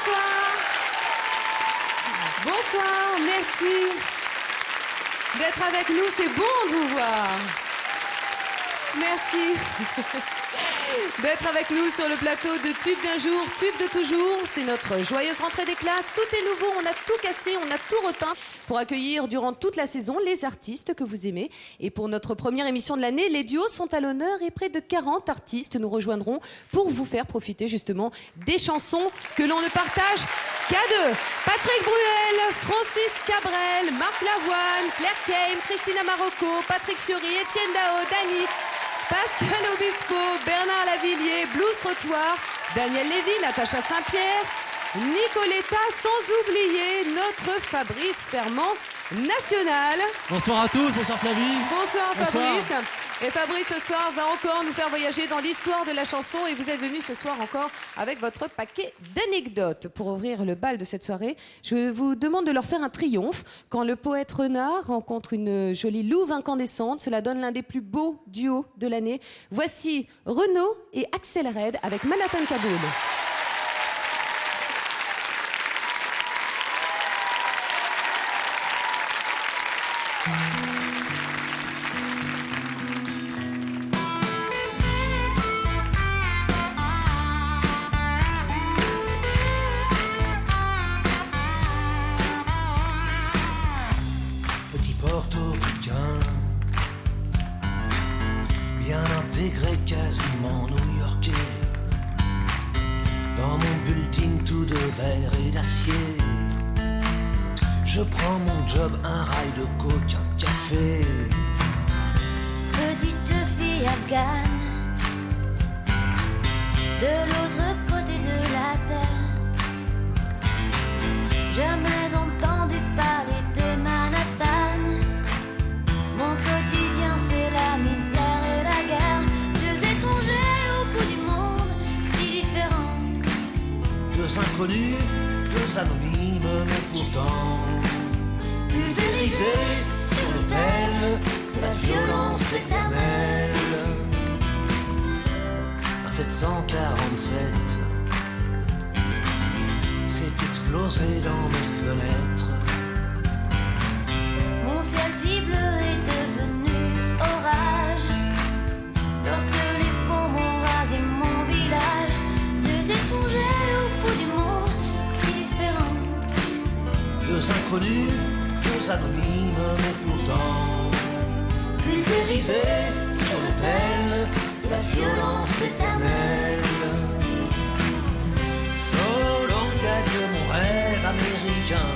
Bonsoir. Bonsoir, merci d'être avec nous. C'est bon de vous voir. Merci d'être avec nous sur le plateau de Tube d'un jour, Tube de toujours. C'est notre joyeuse rentrée des classes. Tout est nouveau, on a tout cassé, on a tout repeint pour accueillir durant toute la saison les artistes que vous aimez. Et pour notre première émission de l'année, les duos sont à l'honneur et près de 40 artistes nous rejoindront pour vous faire profiter justement des chansons que l'on ne partage qu'à deux. Patrick Bruel, Francis Cabrel, Marc Lavoine, Claire Keim, Christina Marocco, Patrick Fiori, Étienne Dao, Dany, Pascal Obispo, Bernard Lavillier, Blues Trottoir, Daniel Lévy, Natacha Saint-Pierre, Nicoletta, sans oublier notre Fabrice Fermand national. Bonsoir à tous, bonsoir Flavie. Bonsoir Fabrice. Et Fabrice ce soir va encore nous faire voyager dans l'histoire de la chanson et vous êtes venu ce soir encore avec votre paquet d'anecdotes. Pour ouvrir le bal de cette soirée, je vous demande de leur faire un triomphe. Quand le poète Renard rencontre une jolie louve incandescente, cela donne l'un des plus beaux duos de l'année. Voici Renaud et Axel Red avec Manhattan Kaboul. Petit portoricain, bien intégré, quasiment new-yorkais. Dans mon building tout de verre et d'acier, je prends mon job, un rail de coke, un café. Petite fille afghane, de l'autre côté de la terre. Jamais entendu parler de Manhattan. Mon quotidien c'est la misère et la guerre. Deux étrangers au bout du monde, si différents. Deux inconnus, deux anonymes, mais pourtant pulvérisés sur l'autel de la violence éternelle. À 747, c'est explosé dans mes fenêtres. Mon ciel si bleu est devenu orage lorsque les bombes ont rasé mon village. Deux étrangers au bout du monde, si différents. Deux inconnus, deux anonymes, mais pourtant pulvérisés sur l'autel de la violence éternelle. Solon gagne mon rêve américain.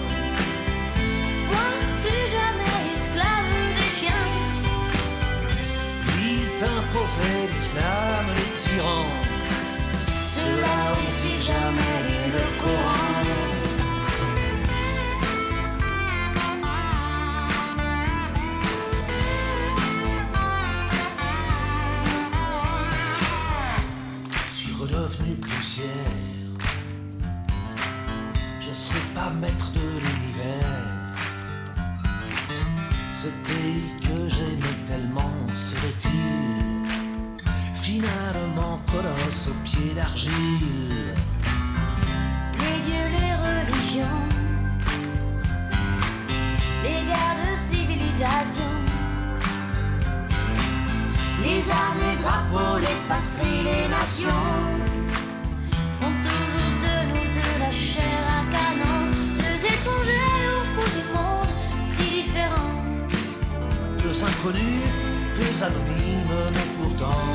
Moi, plus jamais esclave des chiens. Il t'imposait l'islam, les tyrans. Ceux-là ont-ils jamais lu le Coran? Je suis redevenu poussière. Je suis pas maître de l'univers. Ce pays que j'aimais tellement serait-il finalement colosse aux pieds d'argile? Les dieux, les religions, les guerres de civilisation, les armes, les drapeaux, les patries, les nations font toujours de nous de la chair à canon. Deux étrangers au bout du monde, si différents. Deux inconnus, deux anonymes, mais pourtant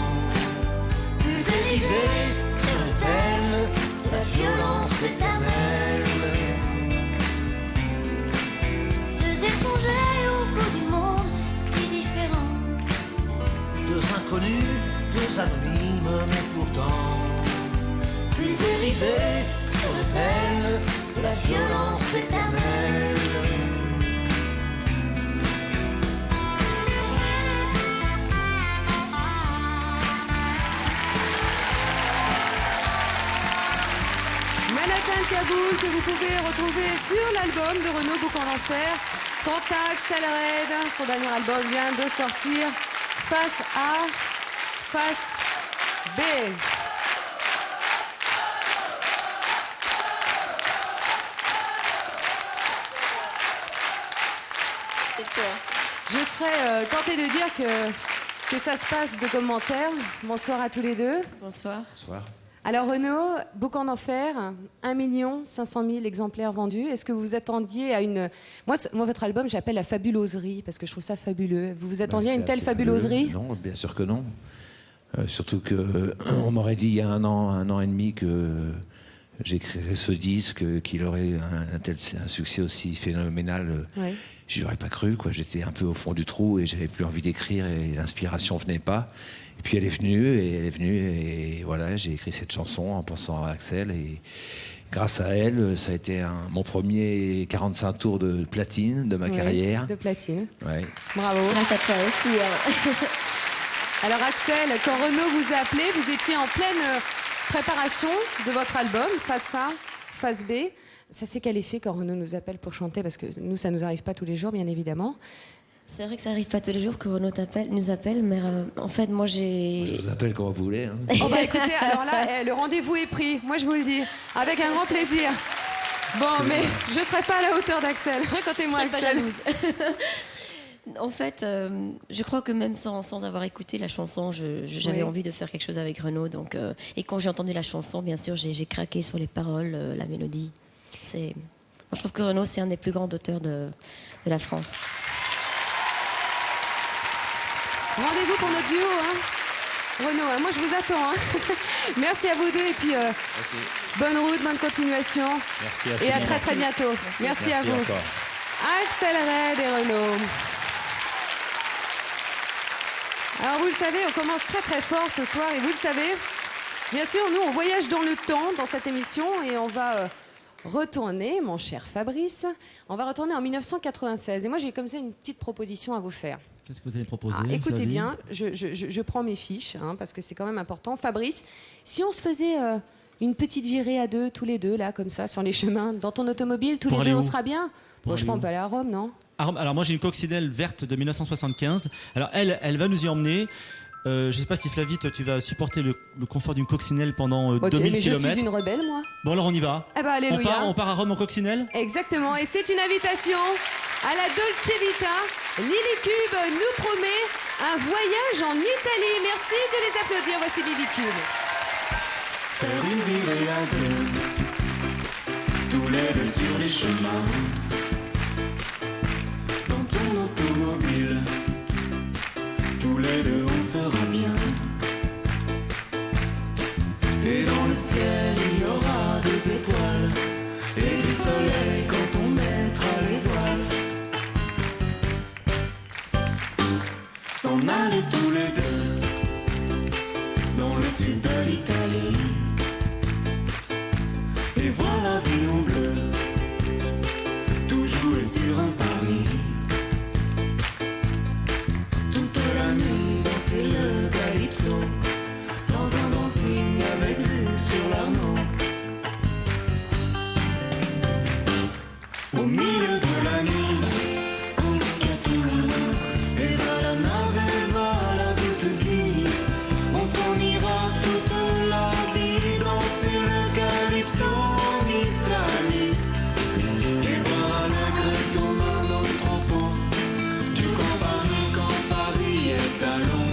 pulvérisés sur l'autel de la violence éternelle. Deux étrangers au bout du monde, si différents. Deux inconnus, deux anonymes, mais pourtant pulvérisés sur l'autel de la violence éternelle. Manhattan Kaboul que vous pouvez retrouver sur l'album de Renaud Boucan d'Enfer. Quant à Axel Red, son dernier album vient de sortir. Face A, face B. c'est toi. Je serais tentée de dire que ça se passe de commentaires. Bonsoir à tous les deux. Bonsoir. Bonsoir. Alors Renaud, Boucan d'enfer, 1 500 000 exemplaires vendus. Est-ce que vous vous attendiez à une... Moi, votre album, j'appelle la fabuloserie, parce que je trouve ça fabuleux. Vous vous attendiez à une telle fabuloserie ? Non, bien sûr que non. Surtout qu'on m'aurait dit il y a un an et demi que j'écrirais ce disque, qu'il aurait un succès aussi phénoménal. Oui. J'y aurais pas cru, quoi. J'étais un peu au fond du trou et j'avais plus envie d'écrire et l'inspiration venait pas. Et puis elle est venue et voilà, j'ai écrit cette chanson en pensant à Axel et grâce à elle, ça a été mon premier 45 tours de platine de ma carrière. De platine. Ouais. Bravo. Grâce à toi aussi. Alors Axel, quand Renaud vous a appelé, vous étiez en pleine préparation de votre album, face A, face B. Ça fait quel effet quand Renaud nous appelle pour chanter ? Parce que nous, ça nous arrive pas tous les jours, bien évidemment. C'est vrai que ça arrive pas tous les jours que Renaud nous appelle, mais en fait, moi, Je vous appelle quand vous voulez. Hein. Oh bah écoutez, alors là, le rendez-vous est pris, moi je vous le dis, avec un grand plaisir. Bon, mais je serai pas à la hauteur d'Axel. Racontez-moi, Je serais pas Axel. jalouse. En fait, je crois que même sans avoir écouté la chanson, j'avais envie de faire quelque chose avec Renaud. Donc, et quand j'ai entendu la chanson, bien sûr, j'ai craqué sur les paroles, la mélodie. Moi, je trouve que Renaud, c'est un des plus grands auteurs de la France. Rendez-vous pour notre duo, hein. Renaud, hein. Moi je vous attends. Hein. Merci à vous deux et puis bonne route, bonne continuation. Merci à vous. Et à très très bientôt. Merci à vous. Encore. Axel Red et Renaud. Alors vous le savez, on commence très très fort ce soir et vous le savez, bien sûr, nous on voyage dans le temps dans cette émission et on va retourner, mon cher Fabrice, on va retourner en 1996. Et moi j'ai comme ça une petite proposition à vous faire. Qu'est-ce que vous allez proposer, écoutez Flavie ? bien, je prends mes fiches, hein, parce que c'est quand même important. Fabrice, si on se faisait une petite virée à deux, tous les deux, là, comme ça, sur les chemins, dans ton automobile, tous Pour les aller deux, on où ? sera bien. Bon, je pense qu'on peut aller à Rome, non ? Alors moi j'ai une coccinelle verte de 1975. Alors elle va nous y emmener. Je sais pas si Flavie, toi, tu vas supporter le confort d'une coccinelle pendant 2000 mais je km. suis une rebelle, moi. Bon alors on y va. Eh ben, alléluia. On part à Rome en coccinelle. Exactement, et c'est une invitation à la Dolce Vita. Lily Cube nous promet un voyage en Italie. Merci de les applaudir, voici Lily Cube. Faire une virée à deux, tous les deux sur les chemins, dans ton automobile, tous les deux on sera bien. Et dans le ciel il y aura des étoiles et du soleil quand on mettra les voiles. S'en aller tous les deux dans le sud de l'Italie et voir la vie en bleu, tout jouer sur un pari. Toute la nuit danser le calypso dans un dancing avec vue sur l'Arno. Au milieu de la nuit, en catimini, et va la nave et va la douce vie. On s'en ira toute la vie danser le calypso en Italie et boire le Gretto main dans le trempeau du Campari quand Paris est à l'eau.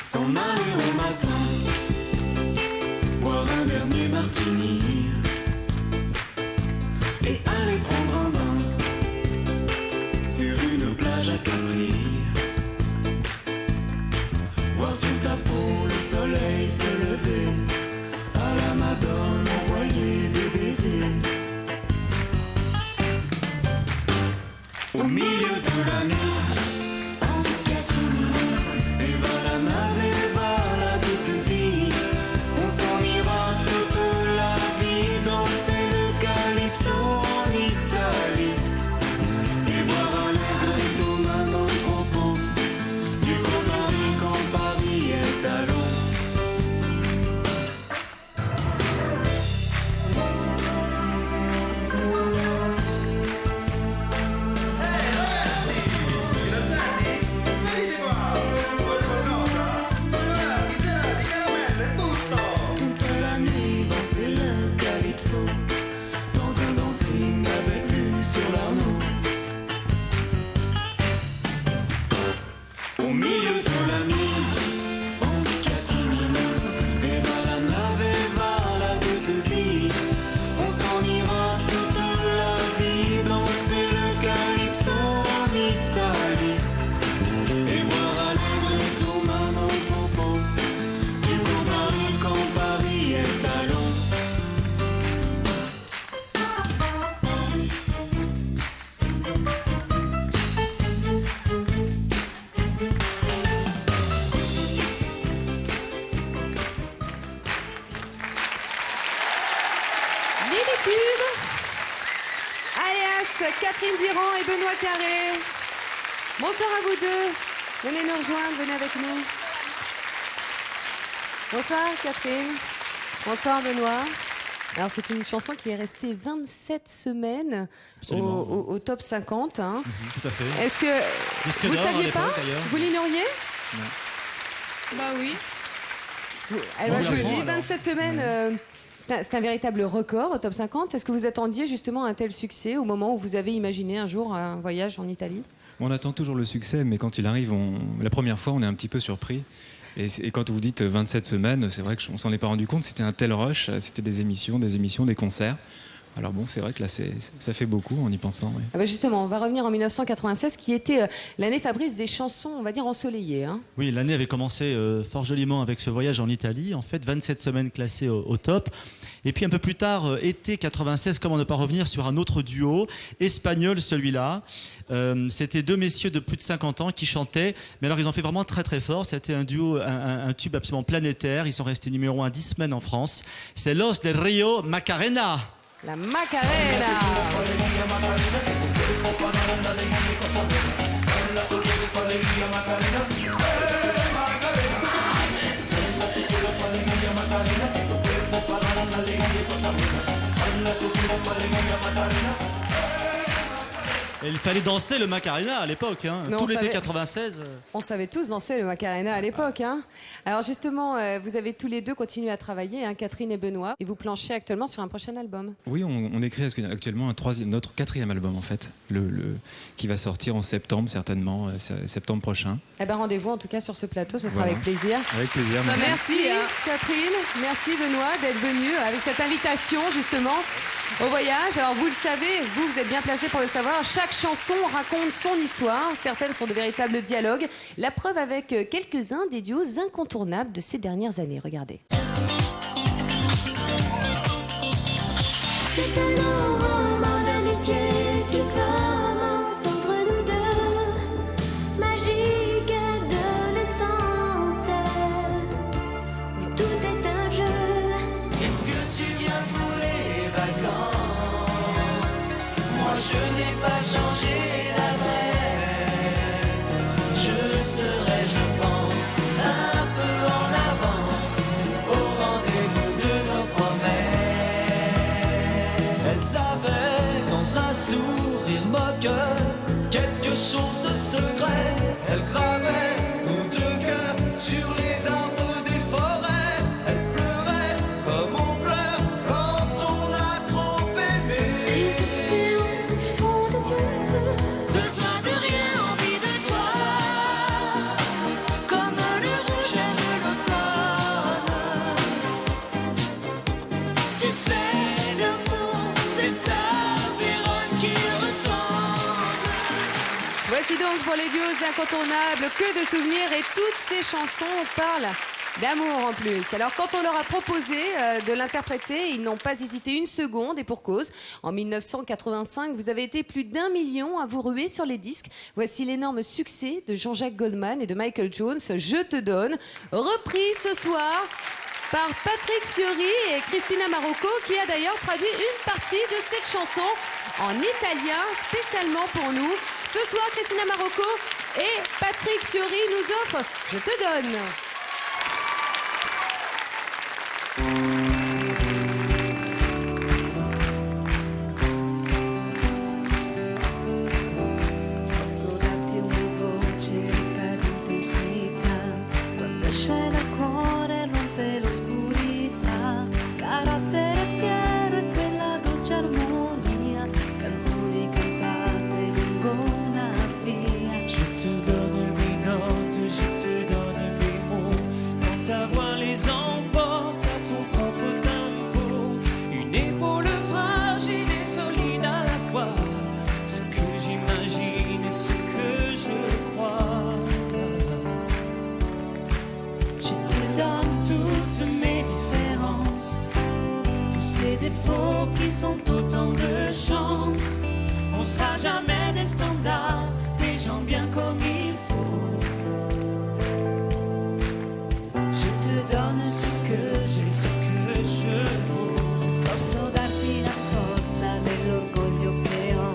S'en aller au matin, boire un dernier martini et aller prendre un bain sur une plage à Capri. Voir sur ta peau le soleil se lever, à la Madone envoyer des baisers. Au milieu de la nuit, en catimini, et va la nave et va la douce vie. On s'en ira toute la vie danser le calypso en Italie et boire un Gretto main dans le trempeau du Campari quand Paris est à l'eau. Catherine Diran et Benoît Carré. Bonsoir à vous deux. Venez nous rejoindre, venez avec nous. Bonsoir Catherine. Bonsoir Benoît. Alors c'est une chanson qui est restée 27 semaines au top 50. Hein. Tout à fait. Est-ce que Disque vous ne d'or à saviez l'époque, pas? d'ailleurs. Vous l'ignoriez? Bah oui. Alors, Bon, je vous le j'apprends, dis, alors. 27 semaines, c'est un véritable record au top 50. Est-ce que vous attendiez justement un tel succès au moment où vous avez imaginé un jour un voyage en Italie? On attend toujours le succès, mais quand il arrive, la première fois, on est un petit peu surpris. Et quand vous dites 27 semaines, c'est vrai qu'on s'en est pas rendu compte. C'était un tel rush, c'était des émissions, des concerts. Alors bon, c'est vrai que là, ça fait beaucoup en y pensant. Ouais. Ah bah justement, on va revenir en 1996, qui était l'année Fabrice des chansons, on va dire, ensoleillées. Hein. Oui, l'année avait commencé fort joliment avec ce voyage en Italie. En fait, 27 semaines classées au top. Et puis un peu plus tard, été 96, comment ne pas revenir sur un autre duo, espagnol celui-là. C'était deux messieurs de plus de 50 ans qui chantaient. Mais alors, ils ont fait vraiment très très fort. C'était un duo, un tube absolument planétaire. Ils sont restés numéro 1 10 semaines en France. C'est Los del Rio Macarena. La Macarena. Et il fallait danser le Macarena à l'époque. Hein. Mais Tout on l'été savait- 96. On savait tous danser le Macarena à l'époque. Hein. Alors justement, vous avez tous les deux continué à travailler, hein, Catherine et Benoît, et vous planchez actuellement sur un prochain album. Oui, on écrit actuellement notre 4e album, en fait, qui va sortir en septembre, certainement, septembre prochain. Eh ben, rendez-vous en tout cas sur ce plateau, ce sera Voilà. avec plaisir. Avec plaisir. Merci, Merci, hein. Catherine, merci Benoît d'être venu avec cette invitation justement au voyage. Alors vous le savez, vous êtes bien placé pour le savoir, chaque chanson raconte son histoire, certaines sont de véritables dialogues, la preuve avec quelques-uns des duos incontournables de ces dernières années, regardez. C'est un long roman d'amitié qui commence entre nous deux. Magique adolescence, où tout est un jeu. Est-ce que tu viens pour les vacances? Moi je n'ai pas changé d'adresse. Je serai, je pense, un peu en avance au rendez-vous de nos promesses. Elle savait dans un sourire moqueur quelque chose de secret. Elle gravait nos deux cœurs sur les arbres des forêts. Elle pleurait comme on pleure quand on a trop aimé. Des océans au fond des yeux, besoin de rien, envie de toi. Comme le rouge aime l'automne. Tu sais, l'amour, c'est ta Vérone qui ressemble. Voici donc pour les duos incontournables, que de souvenirs, et toutes ces chansons parlent d'amour en plus. Alors quand on leur a proposé de l'interpréter, ils n'ont pas hésité une seconde, et pour cause. En 1985, vous avez été plus d'1 million à vous ruer sur les disques. Voici l'énorme succès de Jean-Jacques Goldman et de Michael Jones, Je te donne, repris ce soir par Patrick Fiori et Cristina Marocco, qui a d'ailleurs traduit une partie de cette chanson en italien spécialement pour nous. Ce soir, Cristina Marocco et Patrick Fiori nous offrent Je te donne. Posso darti una voce ricca di intensità, quando scena il cuore rompe l'oscurità, carattere fiero e quella dolce armonia, canzoni cantate lungo una via. Je te donne mes notes, je te donne mes mots. Quand ta voix les emporte à ton propre tempo. Une épaule fragile et solide à la fois. Ce que j'imagine et ce que je crois. Je te donne toutes mes différences. Tous ces défauts qui sont autant de chance. On sera jamais des standards, des gens bien comme il faut. Je te donne ce que j'ai, ce que je vaux. Posso darti la forza dell'orgoglio che ho,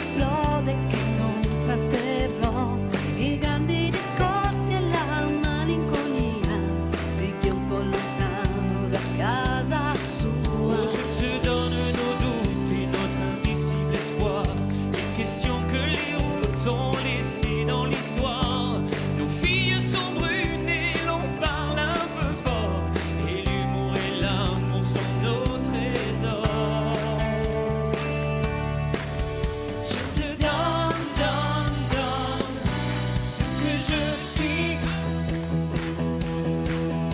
esplode che non tratterrò i grandi discorsi e la malinconia di chi è un po' lontano da casa sua. Je te donne nos doutes et notre indicible espoir, les questions que les routes ont laissées dans l'histoire. Nos filles sont brunes et l'on parle un peu fort, et l'humour et l'amour sont nos trésors. Je te donne, donne, donne ce que je suis.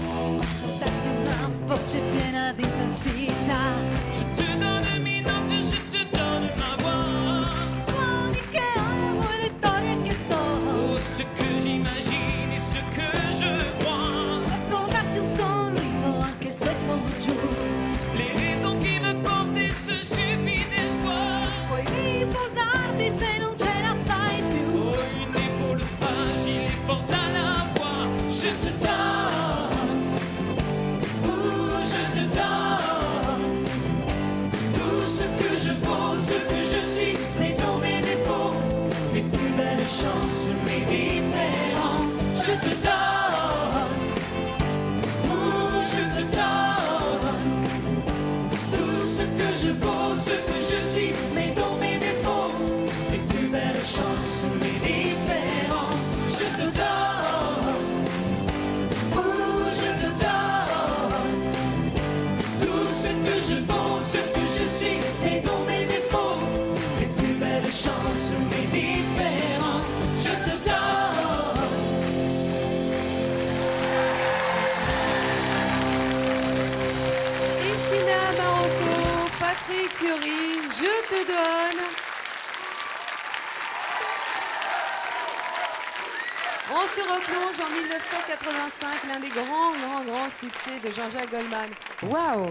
Posso darti una voce piena di intensità, Je te donne mes notes, je te donne ma voix. i suoni che amo e le storie che so. Oh, ce que j'imagine et ce que je crois. Posso darti un sorriso anche se sono giù. Les raisons qui me portent et ce suffit d'espoir. Puoi riposarti se non ce la fai più. Oh, une épaule fragile et forte à la fois. Je te donne, je te donne tout ce que je vaux, ce que je suis, mais dans mes défauts, mes plus belles chances, mes différences. Je te donne, je te donne tout ce que je vaux, ce que je suis, mais dans mes défauts, mes plus belles chances, mes différences. Je te donne, je te donne tout ce que je vaux, ce que je suis, mais dans mes défauts, mes plus belles chances, mes différences. Je te donne. Christina Marocco, Patrick Fiori, je te donne. On se replonge en 1985, l'un des grands succès de Jean-Jacques Goldman. Waouh!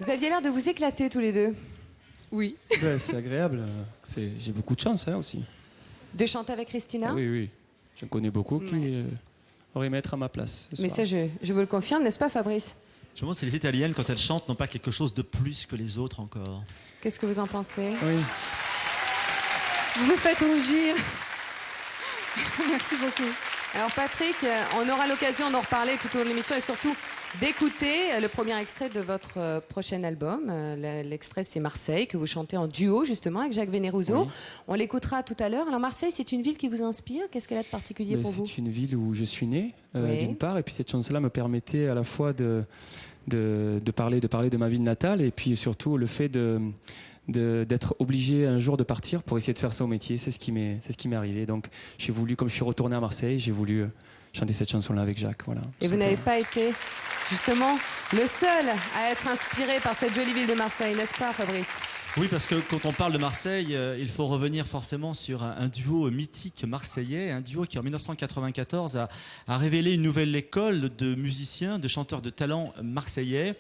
Vous aviez l'air de vous éclater tous les deux. Oui. Ouais, c'est agréable. J'ai beaucoup de chance aussi. De chanter avec Christina? Oui, oui. J'en connais beaucoup qui auraient aimé être à ma place. Mais ça, je vous le confirme, n'est-ce pas, Fabrice? Je me demande si les Italiennes, quand elles chantent, n'ont pas quelque chose de plus que les autres encore. Qu'est-ce que vous en pensez? Oui. Vous me faites rougir. Merci beaucoup. Alors Patrick, on aura l'occasion d'en reparler tout au long de l'émission et surtout d'écouter le premier extrait de votre prochain album. L'extrait, c'est Marseille, que vous chantez en duo justement avec Jacques Veneruso. Oui. On l'écoutera tout à l'heure. Alors Marseille, c'est une ville qui vous inspire? Qu'est-ce qu'elle a de particulier pour vous? C'est une ville où je suis né, Oui. d'une part, et puis cette chanson-là me permettait à la fois de parler de ma ville natale et puis surtout le fait d'être obligé un jour de partir pour essayer de faire ça au métier. C'est ce qui m'est arrivé. Donc j'ai voulu, comme je suis retourné à Marseille, j'ai voulu chanter cette chanson-là avec Jacques. Voilà, Et vous n'avez pas été justement le seul à être inspiré par cette jolie ville de Marseille, n'est-ce pas Fabrice? Oui, parce que quand on parle de Marseille, il faut revenir forcément sur un duo mythique marseillais, un duo qui en 1994 a révélé une nouvelle école de musiciens, de chanteurs de talent marseillais.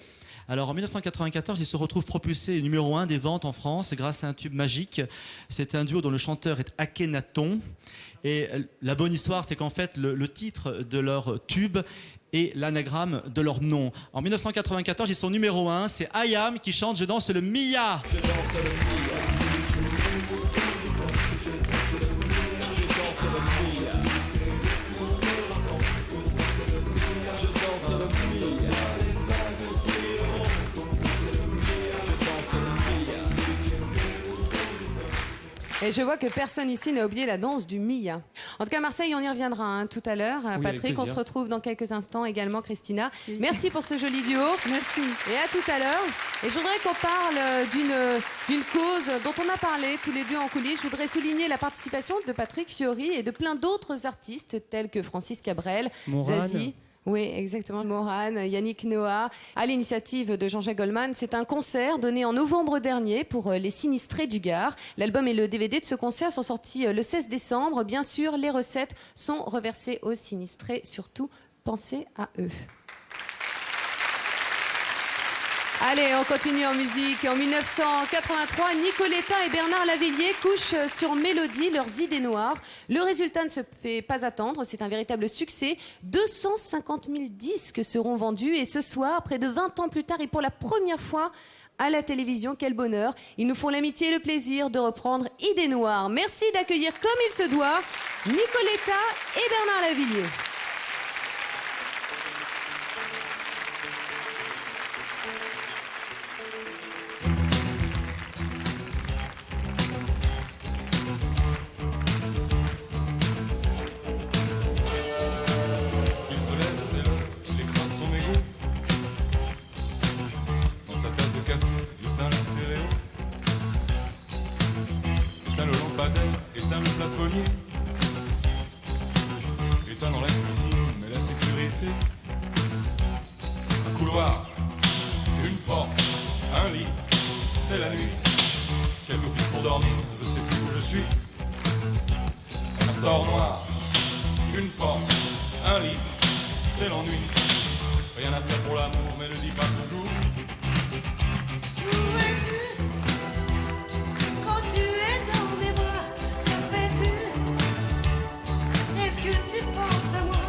Alors en 1994, il se retrouve propulsé numéro 1 des ventes en France grâce à un tube magique. C'est un duo dont le chanteur est Akhenaton. Et la bonne histoire, c'est qu'en fait, le titre de leur tube est l'anagramme de leur nom. En 1994, ils sont numéro 1. C'est Ayam qui chante « Je danse le Mia ». Et je vois que personne ici n'a oublié la danse du Mia. En tout cas, Marseille, on y reviendra tout à l'heure. Oui, Patrick, on se retrouve dans quelques instants également, Christina. Merci pour ce joli duo. Merci. Et à tout à l'heure. Et je voudrais qu'on parle d'une cause dont on a parlé tous les deux en coulisses. Je voudrais souligner la participation de Patrick Fiori et de plein d'autres artistes tels que Francis Cabrel, Morane. Zazie. Oui, exactement. Morane, Yannick Noah, à l'initiative de Jean-Jacques Goldman. C'est un concert donné en novembre dernier pour les sinistrés du Gard. L'album et le DVD de ce concert sont sortis le 16 décembre. Bien sûr, les recettes sont reversées aux sinistrés. Surtout, pensez à eux. Allez, on continue en musique. En 1983, Nicoletta et Bernard Lavillier couchent sur Mélodie leurs idées noires. Le résultat ne se fait pas attendre, c'est un véritable succès. 250 000 disques seront vendus et ce soir, près de 20 ans plus tard et pour la première fois, à la télévision. Quel bonheur. Ils nous font l'amitié et le plaisir de reprendre Idées Noires. Merci d'accueillir comme il se doit Nicoletta et Bernard Lavilliers. Il se lève, c'est l'heure, il écrase son égo. Dans sa tasse de café, il éteint la stéréo. Éteint le lampadaire, éteint le plafonnier. Éteint dans la cuisine, mais la sécurité. Un couloir, une porte, un lit, c'est la nuit. Quelques pistes pour dormir, je sais plus où je suis. Un store noir, une porte, un lit, c'est l'ennui. Rien à faire pour l'amour, mais ne dis pas toujours. Où es-tu quand tu es dans mes bras? Que fais-tu? Est-ce que tu penses à moi?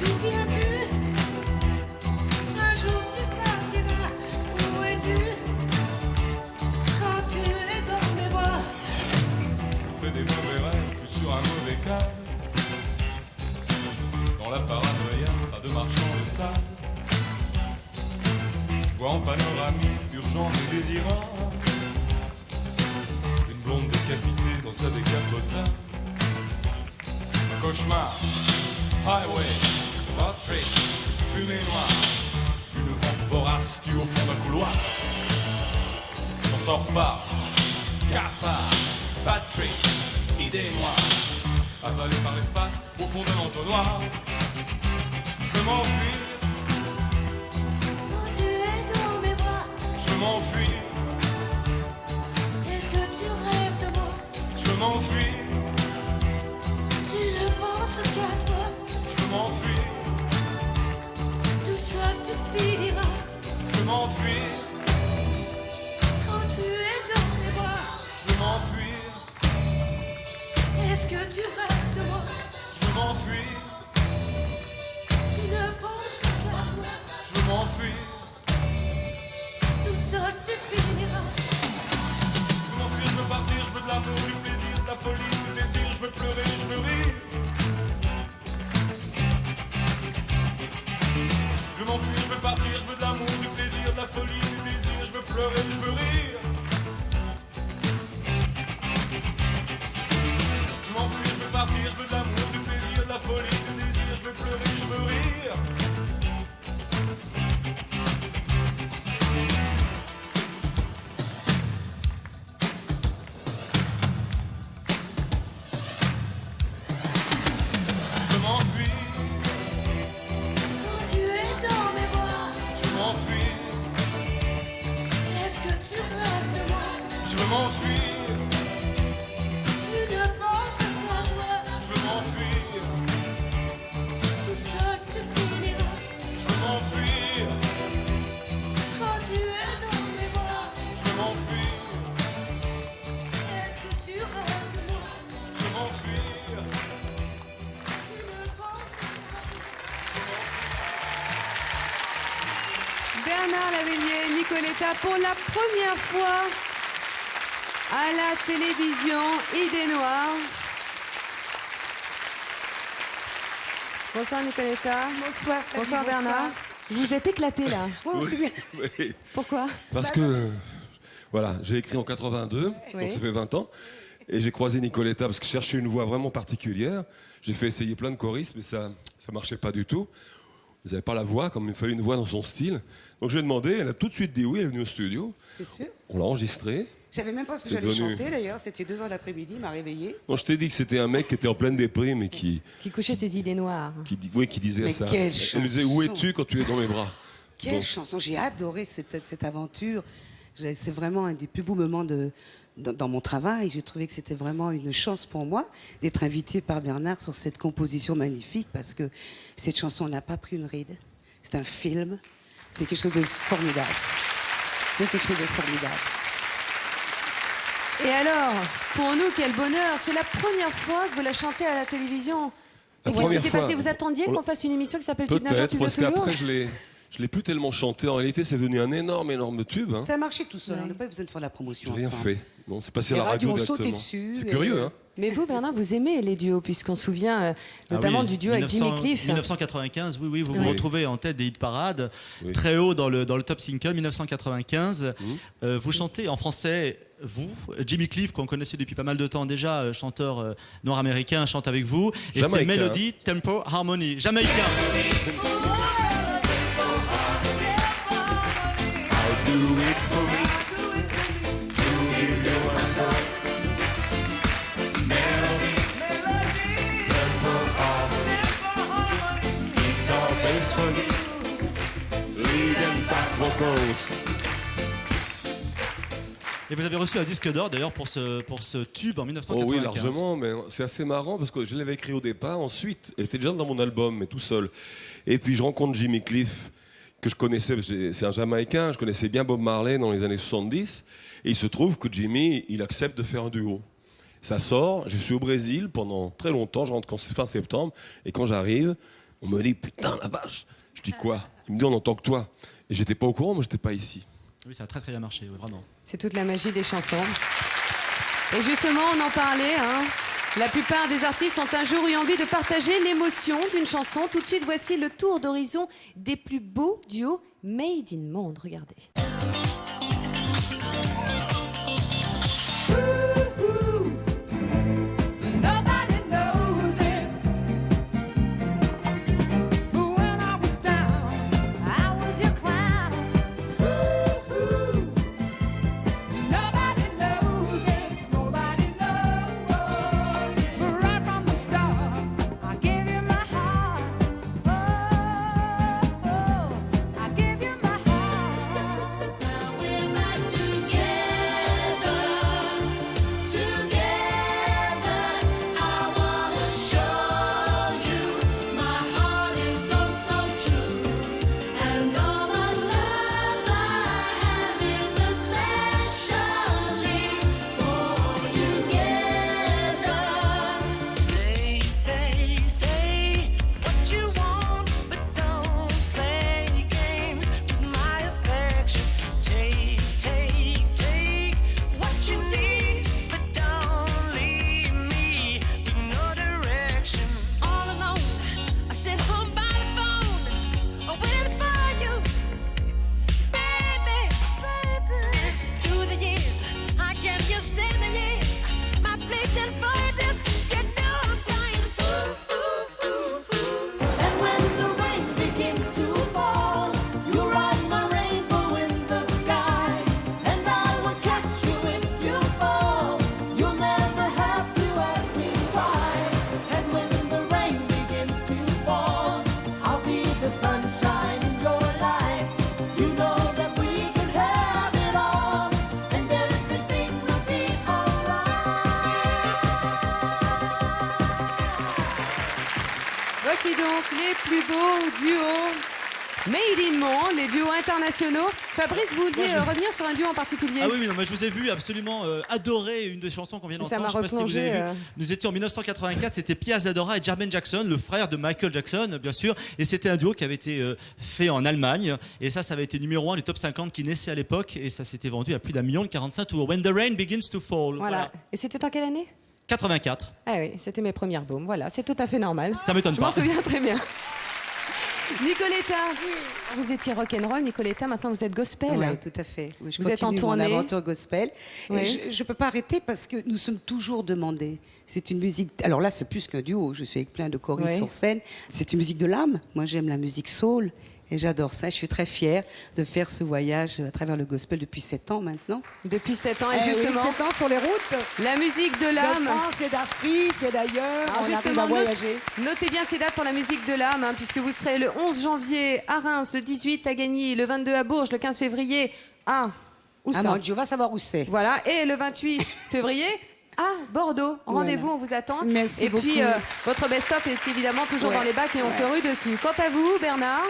D'où viens-tu? Un jour tu partiras. Où es-tu quand tu es dans mes bras? Je fais des mauvais rêves, je suis sur un mauvais câble. Dans la paranoïa, pas de marchand de sable. Je vois en panoramique, urgent et désirant, une blonde décapitée dans sa décapotable. Un cauchemar, highway, road trip, fumée noire. Une vente vorace qui au fond d'un couloir. J'en sors pas, cafard, bad trip, idée noire. Avalé par l'espace, au fond d'un entonnoir. Je veux m'enfuir, Quand tu es dans mes bras, je veux m'enfuir, est-ce que tu rêves de moi? je veux m'enfuir, Tu ne penses qu'à toi. je veux m'enfuir, Tout seul tu finiras. je veux m'enfuir, Quand tu es dans mes bras, je veux m'enfuir, est-ce que tu rêves de moi? je veux m'enfuir, Tu ne penses qu'à toi. je veux m'enfuir, Tout seul tu finiras. je veux m'enfuir, je veux partir, je veux de l'amour, du plaisir, de la folie, du désir, je veux pleurer, je veux rire. Je veux m'enfuir, je veux partir, je veux de l'amour, du plaisir, de la folie, du désir, je veux pleurer, je veux rire. Je veux m'enfuir, je veux partir, je veux de l'amour, du plaisir, de la folie, du désir, je veux pleurer, je veux rire. Je veux m'enfuir, Quand tu es dans mes bras, je veux m'enfuir, est-ce que tu rêves de moi? je veux m'enfuir, Tu ne penses qu'à toi. je veux m'enfuir, Tout seul tu finiras. je veux m'enfuir, Quand tu es dans mes bras, je veux m'enfuir, est-ce que tu rêves de moi? je veux m'enfuir. Tu ne penses qu'à toi. Bernard Lavilliers, Nicoletta, pour la première fois à la télévision, Idées Noires. Bonsoir Nicoletta. Bonsoir. Freddy, Bonsoir Bernard. Vous vous êtes éclatés là. Ouais, on s'est bien. Oui, Pourquoi? parce que, voilà, j'ai écrit en 82, Oui. donc ça fait 20 ans, et j'ai croisé Nicoletta parce que je cherchais une voix vraiment particulière. J'ai fait essayer plein de choristes, mais ça marchait pas du tout. Vous n'avez pas la voix, comme il fallait une voix dans son style. Donc je lui ai demandé, elle a tout de suite dit oui, elle est venue au studio. Bien sûr. On l'a enregistré. Je savais même pas ce que C'est j'allais devenu- chanter d'ailleurs. C'était 2h l'après-midi, il m'a réveillé. Donc je t'ai dit que c'était un mec qui était en pleine déprime et qui couchait ses idées noires. qui disait Mais ça. quelle Elle lui disait, où chanson. es-tu quand tu es dans mes bras? Quelle Donc, chanson. J'ai adoré cette aventure. C'est vraiment un des plus beaux moments dans mon travail. J'ai trouvé que c'était vraiment une chance pour moi d'être invitée par Bernard sur cette composition magnifique parce que cette chanson n'a pas pris une ride. C'est un film. C'est quelque chose de formidable. C'est quelque chose de formidable. Et alors, pour nous, quel bonheur. C'est la première fois que vous la chantez à la télévision. La Et qu'est-ce qui première s'est fois. passé? Vous attendiez qu'on fasse une émission qui s'appelle Tube d'un jour, peut-être, tu veux parce toujours? qu'après Je l'ai plus tellement chanté. En réalité, c'est devenu un énorme tube. Hein. Ça a marché tout seul, on n'a pas eu besoin de faire la promotion J'ai rien ensemble. fait. Non, c'est passé à Les la radio radios ont sauté directement. dessus. C'est et- curieux, hein. Mais vous, Bernard, vous aimez les duos, puisqu'on se souvient notamment Ah oui, du duo avec Jimmy Cliff. 1995, oui, vous vous Oui. retrouvez en tête des hit parades, très haut dans le top single, 1995. Vous chantez en français, vous, Jimmy Cliff, qu'on connaissait depuis pas mal de temps déjà, chanteur nord-américain, chante avec vous. Et c'est Jamaïcain. Mélodie, Tempo, Harmony. Jamaïcain. Et vous avez reçu un disque d'or d'ailleurs pour ce tube en 1995. Oh oui, largement, mais c'est assez marrant parce que je l'avais écrit au départ. Ensuite, elle était déjà dans mon album, mais tout seul. Et puis je rencontre Jimmy Cliff, que je connaissais, parce que c'est un Jamaïcain, je connaissais bien Bob Marley dans les années 70. Et il se trouve que Jimmy, il accepte de faire un duo. Ça sort, je suis au Brésil pendant très longtemps, je rentre fin septembre, et quand j'arrive, on me dit, putain la vache. Je dis quoi? Il me dit, on entend que toi. Et j'étais pas au courant, moi j'étais pas ici. Oui, ça a très bien marché, oui, vraiment. C'est toute la magie des chansons. Et justement, on en parlait, hein. La plupart des artistes ont un jour eu envie de partager l'émotion d'une chanson. Tout de suite, voici le tour d'horizon des plus beaux duos made in monde. Regardez. Voici donc les plus beaux duos made in monde, les duos internationaux. Fabrice, vous vouliez revenir sur un duo en particulier? Ah oui, non, moi je vous ai vu absolument adorer une des chansons qu'on vient Ça d'entendre. m'a Je sais pas si vous avez replongé, vu. Nous étions en 1984, c'était Pia Zadora et Jermaine Jackson, le frère de Michael Jackson, bien sûr. Et c'était un duo qui avait été fait en Allemagne. Et ça avait été numéro 1 du top 50 qui naissait à l'époque. Et ça s'était vendu à plus d'1 million de 45 tours. When the Rain Begins to Fall. Voilà. Et c'était en quelle année? 84. Ah oui, c'était mes premières baumes. Voilà, c'est tout à fait normal. Ça m'étonne Je m'en pas. souviens très bien. Nicoletta, vous étiez rock'n'roll, Nicoletta, maintenant vous êtes gospel. Oui, tout à fait. Oui, je Vous êtes en continue mon tournée. aventure gospel. Oui. Et je ne peux pas arrêter parce que nous sommes toujours demandés. C'est une musique... Alors là, c'est plus qu'un duo. Je suis avec plein de choristes Oui. sur scène. C'est une musique de l'âme. Moi, j'aime la musique soul. Et j'adore ça. Je suis très fière de faire ce voyage à travers le gospel depuis 7 ans maintenant. Depuis 7 ans, et Eh oui, justement, 7 ans sur les routes. la musique de De l'âme. France et d'Afrique et d'ailleurs. Alors On arrive justement, à voyager. notez bien ces dates pour la musique de l'âme, hein, puisque vous serez le 11 janvier à Reims, le 18 à Gagny, le 22 à Bourges, le 15 février à... Où Ah ça mon Dieu, on va savoir où c'est. Voilà, et le 28 février à Bordeaux. Rendez-vous, on vous attend. Merci et puis, beaucoup. votre best-of est évidemment toujours Ouais. dans les bacs et on Ouais. se rue dessus. Quant à vous, Bernard,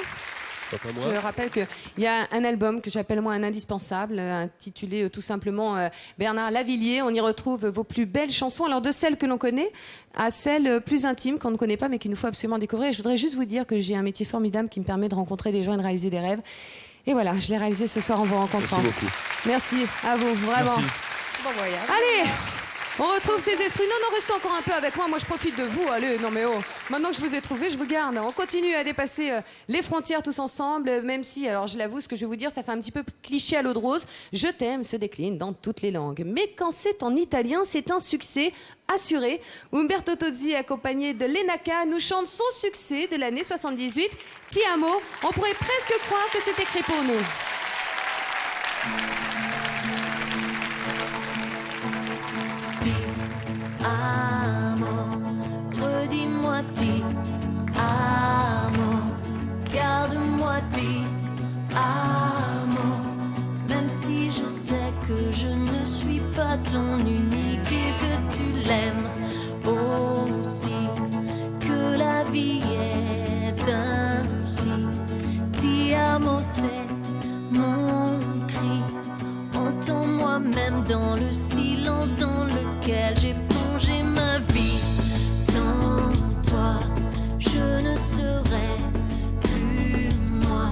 Quant à moi, Je rappelle qu'il y a un album que j'appelle moi un indispensable, intitulé tout simplement Bernard Lavilliers. On y retrouve vos plus belles chansons, alors de celles que l'on connaît à celles plus intimes qu'on ne connaît pas mais qu'il nous faut absolument découvrir. Et je voudrais juste vous dire que j'ai un métier formidable qui me permet de rencontrer des gens et de réaliser des rêves. Et voilà, je l'ai réalisé ce soir en vous rencontrant. merci beaucoup. Merci à vous, vraiment. Merci. Bon voyage. Allez, on retrouve ces esprits. Non, restez encore un peu avec moi. Moi, je profite de vous. Allez, non mais oh. Maintenant que je vous ai trouvé, je vous garde. On continue à dépasser les frontières tous ensemble, même si, alors je l'avoue, ce que je vais vous dire, ça fait un petit peu cliché à l'eau de rose. Je t'aime se décline dans toutes les langues. Mais quand c'est en italien, c'est un succès assuré. Umberto Tozzi, accompagné de Lenaka, nous chante son succès de l'année 78, Ti amo. On pourrait presque croire que c'est écrit pour nous. Amo, redis-moi ti amo, garde-moi ti amo, même si je sais que je ne suis pas ton unique et que tu l'aimes aussi, que la vie est ainsi. Ti amo, c'est mon cri, entends-moi même dans le silence dans lequel j'ai plongé ma vie. Sans toi, je ne serais plus moi.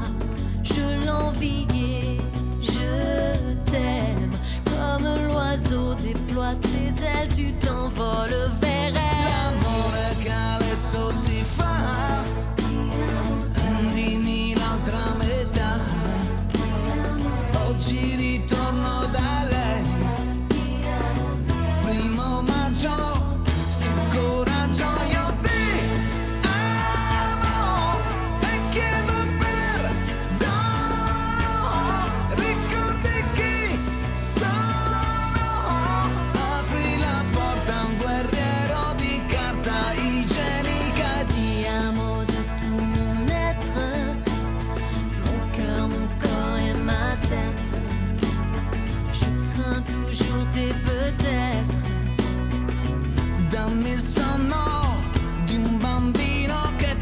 Je l'enviais, je t'aime. Comme l'oiseau déploie ses ailes, tu t'envoles vers elle. L'amore che ha letto si fa, rendimi l'altra metà. Oggi ritorno da lei, primo maggio, su coraggio io ti amo e chiedo perdono. Ricordi chi sono, apri la porta a un guerriero di carta igienica. Ti amo de tout mon être, mon cœur, mon corps et ma tête. Je crains toujours tes peut-être. Dammi il sonno di un bambino che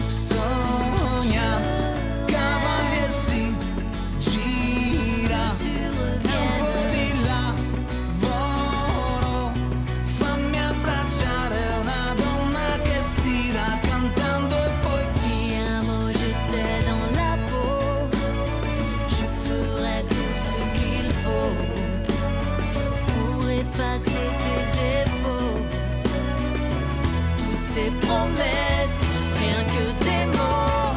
sogna, cavalier si gira, e un po' di lavoro, fammi abbracciare una donna che stira cantando e poi Ti amo, je t'ai dans la peau. Je ferai tout ce qu'il faut pour effacer tes défauts. Toutes ces promesses, rien que des mots.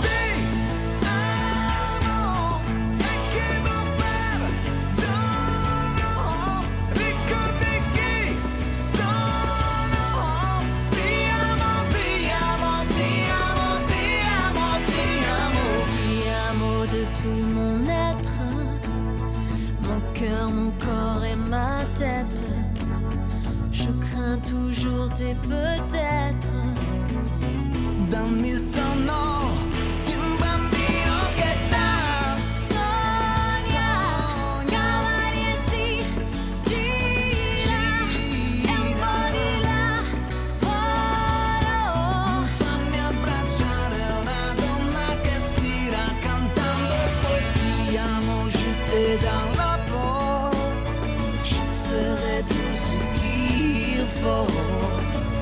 amo e chiedo perdono. Ricordi chi sono, ti amo, ti amo, ti amo, ti amo, ti amo. Ti amo de tout mon être, mon cœur, mon corps et ma tête. Je crains toujours tes peut-être. Dammi il sonno di un bambino che Sogna, cavalier si gira, e un po' di lavoro. fammi abbracciare una donna che stira cantando e poi ti amo, je t'ai dans la peau. Je ferai tout ce qu'il faut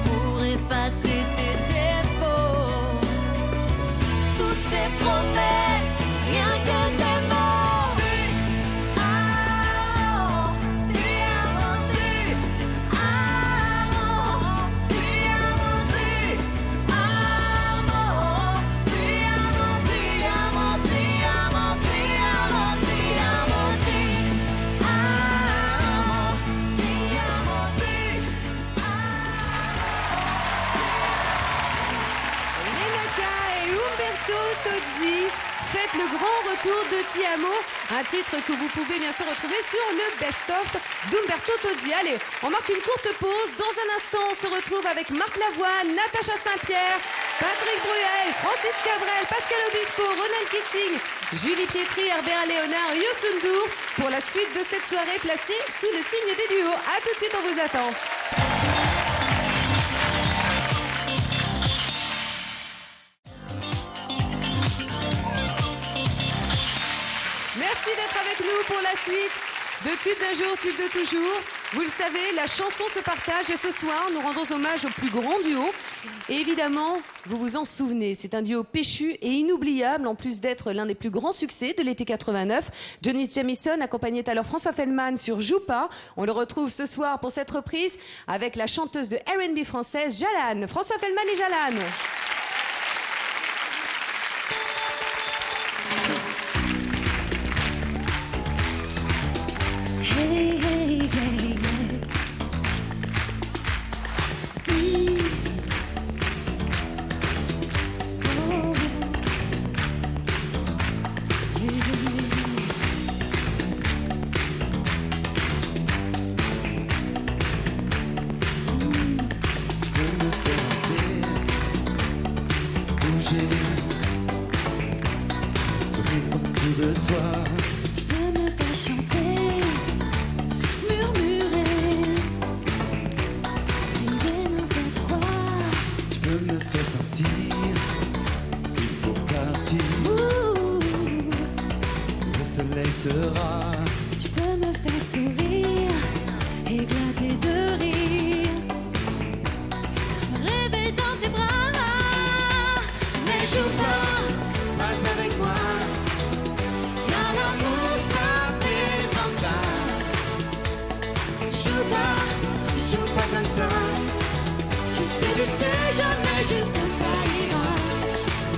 Pour effacer tes défauts, toutes ces promesses, rien que des mots. amo, ti amo, ti amo, ti amo, ti amo, ti amo, ti amo, ti amo, ti amo, ti amo, ti amo, ti amo, ti Lenaka et Umberto Tozzi, faites le grand retour de Ti amo, un titre que vous pouvez bien sûr retrouver sur le best-of d'Umberto Tozzi. Allez, on marque une courte pause. Dans un instant, on se retrouve avec Marc Lavoie, Natacha Saint-Pierre, Patrick Bruel, Francis Cabrel, Pascal Obispo, Ronald Keating, Julie Pietri, Herbert Léonard, Youssou N'Dour pour la suite de cette soirée placée sous le signe des duos. A tout de suite, on vous attend. pour la suite de Tube d'un jour, Tube de toujours. Vous le savez, la chanson se partage et ce soir, nous rendons hommage au plus grand duo. Et évidemment, vous vous en souvenez, c'est un duo péchu et inoubliable, en plus d'être l'un des plus grands succès de l'été 89. Johnny Jamison accompagnait alors François Feldman sur Joue pas. On le retrouve ce soir pour cette reprise avec la chanteuse de R&B française, Jalane. François Feldman et Jalane. Hey, hey, hey, hey. Oh. Tu peux me faire danser, bouger, courir autour de toi. Tu peux me faire chanter, murmurer, crier n'importe quoi. Tu peux me faire sentir, il faut partir. Le soleil sera. Tu peux me faire sourire, éclater de rire, rêver dans tes bras. Mais joue pas avec moi. Car l'amour ça plaisante pas. Joue pas comme ça. Tu sais jamais jusqu'où ça ira.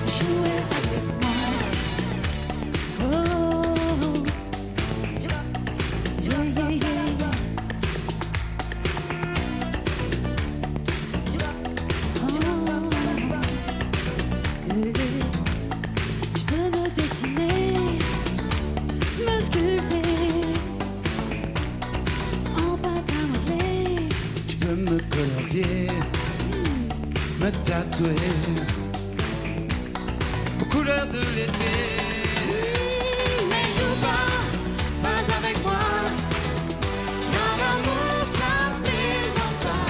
Jouer avec moi. Oh, yeah, yeah, yeah, yeah. Tu peux me dessiner, me sculpter en pâte à modeler. Tu peux me colorier, me tatouer aux couleurs de l'été. Mais joue pas avec moi. Car l'amour ça plaisante pas.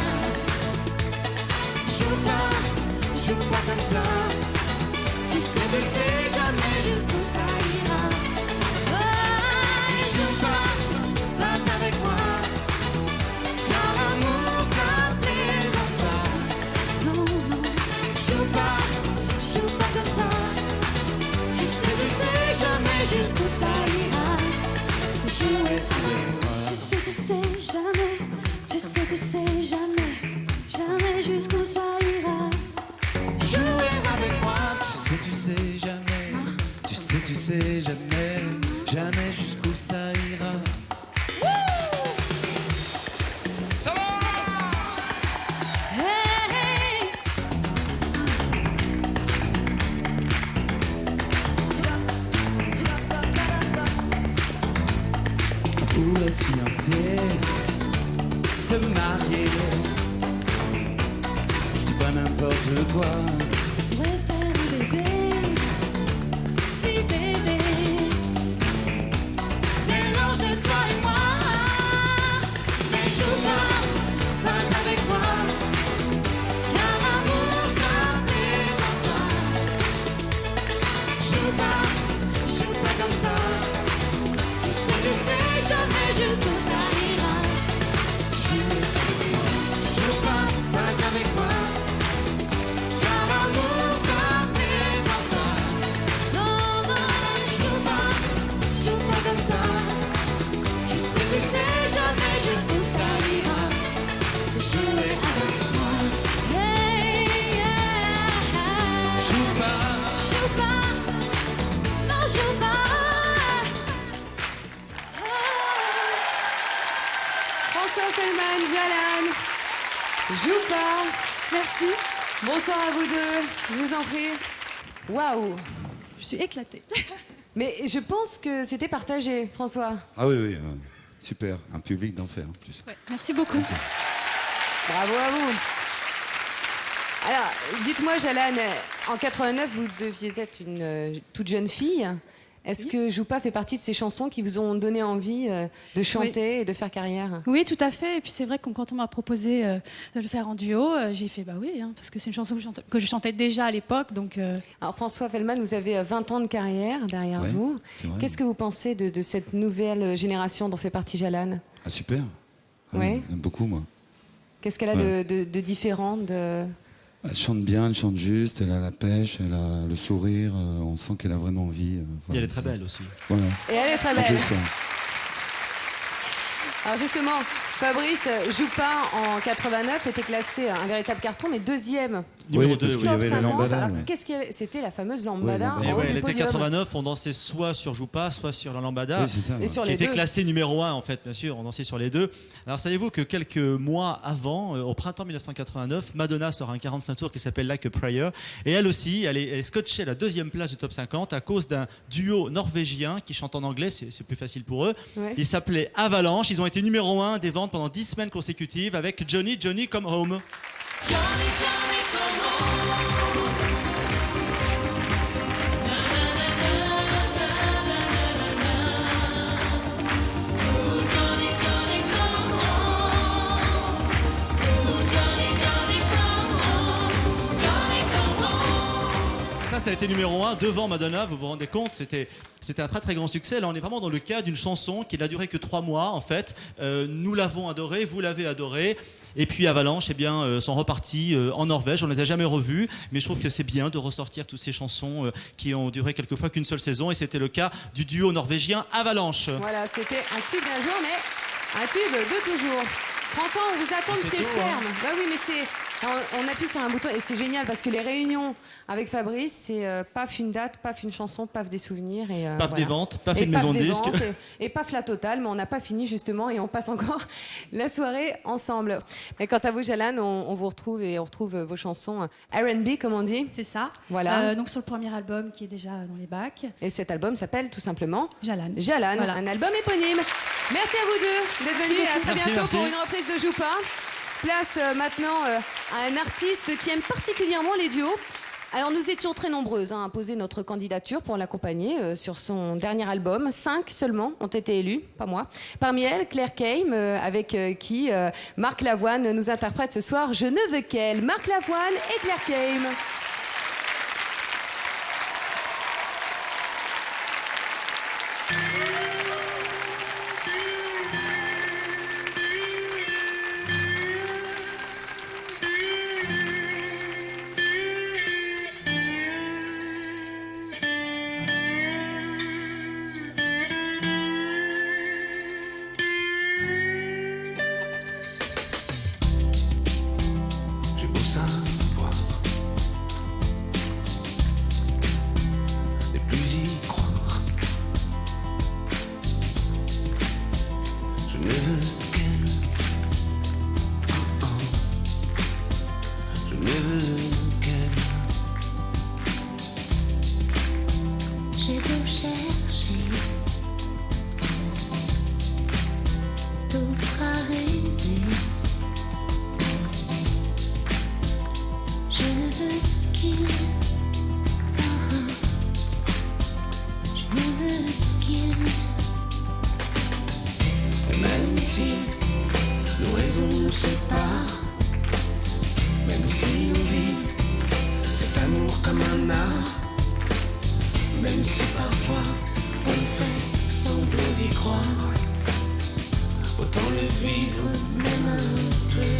Joue pas comme ça. Tu sais jamais jusqu'où ça ira. Mais joue pas avec moi. Car l'amour ça plaisante pas. Non, non, Joue pas comme ça. Tu sais jamais jusqu'où ça ira. Jouer avec moi. tu sais jamais, jamais, jamais jusqu'où ça ira. Jouer avec moi. Tu sais jamais. Tu sais jamais. Jamais jusqu'où ça ira. Ça va? Hey, On pourrait se fiancer, se marier. Je dis pas n'importe quoi. on pourrait faire un bébé, petit bébé. Mélange de toi et moi. Mais joue pas avec moi. Car l'amour ça plaisante pas. Joue pas comme ça. Tu sais jamais jusqu'où ça ira. Joue pas avec moi. Car l'amour ça plaisante pas. Non, non, Joue pas comme ça. Tu sais jamais jusqu'où ça ira. Jouer avec moi. hey, yeah. Joue pas. Joue pas, non, joue pas. François Feldman, Jalane, Joue pas. Merci. Bonsoir à vous deux. Je vous en prie. Waouh. Je suis éclatée. Mais je pense que c'était partagé, François. Ah oui, oui, super. Un public d'enfer en plus. Ouais, merci beaucoup. Bravo à vous. Alors, dites-moi, Jalane, en 89, vous deviez être une toute jeune fille. Est-ce que Joupa fait partie de ces chansons qui vous ont donné envie de chanter et de faire carrière? Oui, tout à fait. Et puis c'est vrai que quand on m'a proposé de le faire en duo, j'ai fait bah oui, hein, parce que c'est une chanson que je chantais déjà à l'époque. Donc, Alors François Fellman, vous avez 20 ans de carrière derrière Ouais, vous. c'est vrai. Qu'est-ce que vous pensez de cette nouvelle génération dont fait partie Jalane? Ah, super. Ah, Ouais. J'aime beaucoup, moi. Qu'est-ce qu'elle a de différent de... Elle chante bien, elle chante juste, elle a la pêche, elle a le sourire, on sent qu'elle a vraiment envie. Et elle est très belle aussi. Voilà. Et elle est très C'est un belle. peu ça. Alors justement, Fabrice Joupa en 89 était classé un véritable carton, mais deuxième. Numéro parce 2, qu'il y Top avait la 50. lambada. Alors, ouais. qu'est-ce qu'il y avait? C'était la fameuse lambada Ouais, en haut Ouais, du elle était podium. 89, on dansait soit sur Joupa, soit sur la lambada. Oui, c'est ça. Et ouais. sur Qui les était deux. classé numéro 1 en fait, bien sûr, on dansait sur les deux. Alors savez-vous que quelques mois avant, au printemps 1989, Madonna sort un 45 tours qui s'appelle Like a Prayer, et elle aussi, elle est scotchée à la deuxième place du top 50 à cause d'un duo norvégien qui chante en anglais, c'est plus facile pour eux. Ouais. Il s'appelait Avalanche, ils ont été numéro 1 des ventes pendant 10 semaines consécutives avec Johnny Come Home. Ça a été numéro 1 devant Madonna, vous vous rendez compte, c'était un très très grand succès. Là on est vraiment dans le cas d'une chanson qui n'a duré que 3 mois en fait. Nous l'avons adorée, vous l'avez adorée. Et puis Avalanche, eh bien, sont repartis en Norvège, on ne les a jamais revus. Mais je trouve que c'est bien de ressortir toutes ces chansons qui ont duré quelquefois qu'une seule saison. Et c'était le cas du duo norvégien Avalanche. Voilà, c'était un tube d'un jour, mais un tube de toujours. François, on vous attend de C'est pied tout, ferme. Bah oui, mais c'est... On appuie sur un bouton et c'est génial parce que les réunions avec Fabrice, c'est paf une date, paf une chanson, paf des souvenirs. Et, Paf des ventes, paf une paf maison de des disques. ventes et paf la totale, mais on n'a pas fini justement et on passe encore la soirée ensemble. Mais quant à vous, Jalane, on vous retrouve et on retrouve vos chansons R&B, comme on dit. c'est ça. Voilà. Donc sur le premier album qui est déjà dans les bacs, Et cet album s'appelle tout simplement Jalane. Jalane, Voilà. un album éponyme. Merci à vous deux d'être venus et à très Merci, bientôt merci. pour une reprise de Joupa. Place maintenant à un artiste qui aime particulièrement les duos. Alors nous étions très nombreuses à poser notre candidature pour l'accompagner sur son dernier album. 5 seulement ont été élus, pas moi. Parmi elles, Claire Kame, avec qui Marc Lavoine nous interprète ce soir Je ne veux qu'elle. Marc Lavoine et Claire Kame. J'ai beau savoir, ne plus y croire. Je ne veux qu'elle. Oh, oh. Je ne veux qu'elle. J'ai beau chercher d'autres à rêver, je ne veux qu'il. Je ne veux qu'il. Même si nos raisons nous séparent, même si on vit cet amour comme un art, même si parfois on fait semblant d'y croire, autant le vivre même un peu.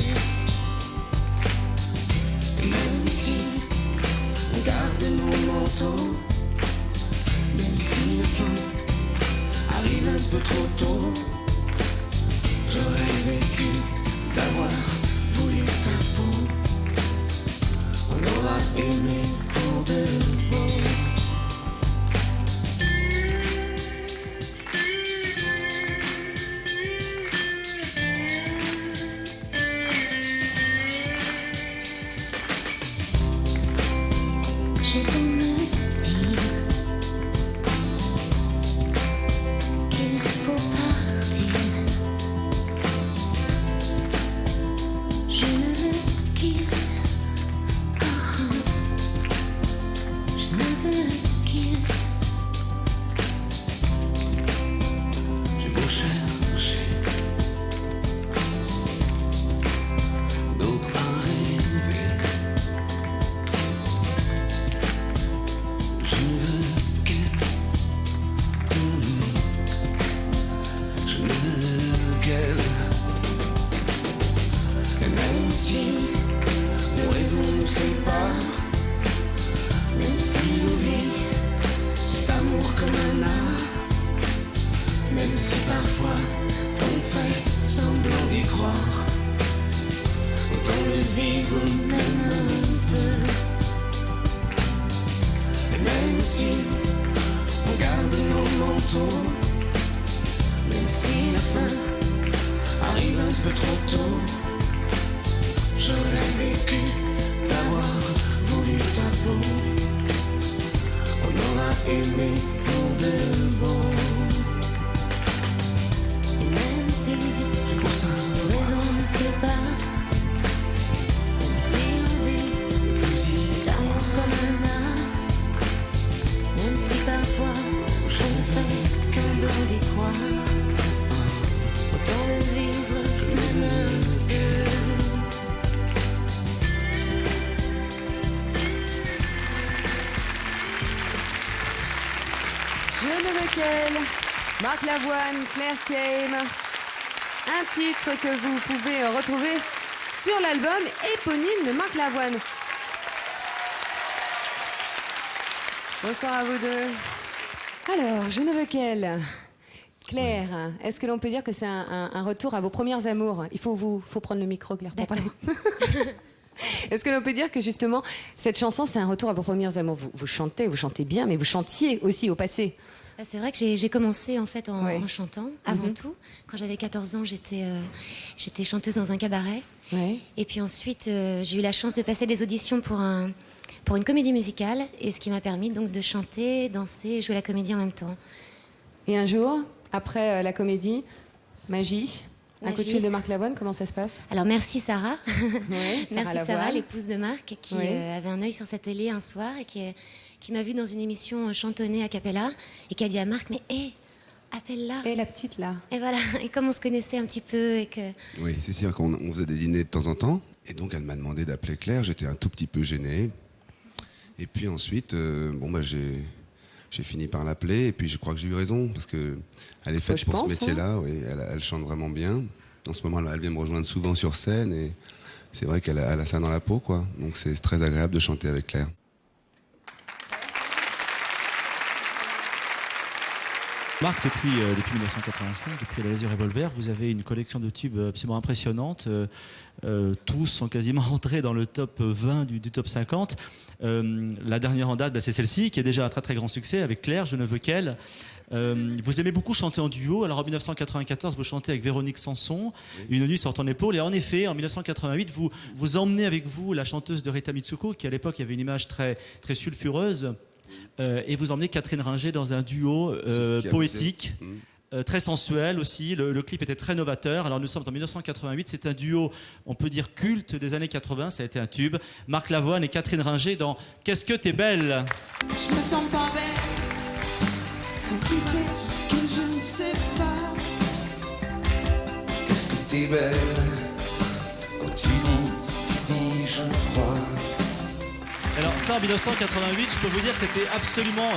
Et même si on garde nos manteaux, même si le fin arrive un peu trop tôt, j'aurais vécu d'avoir voulu ta peau. On aura aimé pour de bon. J'ai beau me dire qu'il faut partir, je ne veux qu'il. Je ne veux qu'il. aimer pour de bon. Et même si raison ne sait pas, même si l'envie c'est amour comme un art, même si parfois on fait semblant d'y croire, autant le vivre même un peu. Je ne veux qu'elle, Marc Lavoine, Claire Kame. Un titre que vous pouvez retrouver sur l'album éponyme de Marc Lavoine. Bonsoir à vous deux. Alors, je ne veux qu'elle. Claire, est-ce que l'on peut dire que c'est un retour à vos premières amours? Il faut prendre le micro, Claire. Pour parler. Est-ce que l'on peut dire que justement, cette chanson, c'est un retour à vos premières amours? Vous chantez bien, mais vous chantiez aussi au passé. C'est vrai que j'ai commencé en fait en chantant avant tout. Quand j'avais 14 ans, j'étais chanteuse dans un cabaret. Ouais. Et puis ensuite, j'ai eu la chance de passer des auditions pour une comédie musicale, et ce qui m'a permis donc de chanter, danser et jouer la comédie en même temps. Et un jour, après la comédie, magie, un coup de fil de Marc Lavoine, comment ça se passe? Alors merci Sarah, Ouais, merci Lavoine. Sarah, l'épouse de Marc, qui Ouais. avait un œil sur sa télé un soir et qui m'a vue dans une émission chantonnée a cappella et qui a dit à Marc, mais hé, appelle-la. Et la petite là. Et voilà, et comme on se connaissait un petit peu et que... Oui, c'est sûr qu'on faisait des dîners de temps en temps. Et donc, elle m'a demandé d'appeler Claire. J'étais un tout petit peu gêné. Et puis ensuite, j'ai fini par l'appeler. Et puis, je crois que j'ai eu raison. Parce qu'elle est faite pour ce métier-là. Oui, elle chante vraiment bien. En ce moment, elle vient me rejoindre souvent sur scène. Et c'est vrai qu'elle a ça dans la peau, quoi. Donc, c'est très agréable de chanter avec Claire. Marc, depuis 1985, depuis la Laser Revolver, vous avez une collection de tubes absolument impressionnante. Tous sont quasiment entrés dans le top 20 du top 50. La dernière en date, c'est celle-ci, qui est déjà un très très grand succès, avec Claire, Je ne veux qu'elle. Vous aimez beaucoup chanter en duo. Alors en 1994, vous chantez avec Véronique Sanson, Une nuit sur ton épaule. Et en effet, en 1988, vous emmenez avec vous la chanteuse de Rita Mitsuko, qui à l'époque avait une image très, très sulfureuse. Et vous emmenez Catherine Ringer dans un duo poétique, très sensuel aussi. Le clip était très novateur. Alors nous sommes en 1988, c'est un duo, on peut dire culte des années 80, ça a été un tube. Marc Lavoine et Catherine Ringer dans Qu'est-ce que t'es belle. Je me sens pas belle, quand tu sais que je ne sais pas. Qu'est-ce que t'es belle, quand tu dis je crois. Alors ça, en 1988, je peux vous dire que c'était absolument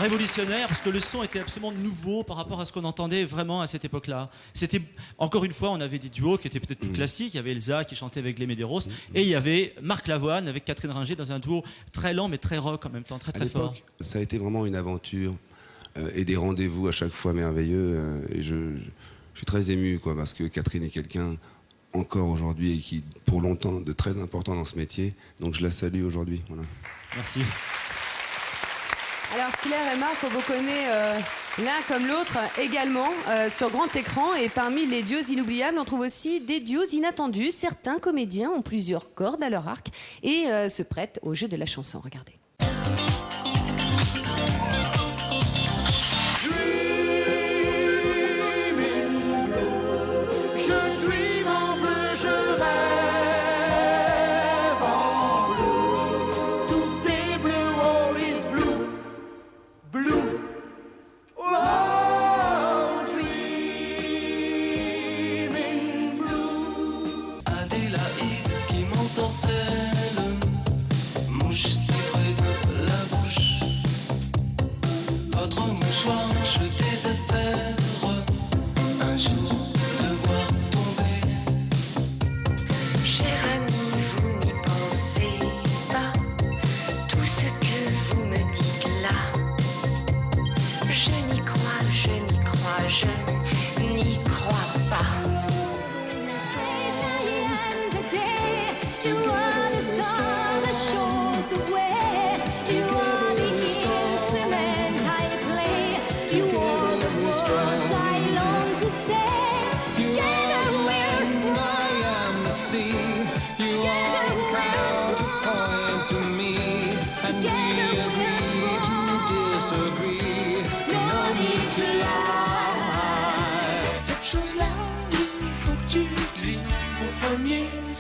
révolutionnaire, parce que le son était absolument nouveau par rapport à ce qu'on entendait vraiment à cette époque-là. C'était, encore une fois, on avait des duos qui étaient peut-être plus classiques. Il y avait Elsa qui chantait avec les Medeiros, et il y avait Marc Lavoine avec Catherine Ringer dans un duo très lent mais très rock en même temps, très très fort. Ça a été vraiment une aventure et des rendez-vous à chaque fois merveilleux. Et je suis très ému, quoi, parce que Catherine est quelqu'un encore aujourd'hui et qui, pour longtemps, de très important dans ce métier. Donc je la salue aujourd'hui. Voilà. Merci. Alors Claire et Marc, on vous connaît l'un comme l'autre également sur grand écran. Et parmi les duos inoubliables, on trouve aussi des duos inattendus. Certains comédiens ont plusieurs cordes à leur arc et se prêtent au jeu de la chanson. Regardez. Mouche si près de la bouche.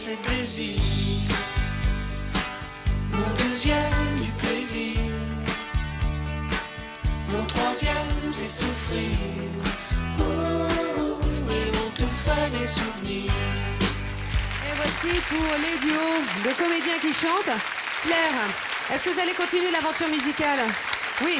c'est désir. Mon deuxième du plaisir. Mon troisième c'est souffrir. Oh, et on te fait des souvenirs. Et voici pour les duos de comédiens qui chantent. Claire, est-ce que vous allez continuer l'aventure musicale ? Oui.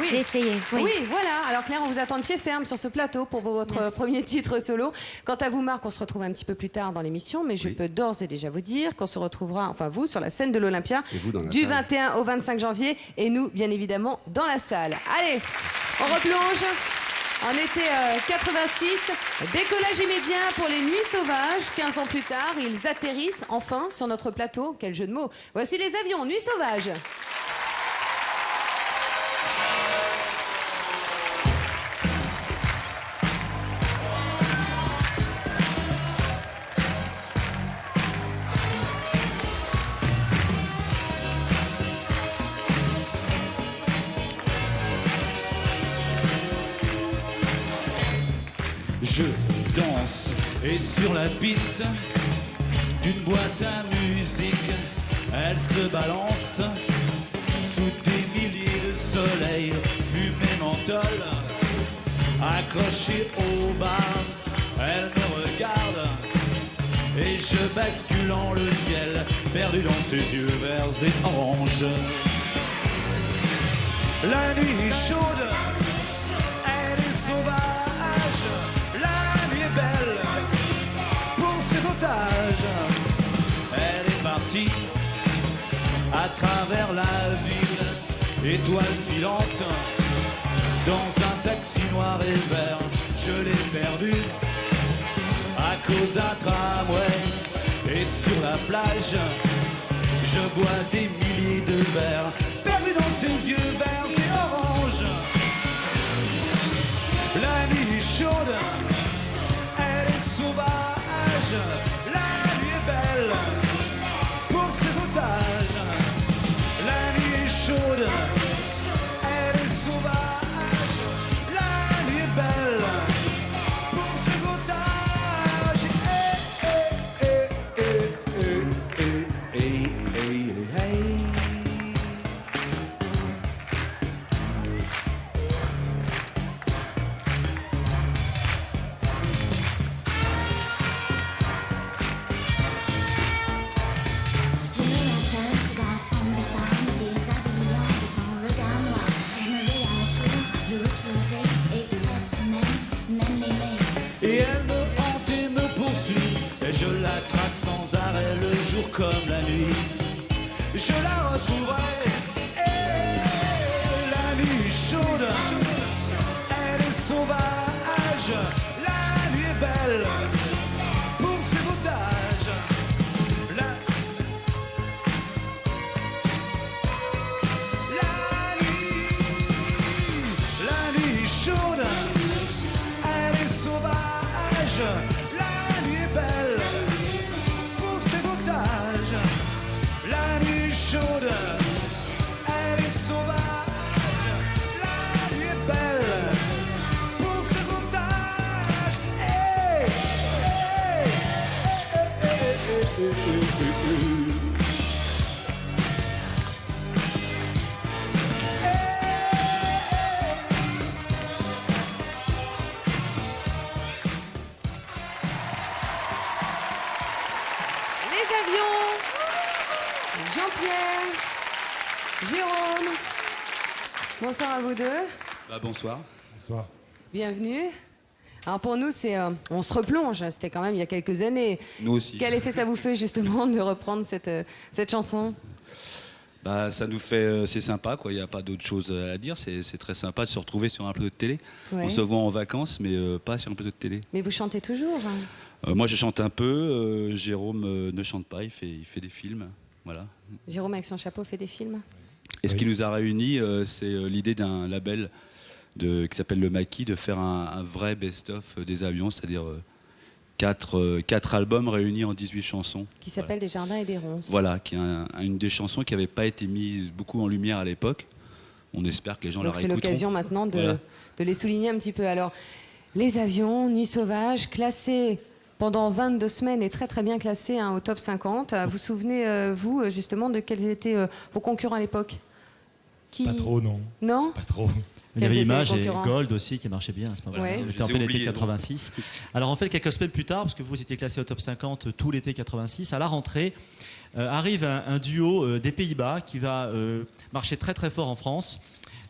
j'ai essayé. Oui, voilà. Alors Claire, on vous attend de pied ferme sur ce plateau pour votre premier titre solo. Quant à vous, Marc, on se retrouve un petit peu plus tard dans l'émission, mais je peux d'ores et déjà vous dire qu'on se retrouvera, enfin vous, sur la scène de l'Olympia du 21 au 25 janvier et nous, bien évidemment, dans la salle. Allez, on replonge. En été 86, décollage immédiat pour les Nuits Sauvages. 15 ans plus tard, ils atterrissent enfin sur notre plateau. Quel jeu de mots. Voici les avions Nuits Sauvages. Je danse et sur la piste d'une boîte à musique, elle se balance sous des milliers de soleils, fumée menthol, accrochée au bar, elle me regarde et je bascule en le ciel, perdu dans ses yeux verts et oranges. La nuit est chaude, elle est sauvage. La nuit est belle pour ses otages. Elle est partie à travers la ville, étoile filante, dans un taxi noir et vert. Je l'ai perdue à cause d'un tramway. Et sur la plage, je bois des milliers de verres, perdu dans ses yeux verts et oranges. La nuit est chaude, elle est sauvage. La nuit est belle pour ses otages. La nuit est chaude, elle est sauvage. La nuit est belle pour ses otages. Et elle me hante et me poursuit, et je la traque sans arrêt le jour comme la nuit. Je la retrouverai, et la nuit est chaude, elle est sauvage. La nuit est belle pour ses otages. La nuit est chaude, elle est sauvage. La nuit est belle pour ses otages. La nuit est chaude, elle est sauvage. La nuit est belle pour ses otages. Hey, Les avions, Jean-Pierre, Jérôme. Bonsoir à vous deux. Bonsoir. Bonsoir. Bienvenue. Alors pour nous, c'est, on se replonge. C'était quand même il y a quelques années. Nous aussi. Quel effet ça vous fait justement de reprendre cette chanson ? Ça nous fait, c'est sympa, quoi. Il n'y a pas d'autre chose à dire. C'est très sympa de se retrouver sur un plateau de télé. Ouais. On se voit en vacances, mais pas sur un plateau de télé. Mais vous chantez toujours, hein ? Moi, je chante un peu. Jérôme ne chante pas. Il fait des films. Voilà. Jérôme avec son chapeau fait des films. Et ce qui nous a réunis, c'est l'idée d'un label qui s'appelle Le Maquis, de faire un vrai best-of des avions, c'est-à-dire 4 albums réunis en 18 chansons. Qui s'appelle Des Jardins et des Ronces. Voilà, qui est une des chansons qui n'avait pas été mise beaucoup en lumière à l'époque. On espère que les gens la Donc c'est réécouteront. l'occasion maintenant Voilà. de les souligner un petit peu. Alors, Les Avions, Nuit Sauvage, classés pendant 22 semaines et très très bien classé au top 50. Vous vous souvenez, vous, justement, de quels étaient vos concurrents à l'époque? Pas trop, non. Non? Pas trop. Il y avait Quels étaient Image les et concurrents? Gold aussi qui marchaient bien à ce moment-là. Ouais. C'était en Je les ai plein été oubliés, 86. Alors en fait, quelques semaines plus tard, parce que vous étiez classé au top 50 tout l'été 86, à la rentrée, arrive un duo des Pays-Bas qui va marcher très très fort en France.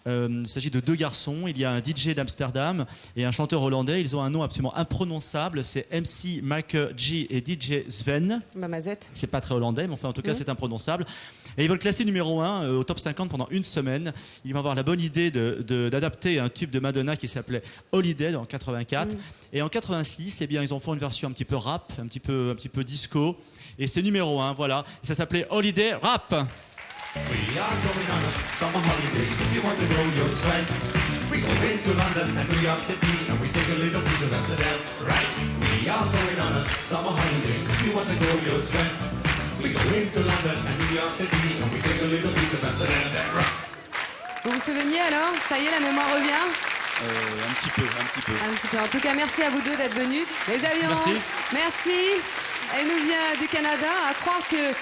Il s'agit de deux garçons. Il y a un DJ d'Amsterdam et un chanteur hollandais. Ils ont un nom absolument imprononçable. C'est MC Michael G et DJ Sven. Mamazette. C'est pas très hollandais, mais enfin en tout cas Oui. c'est imprononçable. Et ils veulent classer numéro 1 au top 50 pendant une semaine. Ils vont avoir la bonne idée d'adapter un tube de Madonna qui s'appelait Holiday en 84. Et en 86, eh bien, ils en font une version un petit peu rap, un petit peu disco. Et c'est numéro 1, voilà. Et ça s'appelait Holiday Rap. We are going on a summer holiday. If you want to know your strength, we go into London and New York City, and we take a little piece of Amsterdam. Right? We are going on a summer holiday. If you want to know your strength, we go into London and New York City, and we take a little piece of Amsterdam. Right? Vous vous souvenez alors? Ça y est, la mémoire revient? Un petit peu. Un petit peu. En tout cas, merci à vous deux d'être venus. Les avions, merci. Elle nous vient du Canada. À croire que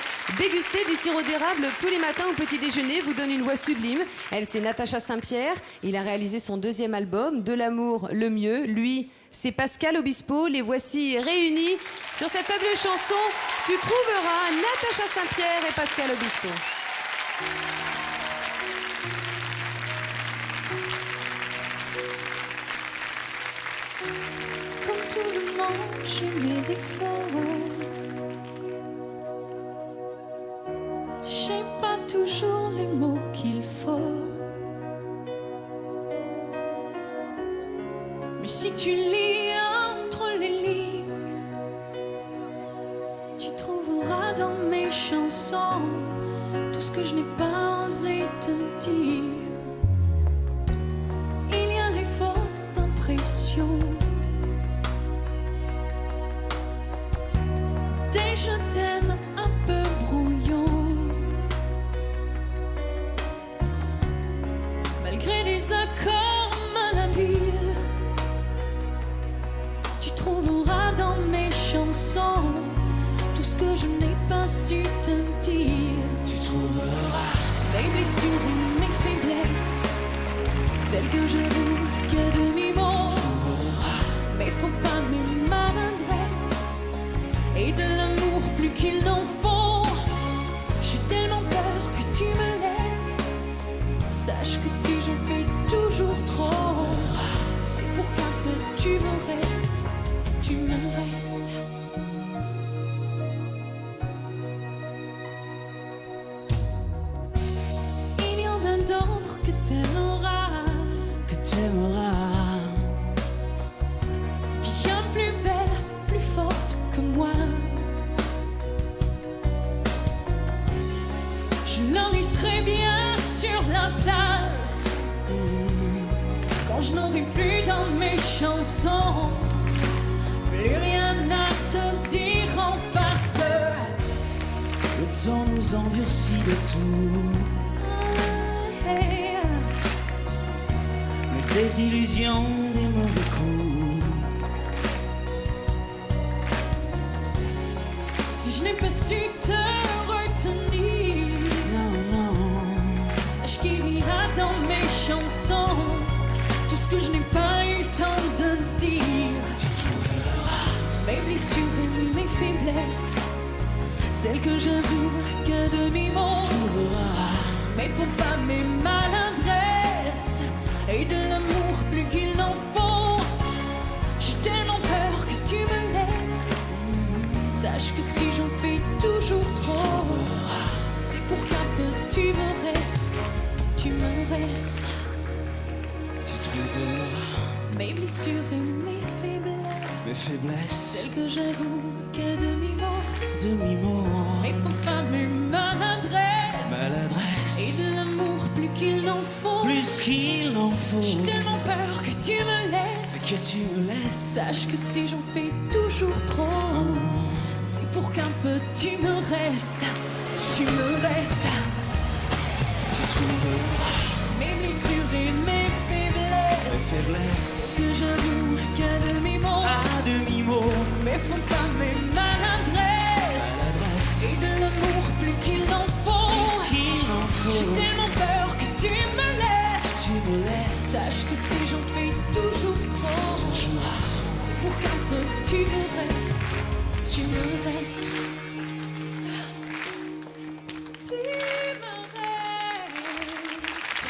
déguster du sirop d'érable tous les matins au petit déjeuner vous donne une voix sublime. Elle, c'est Natacha Saint-Pierre. Il a réalisé son deuxième album, De l'amour, le mieux. Lui, c'est Pascal Obispo. Les voici réunis sur cette fabuleuse chanson. Tu trouveras Natacha Saint-Pierre et Pascal Obispo. Comme tout le monde, j'ai mes défauts. J'ai pas toujours les mots qu'il faut. Mais si tu lis entre les lignes, tu trouveras dans mes chansons tout ce que je n'ai pas osé te dire. Il y a les fautes d'impression, des je t'aime un peu brouillons, malgré des accords malhabiles. Tu trouveras dans mes chansons tout ce que je n'ai pas su te dire. Tu trouveras mes blessures et mes faiblesses, celles que j'avoue qu'à demi-mot. Mais faut pas mes maladresses et de l'amour plus qu'il n'en faut. J'ai tellement peur que tu me laisses. Sache que si j'en fais toujours trop, c'est pour qu'un peu tu me restes, tu me restes. Il y en a d'autres que t'aimeras, bien plus belle, plus forte que moi. Je leur laisserai bien sur la place quand je n'aurai plus dans mes chansons plus rien à te dire en face. Le temps nous endurcit de tout, mais des illusions, des mauvais coups. Si je n'ai pas su te retenir, sache qu'il y a dans mes chansons tout ce que je n'ai pas eu le temps de dire. Tu trouveras mes blessures et mes faiblesses, celles que j'avoue qu'à demi-mot. Mais faut pas mes maladresses et de l'amour plus qu'il n'en faut. J'ai tellement peur que tu me laisses. Sache que si j'en fais toujours trop, c'est pour qu'un peu tu me restes, tu me restes. Tu trouveras mes blessures et mes faiblesses, celles que j'avoue qu'à demi-mot. Mais faut pas mes maladresses et de l'amour plus qu'il n'en faut. J'ai tellement peur que tu me laisses. Sache que si j'en fais toujours trop, c'est pour qu'un peu tu me restes, tu me restes. Tu trouveras mes blessures et mes faiblesses, faiblesses que j'avoue qu'à demi-mot. À demi-mot. Mais ne font pas mes maladresses. Et de l'amour plus qu'il n'en faut. J'ai tellement peur que tu me laisses. Sache que si j'en fais toujours trop, c'est pour qu'un peu tu me restes. Tu me restes. Tu me restes.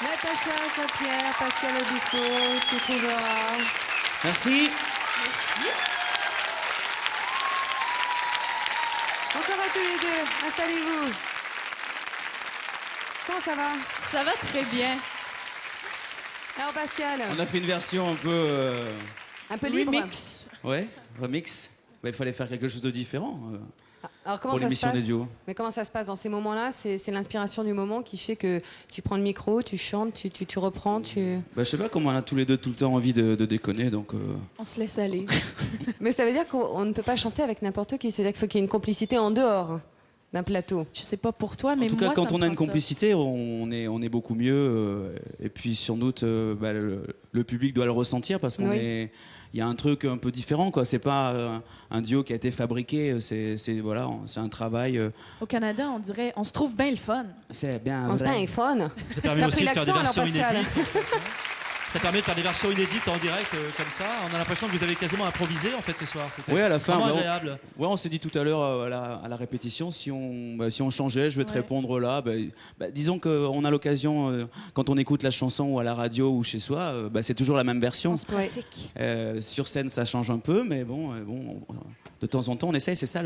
Natacha Saint-Pierre, Pascal Obispo, tu trouveras. Merci. Merci. Bonsoir à tous les deux, installez-vous. Comment ça va? Ça va très bien. Alors Pascal. On a fait une version un peu... Un peu libre. Remix. Ouais, remix. Bah, il fallait faire quelque chose de différent Alors comment pour ça se l'émission passe des duos. Mais comment ça se passe dans ces moments-là? C'est l'inspiration du moment qui fait que tu prends le micro, tu chantes, tu reprends, tu... Bah, je sais pas comment on a tous les deux tout le temps envie de déconner, donc... On se laisse aller. Mais ça veut dire qu'on ne peut pas chanter avec n'importe qui. C'est-à-dire qu'il faut qu'il y ait une complicité en dehors d'un plateau. Je sais pas pour toi, mais En tout cas, moi, quand ça on me a une prend ça. complicité, on est beaucoup mieux. Et puis, sans doute, bah, le public doit le ressentir parce qu'on Oui. est... Il y a un truc un peu différent, quoi. C'est pas un duo qui a été fabriqué. C'est voilà, c'est un travail. Au Canada, on dirait, on se trouve bien le fun. C'est bien On se vrai. met un iPhone. Ça permet T'as aussi pris de faire des l'accent, alors, versions Pascal. inédites. Ça permet de faire des versions inédites en direct comme ça. On a l'impression que vous avez quasiment improvisé en fait ce soir. C'était Oui, à la fin, vraiment bah, agréable. on s'est dit tout à l'heure à la répétition, si on changeait, je vais te répondre là. Disons qu'on a l'occasion, quand on écoute la chanson ou à la radio ou chez soi, c'est toujours la même version. On se pratique. Sur scène, ça change un peu, mais bon, de temps en temps, on essaye. C'est ça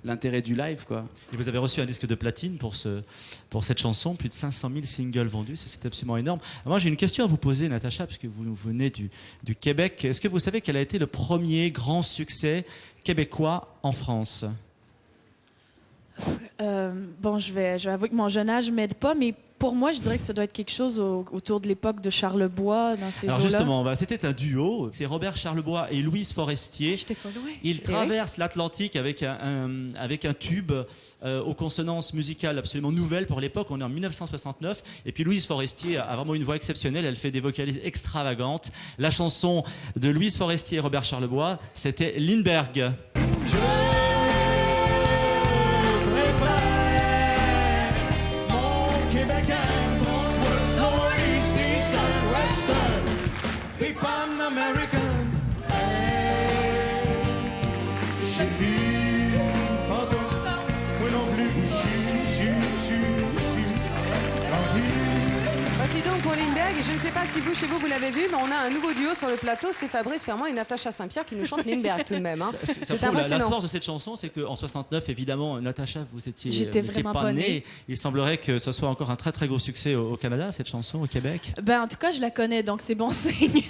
l'intérêt du live, quoi. Et vous avez reçu un disque de platine pour cette chanson, plus de 500 000 singles vendus, c'est absolument énorme. Alors moi j'ai une question à vous poser, Natacha, puisque vous venez du Québec. Est-ce que vous savez quel a été le premier grand succès québécois en France? Bon, je vais avouer que mon jeune âge ne m'aide pas, mais pour moi, je dirais que ça doit être quelque chose autour de l'époque de Charlebois, dans ces Alors eaux-là. justement, c'était un duo. C'est Robert Charlebois et Louise Forestier. J'étais pas loin. Ils traversent l'Atlantique avec un tube aux consonances musicales absolument nouvelles pour l'époque. On est en 1969. Et puis Louise Forestier a vraiment une voix exceptionnelle. Elle fait des vocalises extravagantes. La chanson de Louise Forestier et Robert Charlebois, c'était Lindbergh. Mon Québec and Transworld, Northeast, Eastern, Western, Hip and American. Hey, je sais plus, pardon, moi non plus, Voici donc pour Lindbergh. Je ne sais pas si vous, chez vous, vous l'avez vu, mais on a un nouveau duo sur le plateau. C'est Fabrice Fermand et Natacha Saint-Pierre qui nous chantent Lindbergh tout de même. Hein. Ça C'est prouve la impressionnant. force de cette chanson, c'est qu'en 69, évidemment, Natacha, vous J'étais n'étiez vraiment pas pas née. née. Il semblerait que ce soit encore un très très gros succès au Canada, cette chanson, au Québec. Ben, en tout cas, je la connais, donc c'est bon signe.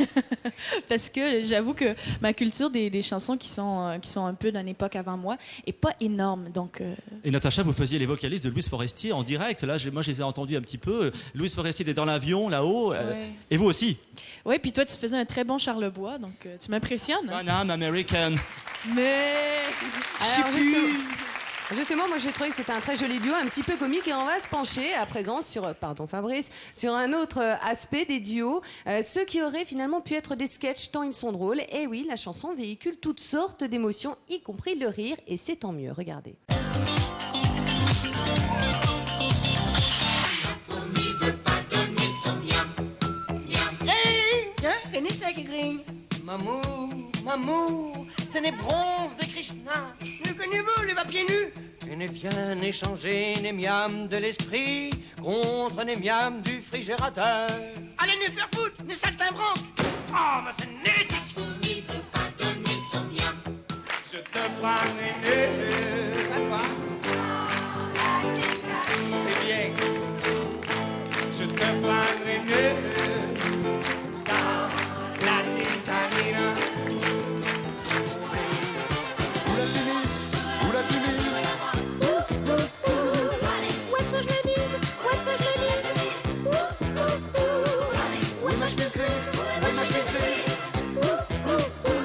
Parce que j'avoue que ma culture des chansons qui sont un peu d'une époque avant moi est pas énorme. Donc, Et Natacha, vous faisiez les vocalises de Louise Forestier en direct. Là, moi, je les ai entendus un petit peu. Louise Forestier était dans l'avion, là-haut. Ouais. Et vous aussi. oui, puis toi, tu faisais un très bon Charlebois, donc tu m'impressionnes. hein. Panam American. Mais je sais Alors, plus. Justement, moi j'ai trouvé que c'était un très joli duo, un petit peu comique, et on va se pencher à présent sur, pardon Fabrice, sur un autre aspect des duos, ceux qui auraient finalement pu être des sketchs tant ils sont drôles. Et oui, la chanson véhicule toutes sortes d'émotions, y compris le rire, et c'est tant mieux. Regardez. Hey, hein, Mamou, Mamou, c'est les bronzes de Krishna. Ne connaissez-vous les pieds nus? Et ne viens échanger les miams de l'esprit contre les miams du frigérateur. Allez nous faire foutre, les saltimbanques. Oh, mais c'est négatif. Il peut pas donner son miam. Je te prendrai mieux à toi. Eh bien, je te prendrai mieux dans la citamina. Où l'as-tu mise? Où l'as-tu mise? Où est-ce que je l'ai mise? Où est-ce que je l'ai mise? Où est ma chemise grise? Où est ma chemise grise?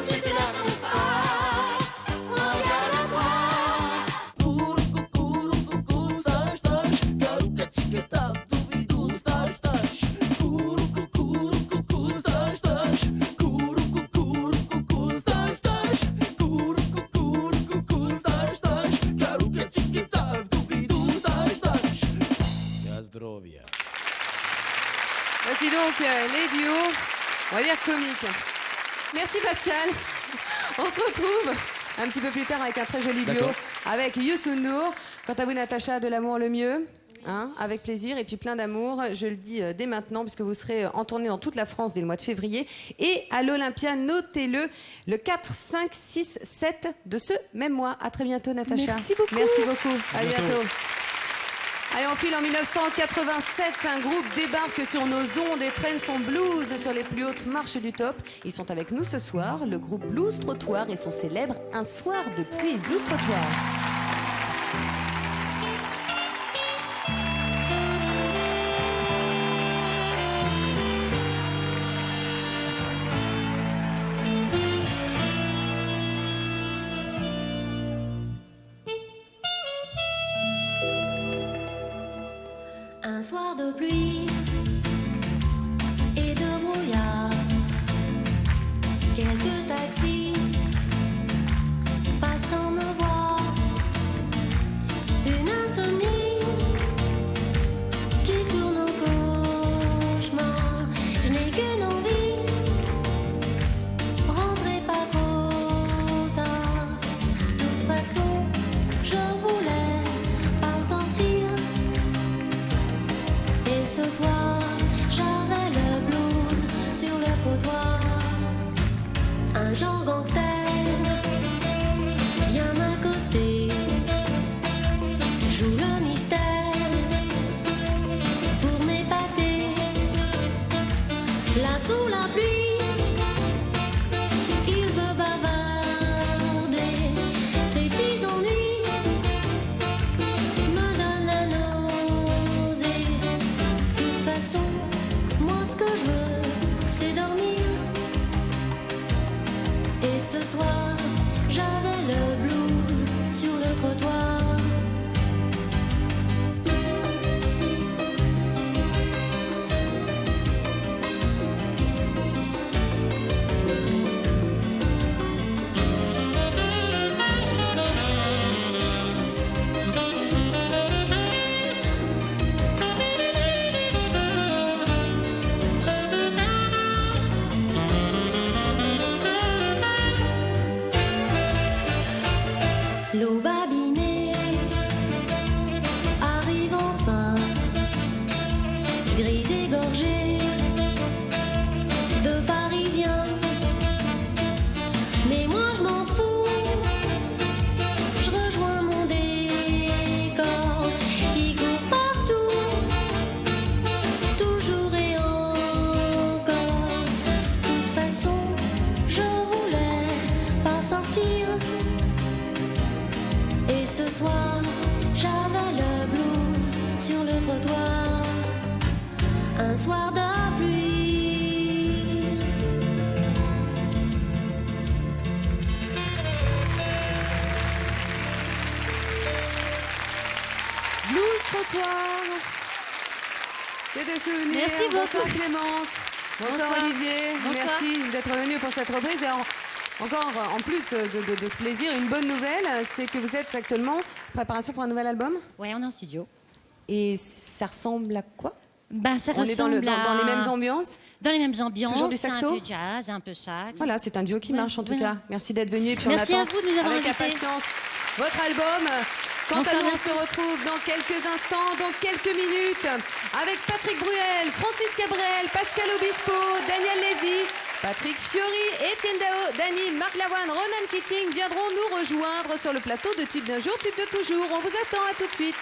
C'était la fanfare. Regarde à toi. Où donc les duos, on va dire comiques. Merci Pascal. On se retrouve un petit peu plus tard avec un très joli duo D'accord. avec Youssou N'Dour. Quant à vous Natacha, de l'amour le mieux. Hein, avec plaisir et puis plein d'amour, je le dis dès maintenant puisque vous serez en tournée dans toute la France dès le mois de février et à l'Olympia, notez-le, le 4, 5, 6, 7 de ce même mois. À très bientôt Natacha. Merci beaucoup. Merci beaucoup. À bientôt. bientôt. Allez, on file en 1987. Un groupe débarque sur nos ondes et traîne son blues sur les plus hautes marches du top. Ils sont avec nous ce soir, le groupe Blues Trottoir et son célèbre Un soir de pluie. Blues Trottoir. Un soir de pluie et de brouillard, quelques taxis passant me voir, une insomnie qui tourne en cauchemar. Je n'ai qu'une envie, rentrez pas trop tard. De toute façon, je voulais pas sortir. Et ce soir, j'avais le blues sur le trottoir. Un genre gangster vient m'accoster, joue le mystère pour m'épater. Là sous la pluie, il veut bavarder. Ses petits ennuis me donnent la nausée. De toute façon, moi ce que je veux, c'est dormir. Et ce soir, j'avais le blues sur le trottoir. L'aube abîmée arrive enfin, grise égorgée de Parisiens. Mais moi je m'en fous, je rejoins mon décor. Il court partout, toujours et encore. De toute façon, je voulais pas sortir. Et ce soir, j'avais le blues sur le trottoir. Un soir de pluie. Blues Trottoir. Que de souvenirs. Merci beaucoup. Bonsoir Clémence. Bonsoir, Bonsoir. Olivier. Bonsoir. Merci d'être venu pour cette reprise. Et encore, en plus de ce plaisir, une bonne nouvelle, c'est que vous êtes actuellement en préparation pour un nouvel album. Ouais, on est en studio. Et ça ressemble à quoi? Bah, ça On est dans, ressemble dans les mêmes ambiances? Dans les mêmes ambiances. Toujours du c'est saxo? un peu jazz, un peu sax. Voilà, c'est un duo qui Ouais, marche en tout voilà. cas. Merci d'être venu. Et puis Merci on à attend vous de nous avoir avec invités. impatience votre album. Quant Bonsoir, à nous, on merci. se retrouve dans quelques instants, dans quelques minutes, avec Patrick Bruel, Francis Cabrel, Pascal Obispo, Daniel Lévy, Patrick Fiori, Étienne Dao, Dany, Marc Lavoine, Ronan Keating viendront nous rejoindre sur le plateau de Tube d'un jour, Tube de toujours. On vous attend, à tout de suite.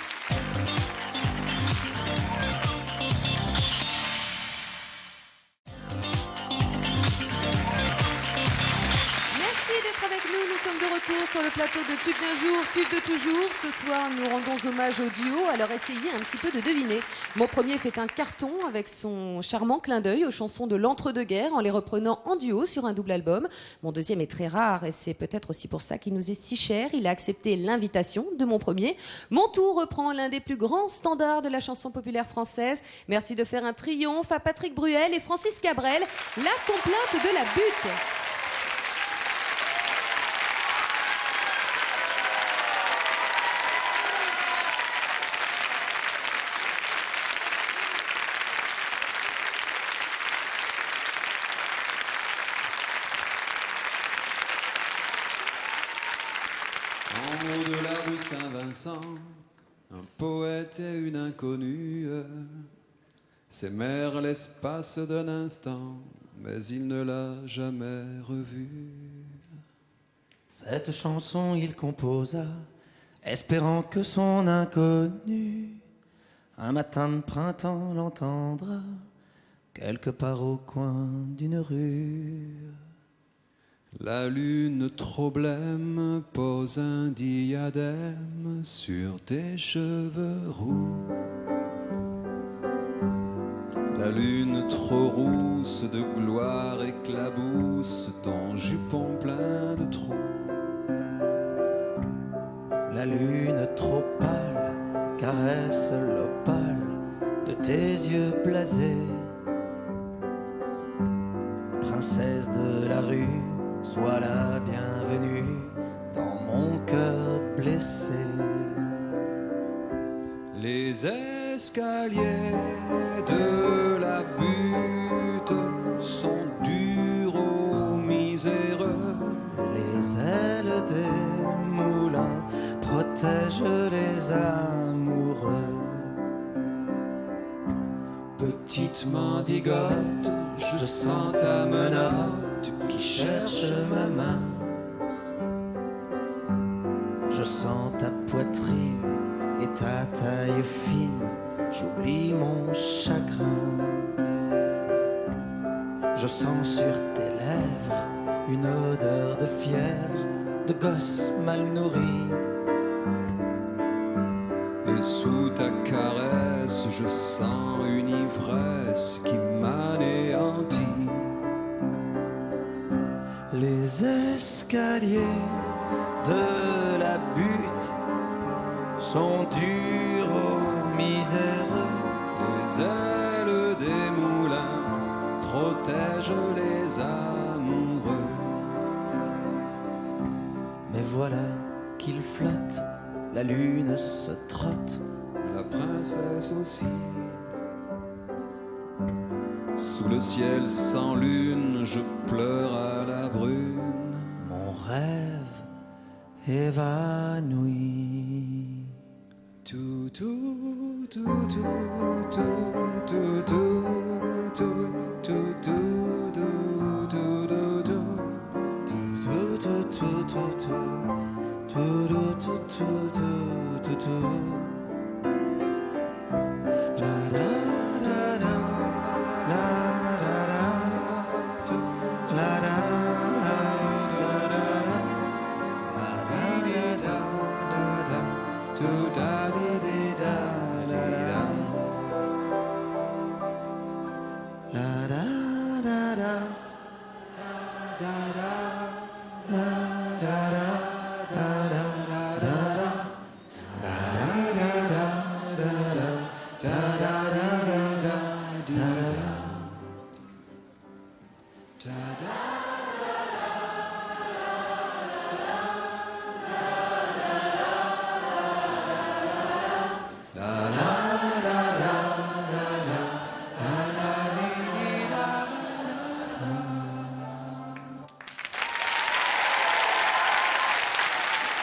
Merci d'être avec nous. Nous sommes de retour sur le plateau de Tube d'un jour, Tube de toujours. Ce soir, nous rendons hommage au duo. Alors, essayez un petit peu de deviner. Mon premier fait un carton avec son charmant clin d'œil aux chansons de l'entre-deux-guerres en les reprenant en duo sur un double album. Mon deuxième est très rare et c'est peut-être aussi pour ça qu'il nous est si cher. Il a accepté l'invitation de mon premier. Mon tour reprend l'un des plus grands standards de la chanson populaire française. Merci de faire un triomphe à Patrick Bruel et Francis Cabrel, La complainte de la butte. la rue Saint-Vincent, un poète et une inconnue s'aimèrent l'espace d'un instant, mais il ne l'a jamais revue. Cette chanson il composa, espérant que son inconnu, un matin de printemps, l'entendra, quelque part au coin d'une rue. La lune trop blême pose un diadème sur tes cheveux roux. La lune trop rousse de gloire éclabousse ton jupon plein de trous. La lune trop pâle caresse l'opale de tes yeux blasés. Princesse de la rue, sois la bienvenue dans mon cœur blessé. Les escaliers de la butte sont durs aux miséreux. Les ailes des moulins protègent les amoureux. Petite mendigote, je sens ta menotte qui cherche ma main. Je sens ta poitrine et ta taille fine, j'oublie mon chagrin. Je sens sur tes lèvres une odeur de fièvre, de gosse mal nourri. Et sous ta caresse, je sens une ivresse qui m'anéantit. Les escaliers de la butte sont durs aux miséreux. Les ailes des moulins protègent les amoureux. Mais voilà qu'il flotte, la lune se trotte, la princesse aussi. Sous le ciel sans lune, je pleure à la brune. Mon rêve évanoui. Tout, tout, tout, tout, tout, tout, tout, tout, tout, tout,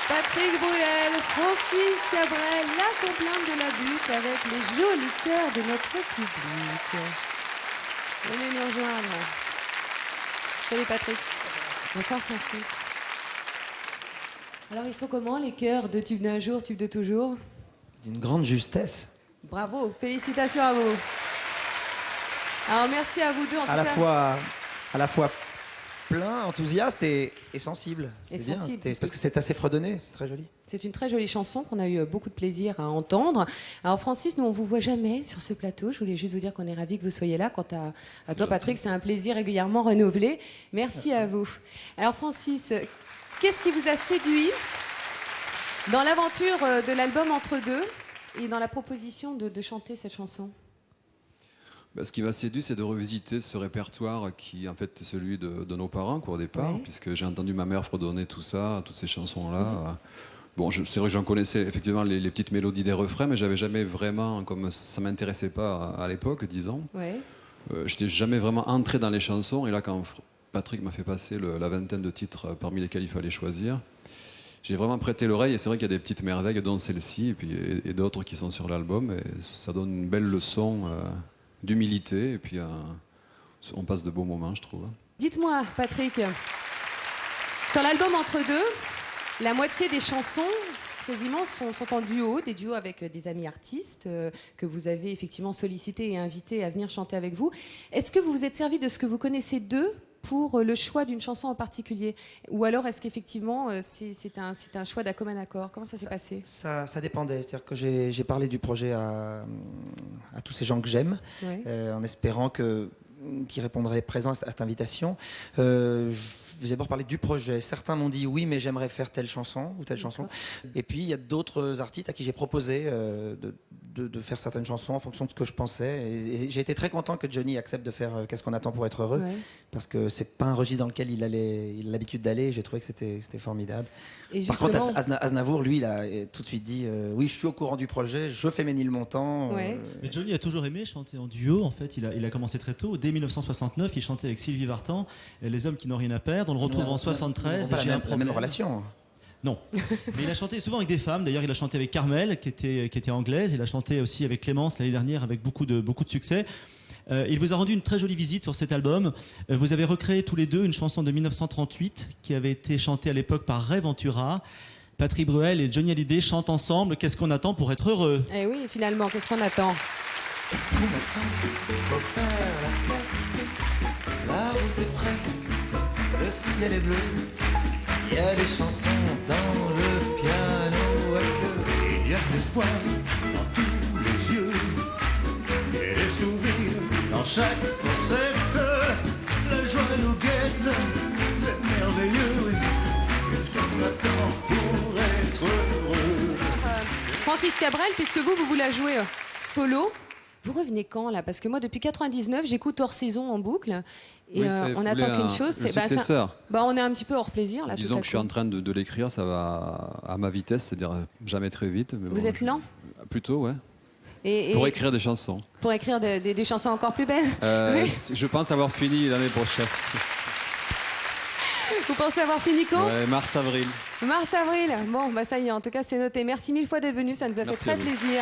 Patrick Bruel, Francis Cabrel, la complainte de la butte avec les jolis cœurs de notre public. Venez nous rejoindre. Salut Patrick. Bonsoir Francis. Alors ils sont comment les cœurs de Tube d'un jour, Tube de toujours? D'une grande justesse. Bravo, félicitations à vous. Alors merci à vous deux en tout cas. À la fois plein, enthousiaste et sensible. Et C'est bien, sensible, parce que c'est assez fredonné, c'est très joli. C'est une très jolie chanson qu'on a eu beaucoup de plaisir à entendre. Alors Francis, nous on vous voit jamais sur ce plateau. Je voulais juste vous dire qu'on est ravis que vous soyez là. Quant à toi Patrick, c'est un plaisir régulièrement renouvelé. Merci à vous. Alors Francis, qu'est-ce qui vous a séduit dans l'aventure de l'album Entre deux et dans la proposition de chanter cette chanson? Ce qui m'a séduit, c'est de revisiter ce répertoire qui, en fait, est celui de nos parents, quoi, au départ, puisque j'ai entendu ma mère fredonner tout ça, toutes ces chansons-là. Bon, c'est vrai que j'en connaissais effectivement les petites mélodies des refrains, mais j'avais jamais vraiment, comme ça m'intéressait pas à l'époque, disons. J'étais jamais vraiment entré dans les chansons. Et là, quand Patrick m'a fait passer la vingtaine de titres parmi lesquels il fallait choisir, j'ai vraiment prêté l'oreille et c'est vrai qu'il y a des petites merveilles, dont celle-ci et d'autres qui sont sur l'album. Et ça donne une belle leçon d'humilité et puis on passe de beaux moments, je trouve. Dites-moi, Patrick, sur l'album Entre deux, la moitié des chansons quasiment sont en duo, des duos avec des amis artistes que vous avez effectivement sollicités et invités à venir chanter avec vous. Est-ce que vous vous êtes servi de ce que vous connaissez d'eux pour le choix d'une chanson en particulier? Ou alors est-ce qu'effectivement c'est un choix d'un commun accord? Comment ça s'est passé? Ça dépendait. C'est-à-dire que j'ai parlé du projet à tous ces gens que j'aime, en espérant qu'ils répondraient présents à cette invitation. Je vous ai d'abord parlé du projet. Certains m'ont dit oui, mais j'aimerais faire telle chanson ou telle chanson. Et puis il y a d'autres artistes à qui j'ai proposé de faire certaines chansons en fonction de ce que je pensais. Et j'ai été très content que Johnny accepte de faire Qu'est-ce qu'on attend pour être heureux, parce que c'est pas un registre dans lequel il a l'habitude d'aller. J'ai trouvé que c'était formidable. Et par contre, Aznavour, lui, il a tout de suite dit oui, je suis au courant du projet, je fais Ménilmontant. Mais Johnny a toujours aimé chanter en duo. En fait, il a commencé très tôt. Dès 1969, il chantait avec Sylvie Vartan, Les hommes qui n'ont rien à perdre. On le retrouve en 73. J'ai la même relation. Non, mais il a chanté souvent avec des femmes. D'ailleurs, il a chanté avec Carmel, qui était anglaise. Il a chanté aussi avec Clémence l'année dernière, avec beaucoup de succès. Il vous a rendu une très jolie visite sur cet album. Vous avez recréé tous les deux une chanson de 1938 qui avait été chantée à l'époque par Ray Ventura. Patrick Bruel et Johnny Hallyday chantent ensemble Qu'est-ce qu'on attend pour être heureux? Eh oui, finalement, qu'est-ce qu'on attend? Qu'est-ce qu'on attend pour faire la fête? La route est prête, le ciel est bleu. Il y a des chansons dans le piano à queue. Il y a de l'espoir dans tous les yeux et des sourires dans chaque facette. La joie nous guette, c'est merveilleux, oui. Qu'est-ce qu'on attend pour être heureux? Francis Cabrel, puisque vous la jouez solo, vous revenez quand là? Parce que moi depuis 99 j'écoute Hors Saison en boucle. Et on attend qu'une chose, c'est on est un petit peu hors plaisir là. Disons que je suis en train de l'écrire, ça va à ma vitesse, c'est-à-dire jamais très vite. Mais vous êtes lent? Plutôt, ouais. Pour écrire des chansons. Pour écrire des chansons encore plus belles. Je pense avoir fini l'année prochaine. Vous pensez avoir fini quand? Mars-avril. Mars-avril. Bon, bah ça y est, en tout cas c'est noté. Merci mille fois d'être venu, ça nous a fait très plaisir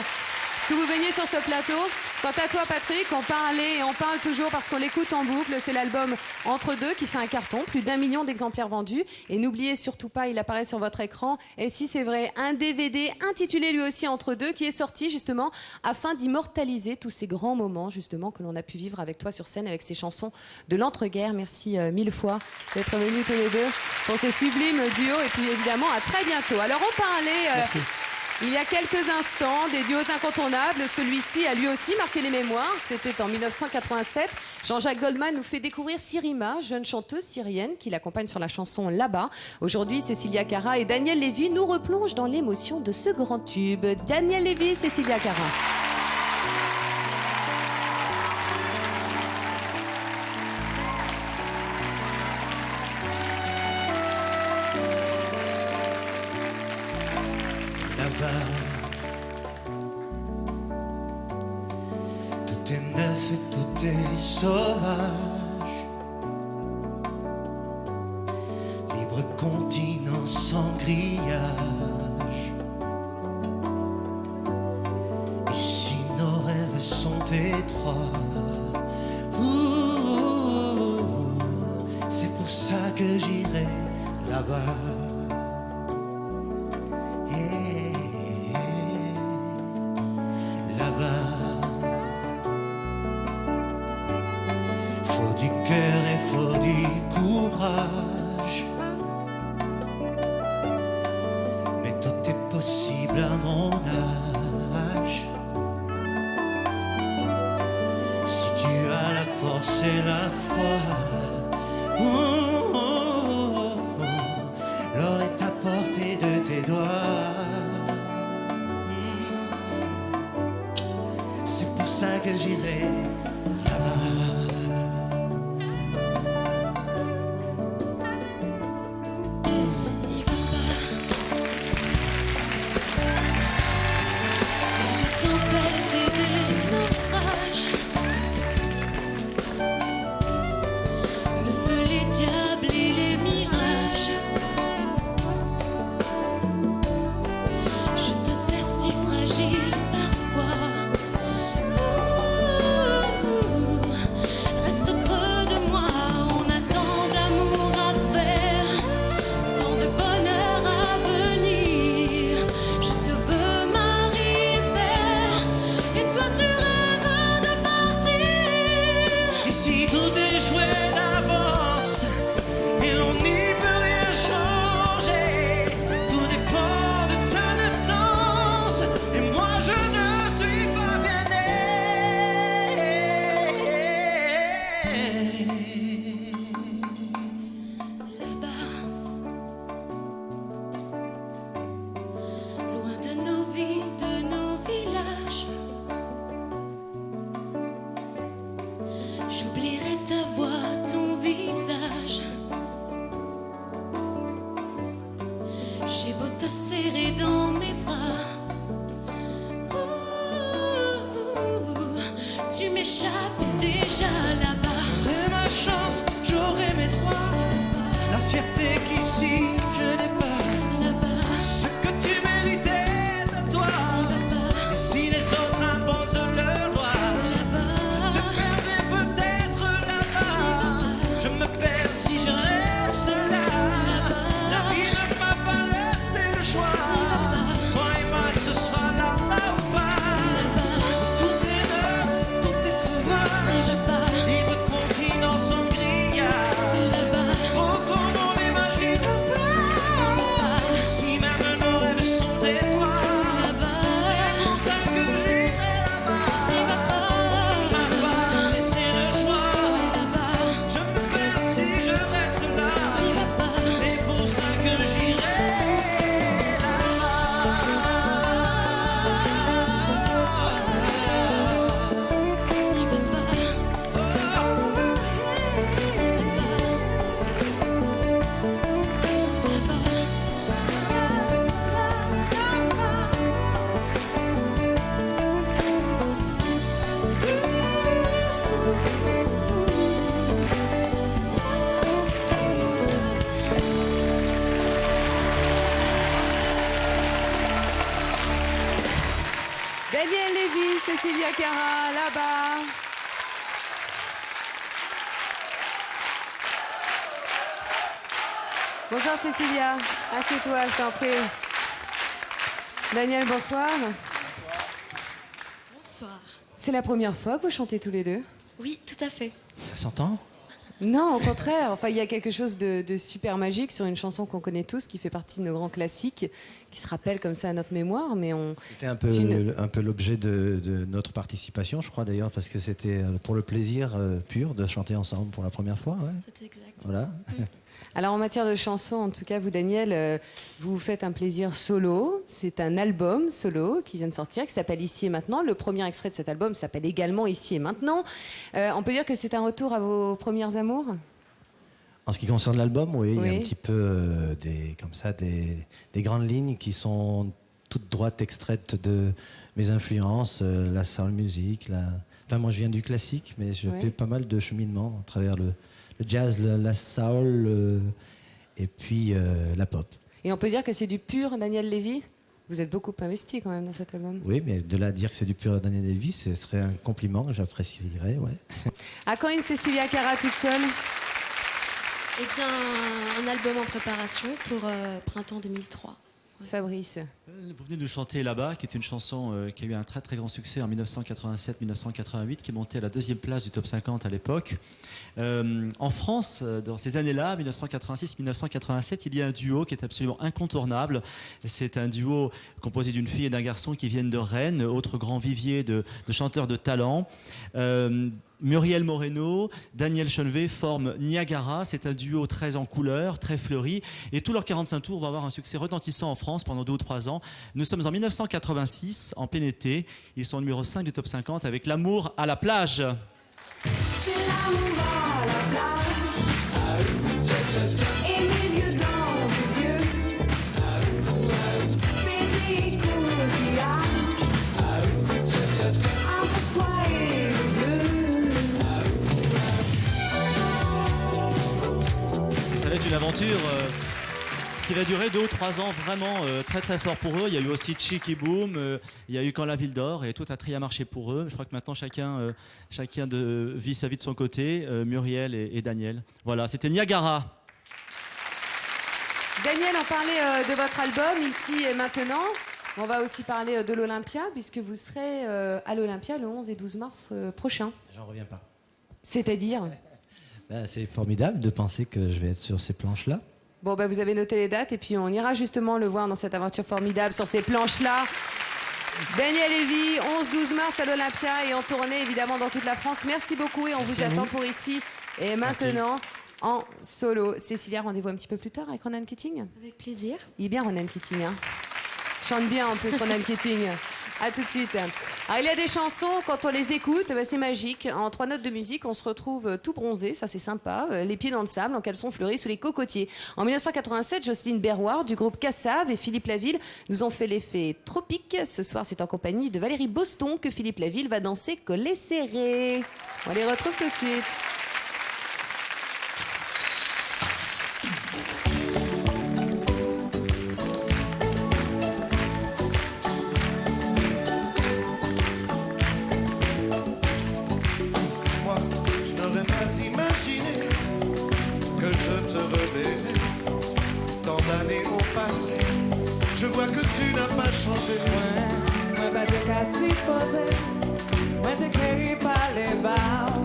que vous veniez sur ce plateau. Quant à toi, Patrick, on parlait et on parle toujours parce qu'on l'écoute en boucle. C'est l'album Entre deux qui fait un carton, plus d'1 million d'exemplaires vendus. Et n'oubliez surtout pas, il apparaît sur votre écran, et si c'est vrai, un DVD intitulé lui aussi Entre deux qui est sorti justement afin d'immortaliser tous ces grands moments justement que l'on a pu vivre avec toi sur scène avec ces chansons de l'entre-guerre. Merci mille fois d'être venus tous les deux pour ce sublime duo et puis évidemment à très bientôt. Alors on parlait... il y a quelques instants, des duos incontournables. Celui-ci a lui aussi marqué les mémoires. C'était en 1987. Jean-Jacques Goldman nous fait découvrir Sirima, jeune chanteuse syrienne qui l'accompagne sur la chanson Là-bas. Aujourd'hui, Cécilia Cara et Daniel Lévy nous replongent dans l'émotion de ce grand tube. Daniel Lévy, Cécilia Cara. Tout est neuf et tout est sauvage. Libre continent sans grillage. Ici nos rêves sont étroits. C'est pour ça que j'irai là-bas. Mais tout est possible à mon âge. Si tu as la force et la foi, l'or est à portée de tes doigts. C'est pour ça que j'irai là-bas. m'échappe déjà là-bas. Et ma chance, j'aurai mes droits. La fierté qu'ici je n'ai pas. Ce que tu méritais de toi. Et si les autres imposent leur loi, je te perdrai peut-être là-bas. Je me perds si je reste là. La vie ne m'a pas laissé le choix. Toi et moi, ce sera là ou pas. Tout est neuf, tout est sauvage. Libre continent sans grillage. Oh, comme on l'imagine pas. Si même nos rêves sont étroits, c'est pour ça que j'irai là-bas. On m'a pas laissé le choix. Je me perds si je reste là. C'est pour ça que j'irai Daniel Lévy, Cécilia Cara, là-bas. Bonsoir Cécilia, assieds-toi, je t'en prie. Daniel, bonsoir. Bonsoir. C'est la première fois que vous chantez tous les deux? Oui, tout à fait. Ça s'entend? Non, au contraire. Enfin, il y a quelque chose de super magique sur une chanson qu'on connaît tous, qui fait partie de nos grands classiques, qui se rappelle comme ça à notre mémoire. Mais c'était un peu l'objet de notre participation, je crois d'ailleurs, parce que c'était pour le plaisir pur de chanter ensemble pour la première fois. Ouais. C'était exact. Voilà. Alors en matière de chansons, en tout cas vous Daniel, vous vous faites un plaisir solo. C'est un album solo qui vient de sortir, qui s'appelle Ici et Maintenant. Le premier extrait de cet album s'appelle également Ici et Maintenant. On peut dire que c'est un retour à vos premières amours? En ce qui concerne l'album, oui, il y a un petit peu des grandes lignes qui sont toutes droites extraites de mes influences, la soul music. Enfin, moi je viens du classique, mais je fais pas mal de cheminement à travers le jazz, la soul et puis la pop. Et on peut dire que c'est du pur Daniel Lévy? Vous êtes beaucoup investi quand même dans cet album. Oui, mais de là à dire que c'est du pur Daniel Lévy, ce serait un compliment que j'apprécierais, ouais. À quand une Cécilia Cara toute seule? Eh bien, un album en préparation pour printemps 2003. Fabrice. Vous venez de chanter Là-bas, qui est une chanson qui a eu un très très grand succès en 1987-1988, qui est montée à la 2e place du top 50 à l'époque. En France, dans ces années-là, 1986-1987, il y a un duo qui est absolument incontournable. C'est un duo composé d'une fille et d'un garçon qui viennent de Rennes, autre grand vivier de chanteurs de talent. Muriel Moreno, Daniel Chenvet forment Niagara. C'est un duo très en couleur, très fleuri. Et tous leurs 45 tours vont avoir un succès retentissant en France pendant 2 ou 3 ans. Nous sommes en 1986, en plein été. Ils sont numéro 5 du top 50 avec L'amour à la plage. C'est l'amour à la plage. Et mes yeux dans tes yeux. Mes écoutillages. Entre toi et le bleu. Ça va être une aventure qui va durer 2 ou 3 ans vraiment très très fort pour eux. Il y a eu aussi Chicky Boom, il y a eu Quand la ville dort et tout a très bien marché pour eux. Je crois que maintenant chacun vit sa vie de son côté, Muriel et Daniel. Voilà, c'était Niagara. Daniel, on parlait de votre album Ici et Maintenant. On va aussi parler de l'Olympia, puisque vous serez à l'Olympia le 11 et 12 mars prochain. J'en reviens pas. C'est-à-dire? C'est formidable de penser que je vais être sur ces planches-là. Bon, vous avez noté les dates et puis on ira justement le voir dans cette aventure formidable sur ces planches-là. Daniel Lévy, 11-12 mars à l'Olympia et en tournée évidemment dans toute la France. Merci beaucoup et on vous attend pour Ici et Maintenant en solo. Cécilia, rendez-vous un petit peu plus tard avec Ronan Keating? Avec plaisir. Il est bien Ronan Keating, hein. Chante bien en plus Ronan Keating. À tout de suite. Alors, il y a des chansons, quand on les écoute, c'est magique. En 3 notes de musique, on se retrouve tout bronzé, ça c'est sympa, les pieds dans le sable, en caleçon fleuri sous les cocotiers. En 1987, Jocelyne Berroir du groupe Cassave et Philippe Laville nous ont fait l'effet tropique. Ce soir, c'est en compagnie de Valérie Boston que Philippe Laville va danser Collet serré. On les retrouve tout de suite. Je vois que tu n'as pas changé. Moi, pas te casser posé. Moi, te carry par les barres.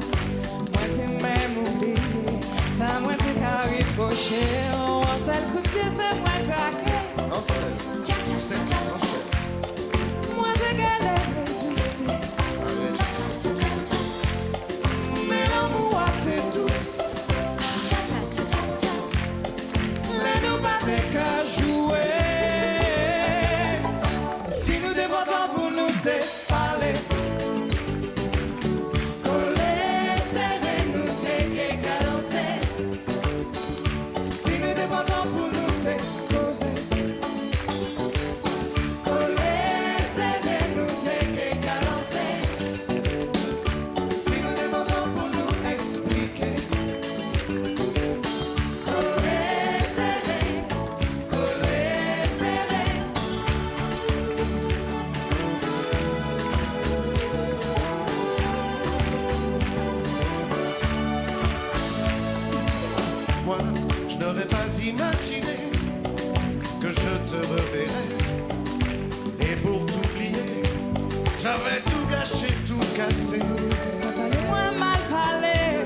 Moi, te même oublié. Ça, moi, te carry poché. En seul coup de pied, fais-moi craquer. En seul. Moi, te galère résister. Mais l'amour a été douce. Les nous pas te qu'à jouer. Pour nous défaler, coller, serrer, nous t'aider, cadencer. Si nous dépendons pour nous déposer, coller, serrer, nous t'aider, cadencer. Si nous dépendons pour nous expliquer, coller, serrer, coller, serrer. Moi, je n'aurais pas imaginé que je te reverrais. Et pour t'oublier, j'avais tout gâché, tout cassé. Ça valait moins mal parler,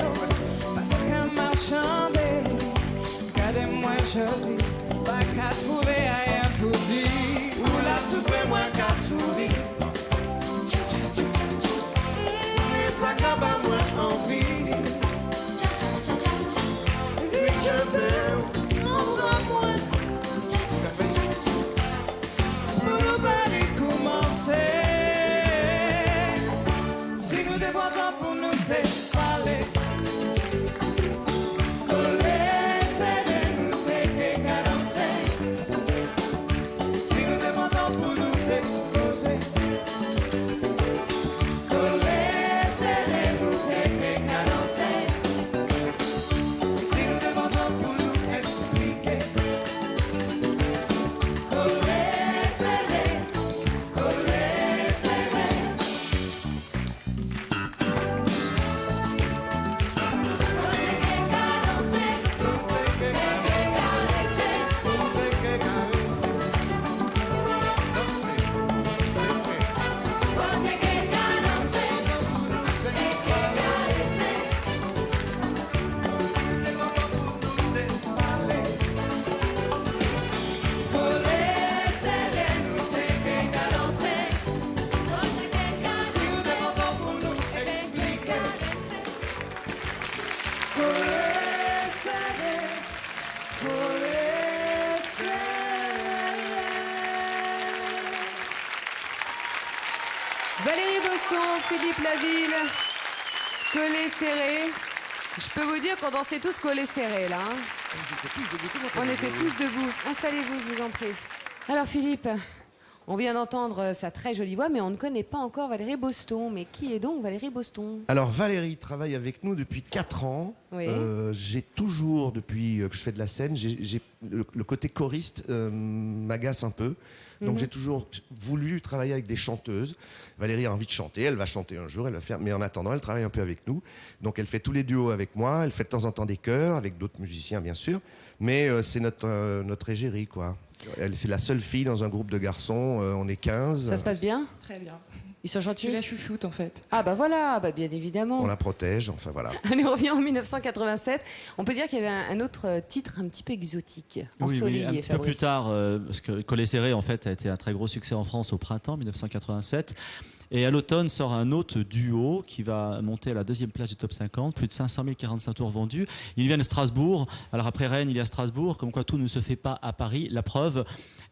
pas qu'un marchander. Regardez-moi joli, pas qu'à trouver rien pour dire. Ou là, tout fait moins qu'à sourire. Et ça n'a pas moins envie. Je veux Montre-moi pour nous parler commencer. Si nous débordons pour nous défaler, coller, serrer, nous t'aider, cadencer. Si nous dépendons pour nous déposer, coller, serrer, nous t'aider, cadencer. pour nous expliquer. Coller, serrer, coller, serrer. Valérie Boston, Philippe Laville, Collet serré. Je peux vous dire qu'on dansait tous collés serrés là. On était tous debout. Installez-vous, je vous en prie. Alors Philippe, on vient d'entendre sa très jolie voix, mais on ne connaît pas encore Valérie Boston. Mais qui est donc Valérie Boston? Alors Valérie travaille avec nous depuis 4 ans. Oui. J'ai toujours, depuis que je fais de la scène, le côté choriste m'agace un peu. Donc j'ai toujours voulu travailler avec des chanteuses. Valérie a envie de chanter, elle va chanter un jour, elle va faire. Mais en attendant, elle travaille un peu avec nous. Donc elle fait tous les duos avec moi, elle fait de temps en temps des chœurs avec d'autres musiciens bien sûr. Mais c'est notre égérie quoi. C'est la seule fille dans un groupe de garçons. On est 15. Ça se passe bien? Très bien. Ils sont gentils? Tu la chouchoute en fait. Ah bah voilà, bah bien évidemment. On la protège, enfin voilà. Allez, on revient en 1987. On peut dire qu'il y avait un autre titre un petit peu exotique, ensoleillé, un petit peu plus tard, parce que Collet serré en fait a été un très gros succès en France au printemps 1987. Et à l'automne sort un autre duo qui va monter à la 2e place du top 50, plus de 500 045 tours vendus. Ils viennent de Strasbourg. Alors après Rennes, il y a Strasbourg, comme quoi tout ne se fait pas à Paris, la preuve.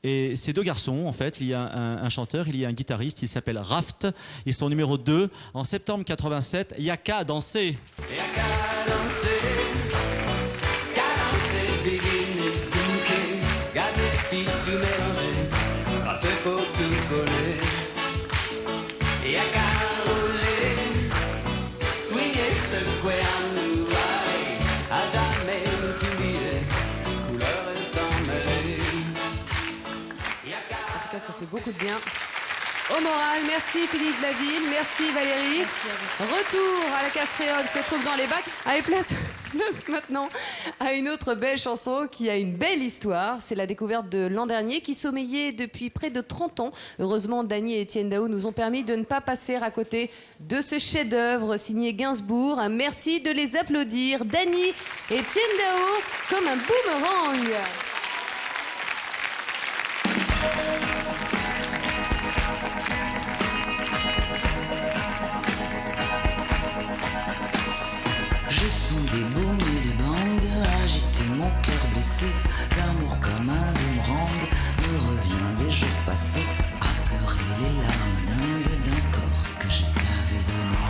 Et ces deux garçons, en fait, il y a un chanteur, il y a un guitariste, il s'appelle Raft. Ils sont numéro 2 en septembre 87. Y'a qu'à danser. Y'a qu'à danser, bikini, sinké, gaz et filles tout mélangé, parce qu'il faut tout coller. Y'a qu'à rouler, swinguer, secouer à nous, allez, à jamais nous oublier, couleur et sans mêler. En tout cas, ça fait beaucoup de bien. Au moral, merci Philippe Laville, merci Valérie. Retour à la Casse-Créole se trouve dans les bacs. Allez, place maintenant à une autre belle chanson qui a une belle histoire. C'est la découverte de l'an dernier qui sommeillait depuis près de 30 ans. Heureusement, Dany et Étienne Dao nous ont permis de ne pas passer à côté de ce chef-d'œuvre signé Gainsbourg. Un merci de les applaudir. Dany et Étienne Dao comme un boomerang. Je sens des booms et des bangs, agiter mon cœur blessé. L'amour comme un boomerang me revient des jours passés, à pleurer les larmes dingues d'un corps que je t'avais donné.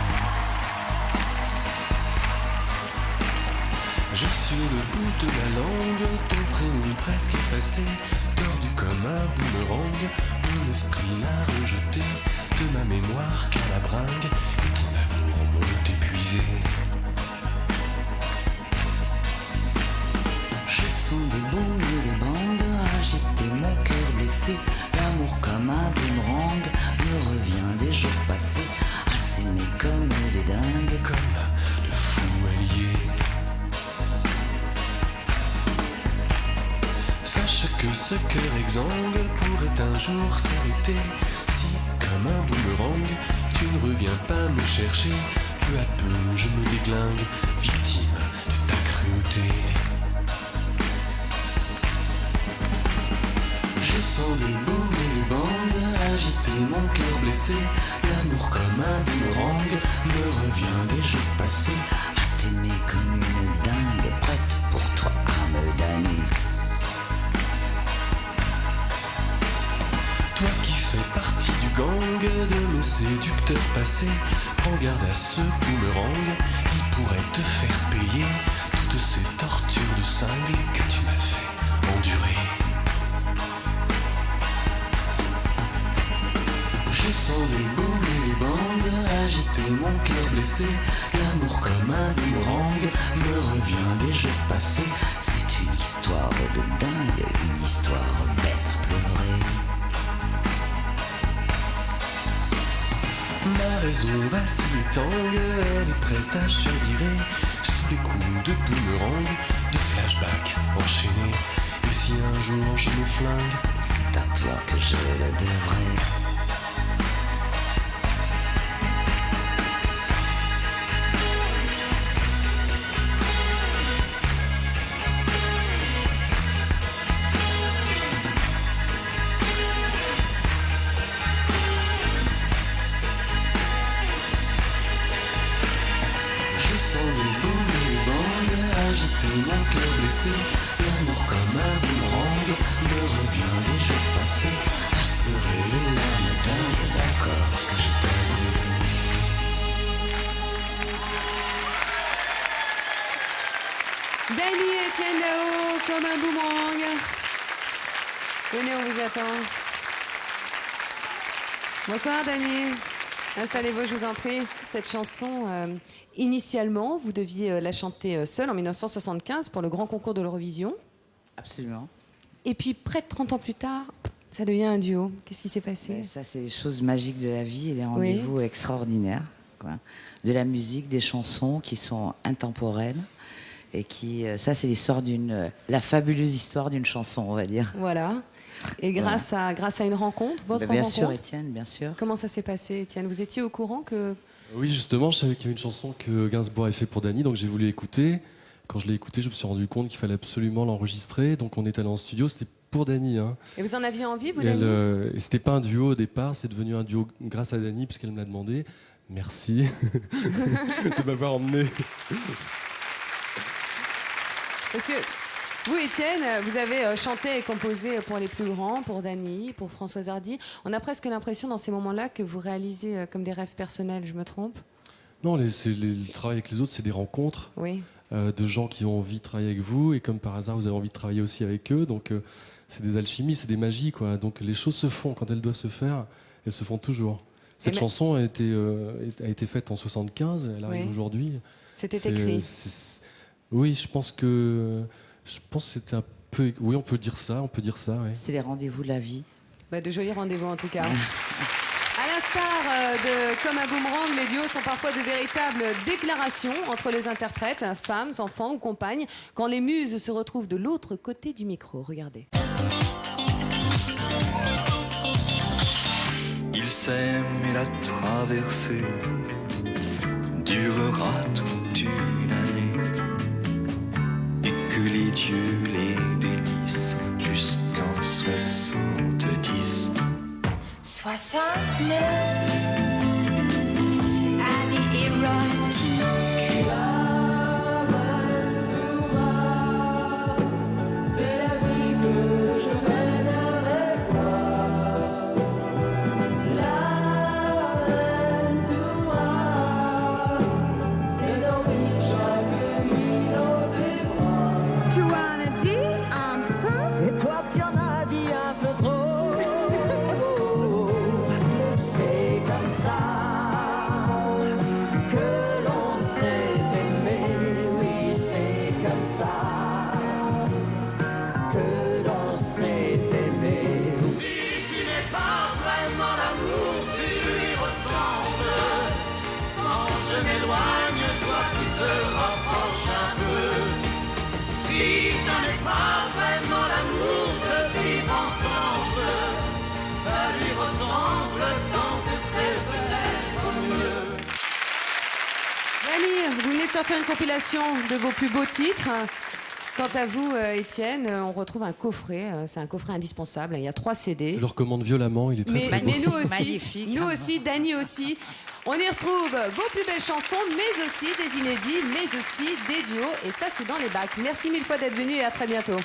J'ai sur le bout de la langue ton prénom presque effacé, tordu comme un boomerang. Mon esprit l'a rejeté de ma mémoire qu'à la bringue, et ton amour m'ont épuisé. Je sens des booms et des bandes, agiter mon cœur blessé. L'amour comme un boomerang me revient des jours passés, à s'aimer comme des dingues, comme de fous alliés. Sache que ce cœur exsangue pourrait un jour s'arrêter, si, comme un boomerang, tu ne reviens pas me chercher. Peu à peu je me déglingue, victime de ta cruauté. Je sens des booms et des bandes, agiter mon cœur blessé. L'amour comme un boomerang me revient des jours passés, à t'aimer comme une dingue, prête pour toi à me damner. Toi qui fais partie du gang de mes séducteurs passés, prends garde à ce boomerang, il pourrait te faire payer toutes ces tortures de cingle que tu m'as fait endurer. Je sens des booms et des bandes, agiter mon cœur blessé. L'amour comme un boomerang me revient des jours passés. C'est une histoire de dingue, une histoire bête à pleurer. Ma raison vacille et tangue, elle est prête à chavirer sous les coups de boomerang, de flashback enchaînés. Et si un jour je me flingue, c'est à toi que je le devrais. Mon cœur blessé, l'amour comme un boomerang me revient des jours passés, à pleurer les larmes dingues d'un corps que je t'avais donné. Dany et Étienne Dao comme un boomerang. Venez, on vous attend. Bonsoir Dany. Installez-vous, je vous en prie. Cette chanson, initialement, vous deviez la chanter seule en 1975 pour le grand concours de l'Eurovision. Absolument. Et puis, près de 30 ans plus tard, ça devient un duo. Qu'est-ce qui s'est passé? Ça, c'est les choses magiques de la vie et des rendez-vous extraordinaires, quoi. De la musique, des chansons qui sont intemporelles. Et qui, ça, c'est l'histoire la fabuleuse histoire d'une chanson, on va dire. Voilà. Et grâce à une rencontre, votre bien rencontre. sûr, Étienne, bien sûr. Comment ça s'est passé, Étienne? Vous étiez au courant que... Oui, justement, je savais qu'il y avait une chanson que Gainsbourg avait fait pour Dany, donc j'ai voulu écouter. Quand je l'ai écouté, je me suis rendu compte qu'il fallait absolument l'enregistrer. Donc on est allé en studio. C'était pour Dany. Hein. Et vous en aviez envie, vous, Et Dany? c'était pas un duo au départ, c'est devenu un duo grâce à Dany, puisqu'elle me l'a demandé. Merci de m'avoir emmené. Parce que vous, Étienne, vous avez chanté et composé pour les plus grands, pour Dany, pour Françoise Hardy. On a presque l'impression dans ces moments-là que vous réalisez comme des rêves personnels, je me trompe? Non, le travail avec les autres, c'est des rencontres de gens qui ont envie de travailler avec vous, et comme par hasard, vous avez envie de travailler aussi avec eux. Donc, c'est des alchimies, c'est des magies, quoi. Donc, les choses se font quand elles doivent se faire, elles se font toujours. Cette chanson a été faite en 75, elle arrive aujourd'hui. C'était écrit. Oui, je pense que c'était un peu. Oui, on peut dire ça, Oui. C'est les rendez-vous de la vie. De jolis rendez-vous en tout cas. À l'instar de Comme un boomerang, les duos sont parfois de véritables déclarations entre les interprètes, femmes, enfants ou compagnes, quand les muses se retrouvent de l'autre côté du micro. Regardez. Ils s'aiment et la traversée durera toute une année, et que les dieux les bénissent jusqu'en 70. 69 années érotiques. C'est la vie que je mène avec toi. C'est dormir chaque nuit dans tes bras. Tu en as dit un peu? Et toi tu en as dit un peu trop. C'est comme ça que l'on s'est aimé. Oui, c'est comme ça que l'on s'est aimé. Si tu n'es pas vraiment l'amour, tu lui ressembles. Quand je m'éloigne, toi tu te rapproches un peu. Si ça n'est pas vraiment l'amour de vivre ensemble, ça lui ressemble tant que c'est peut-être mieux. Dany, vous venez de sortir une compilation de vos plus beaux titres. Quant à vous, Étienne, on retrouve un coffret. C'est un coffret indispensable. Il y a 3 CD. Je le recommande violemment, il est très très beau. Mais nous aussi, nous aussi, Dany aussi. On y retrouve vos plus belles chansons, mais aussi des inédits, mais aussi des duos. Et ça, c'est dans les bacs. Merci mille fois d'être venu et à très bientôt.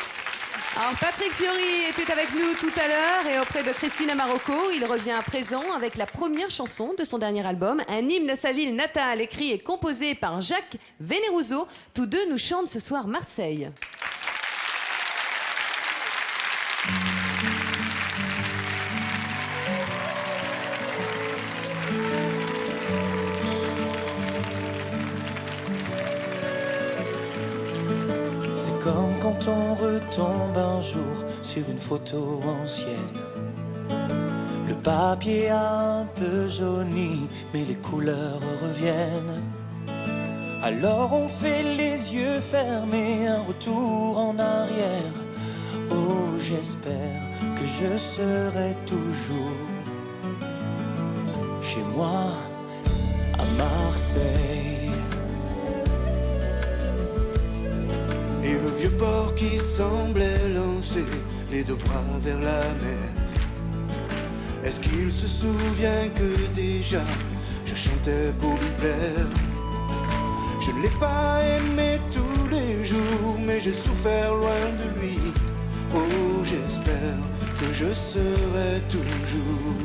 Alors, Patrick Fiori était avec nous tout à l'heure et auprès de Christina Marocco. Il revient à présent avec la première chanson de son dernier album, un hymne de sa ville natale, écrit et composé par Jacques Veneruso. Tous deux nous chantent ce soir Marseille. C'est comme quand on retombe un jour sur une photo ancienne. Le papier a un peu jauni, mais les couleurs reviennent. Alors on fait les yeux fermés, un retour en arrière. Oh, j'espère que je serai toujours chez moi à Marseille. Et le vieux port qui semblait lancer les 2 bras vers la mer. Est-ce qu'il se souvient que déjà je chantais pour lui plaire? Je ne l'ai pas aimé tous les jours, mais j'ai souffert loin de lui. Oh, j'espère que je serai toujours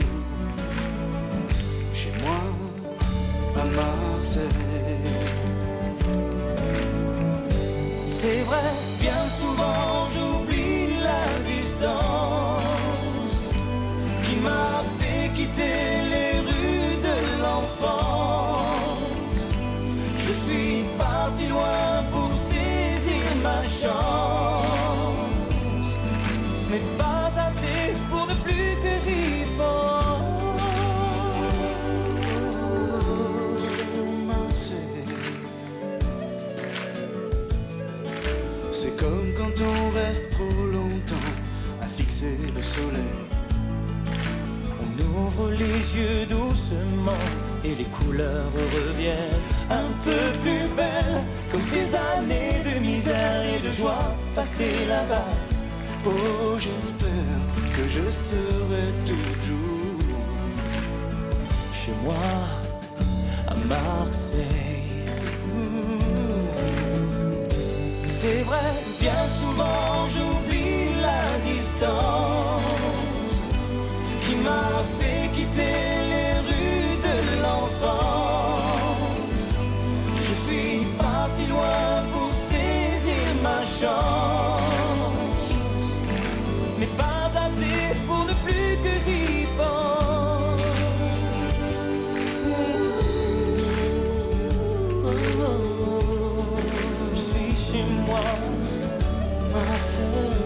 chez moi à Marseille. C'est vrai, bien souvent j'oublie la distance qui m'a fait quitter les rues de l'enfance. Je suis parti loin pour saisir ma chance, mais pas assez pour ne plus que j'y pense. C'est comme quand on reste trop longtemps à fixer le soleil. On ouvre les yeux doucement et les couleurs reviennent un peu plus belles, comme ces années de misère et de joie passées là-bas. Oh, j'espère que je serai toujours chez moi à Marseille. C'est vrai, bien souvent j'oublie la distance qui m'a fait quitter les rues de l'enfance. Je suis parti loin pour saisir ma chance, mais pas assez pour ne plus que j'y pense. Je suis chez moi, Marseille.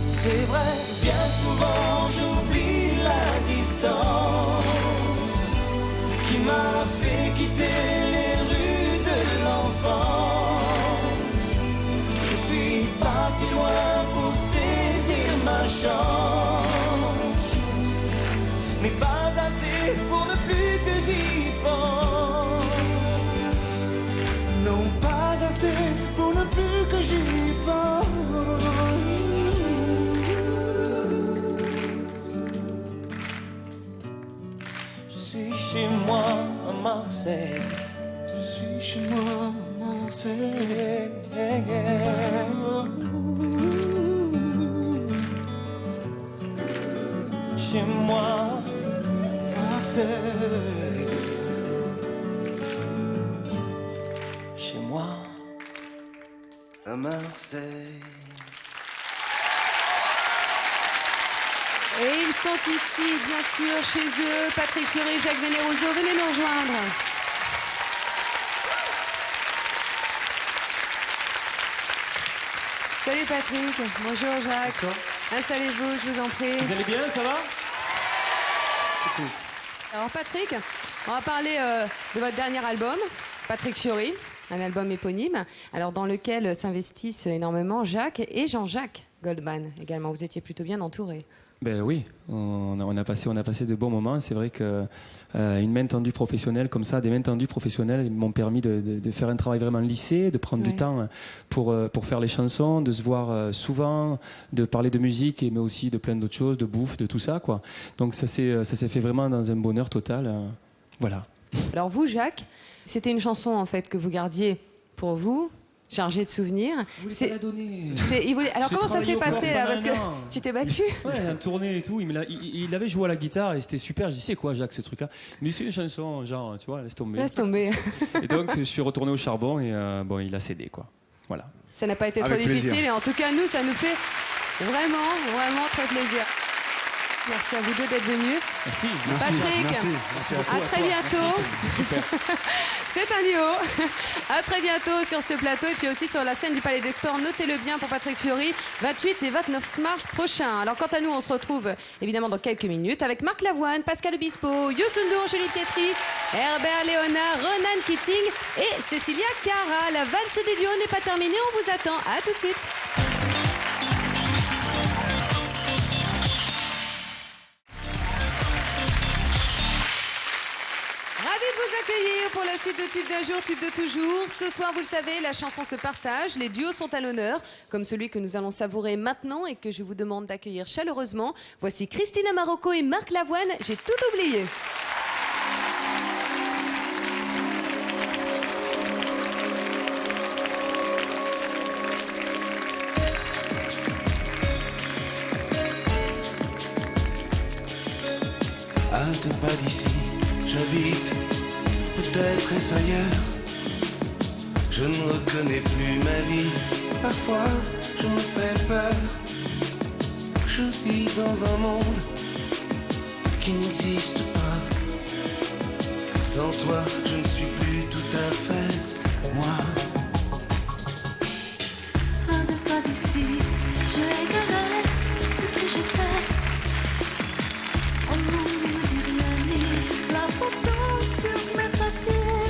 C'est vrai, bien souvent j'oublie la distance qui m'a fait quitter les rues de l'enfance. Je suis parti loin pour saisir ma chance, mais pas assez pour ne plus que j'y pense. Non, pas assez pour ne plus que j'y pense. Je suis chez moi à Marseille. Je suis chez moi à Marseille. Chez moi, Marseille. Chez moi à Marseille. Et ils sont ici, bien sûr, chez eux. Patrick Fiori, Jacques Veneroso, venez nous rejoindre. Salut Patrick, bonjour Jacques. Installez-vous, je vous en prie. Vous allez bien, ça va? C'est cool. Alors Patrick, on va parler de votre dernier album, Patrick Fiori, un album éponyme, alors dans lequel s'investissent énormément Jacques et Jean-Jacques Goldman également. Vous étiez plutôt bien entouré. Ben oui, on a passé de bons moments. C'est vrai que une main tendue professionnelle comme ça, des mains tendues professionnelles m'ont permis de faire un travail vraiment lissé, de prendre du temps pour faire les chansons, de se voir souvent, de parler de musique, mais aussi de plein d'autres choses, de bouffe, de tout ça, quoi. Donc ça s'est fait vraiment dans un bonheur total. Voilà. Alors vous, Jacques, c'était une chanson en fait que vous gardiez pour vous, chargée de souvenirs. Vous voulez pas la donner. Alors comment ça s'est passé là? Parce que tu t'es battu. Ouais, en tournée et tout. Il avait joué à la guitare et c'était super. Je dis, c'est quoi, Jacques, ce truc-là? Mais c'est une chanson, genre, tu vois, laisse tomber. Laisse tomber. Et donc, je suis retourné au charbon et bon, il a cédé, quoi. Voilà. Ça n'a pas été trop Avec difficile plaisir. et en tout cas, nous, ça nous fait vraiment, vraiment très plaisir. Merci à vous deux d'être venus. Merci. Patrick, Merci à très bientôt. C'est super. C'est un duo. À très bientôt sur ce plateau et puis aussi sur la scène du Palais des Sports. Notez-le bien pour Patrick Fiori, 28 et 29 mars prochains. Alors quant à nous, on se retrouve évidemment dans quelques minutes avec Marc Lavoine, Pascal Obispo, Youssou N'Dour, Julie Pietri, Herbert Léonard, Ronan Keating et Cécilia Cara. La valse des duos n'est pas terminée, on vous attend. À tout de suite. Ravi de vous accueillir pour la suite de Tube d'un jour, Tube de toujours. Ce soir, vous le savez, la chanson se partage, les duos sont à l'honneur, comme celui que nous allons savourer maintenant et que je vous demande d'accueillir chaleureusement. Voici Christina Marocco et Marc Lavoine, j'ai tout oublié. À deux pas d'ici, j'habite, peut-être est-ce ailleurs. Je ne reconnais plus ma vie, parfois je me fais peur. Je vis dans un monde qui n'existe pas. Sans toi, je ne suis plus tout à fait moi. À deux pas d'ici, je égarais ce que j'étais. On ne me dit rien ni la photo sur mes papiers.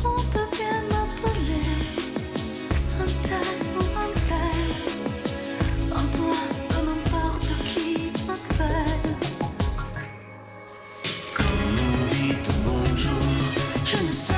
On peut bien m'appeler un tel ou un tel. Sans toi, peu n'importe qui m'appelle. Quand on dit bonjour, je ne sais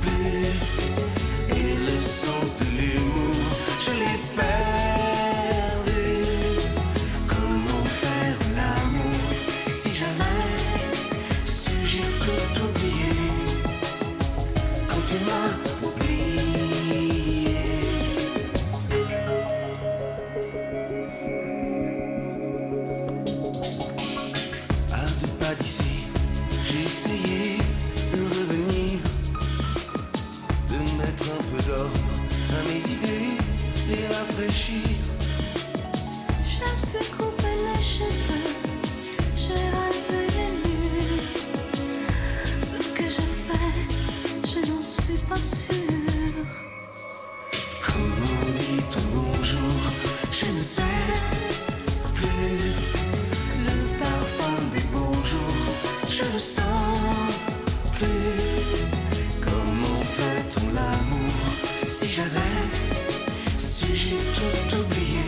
plus. Et le sens de l'humour, je l'ai perdu. Comment faire l'amour si j'avais su, j'ai tout oublié. Quand tu m'as oublié. À 2 pas d'ici, j'ai essayé de revenir, de mettre un peu d'ordre à mes idées, les rafraîchir. Je me suis coupé les cheveux, j'ai rasé les murs. Ce que j'ai fait, je n'en suis pas sûre. Comment dit ton bonjour, je ne sais plus. Le parfum des beaux jours, je le sens plus. Comment fait-on l'amour si j'avais su, j'ai tout oublié.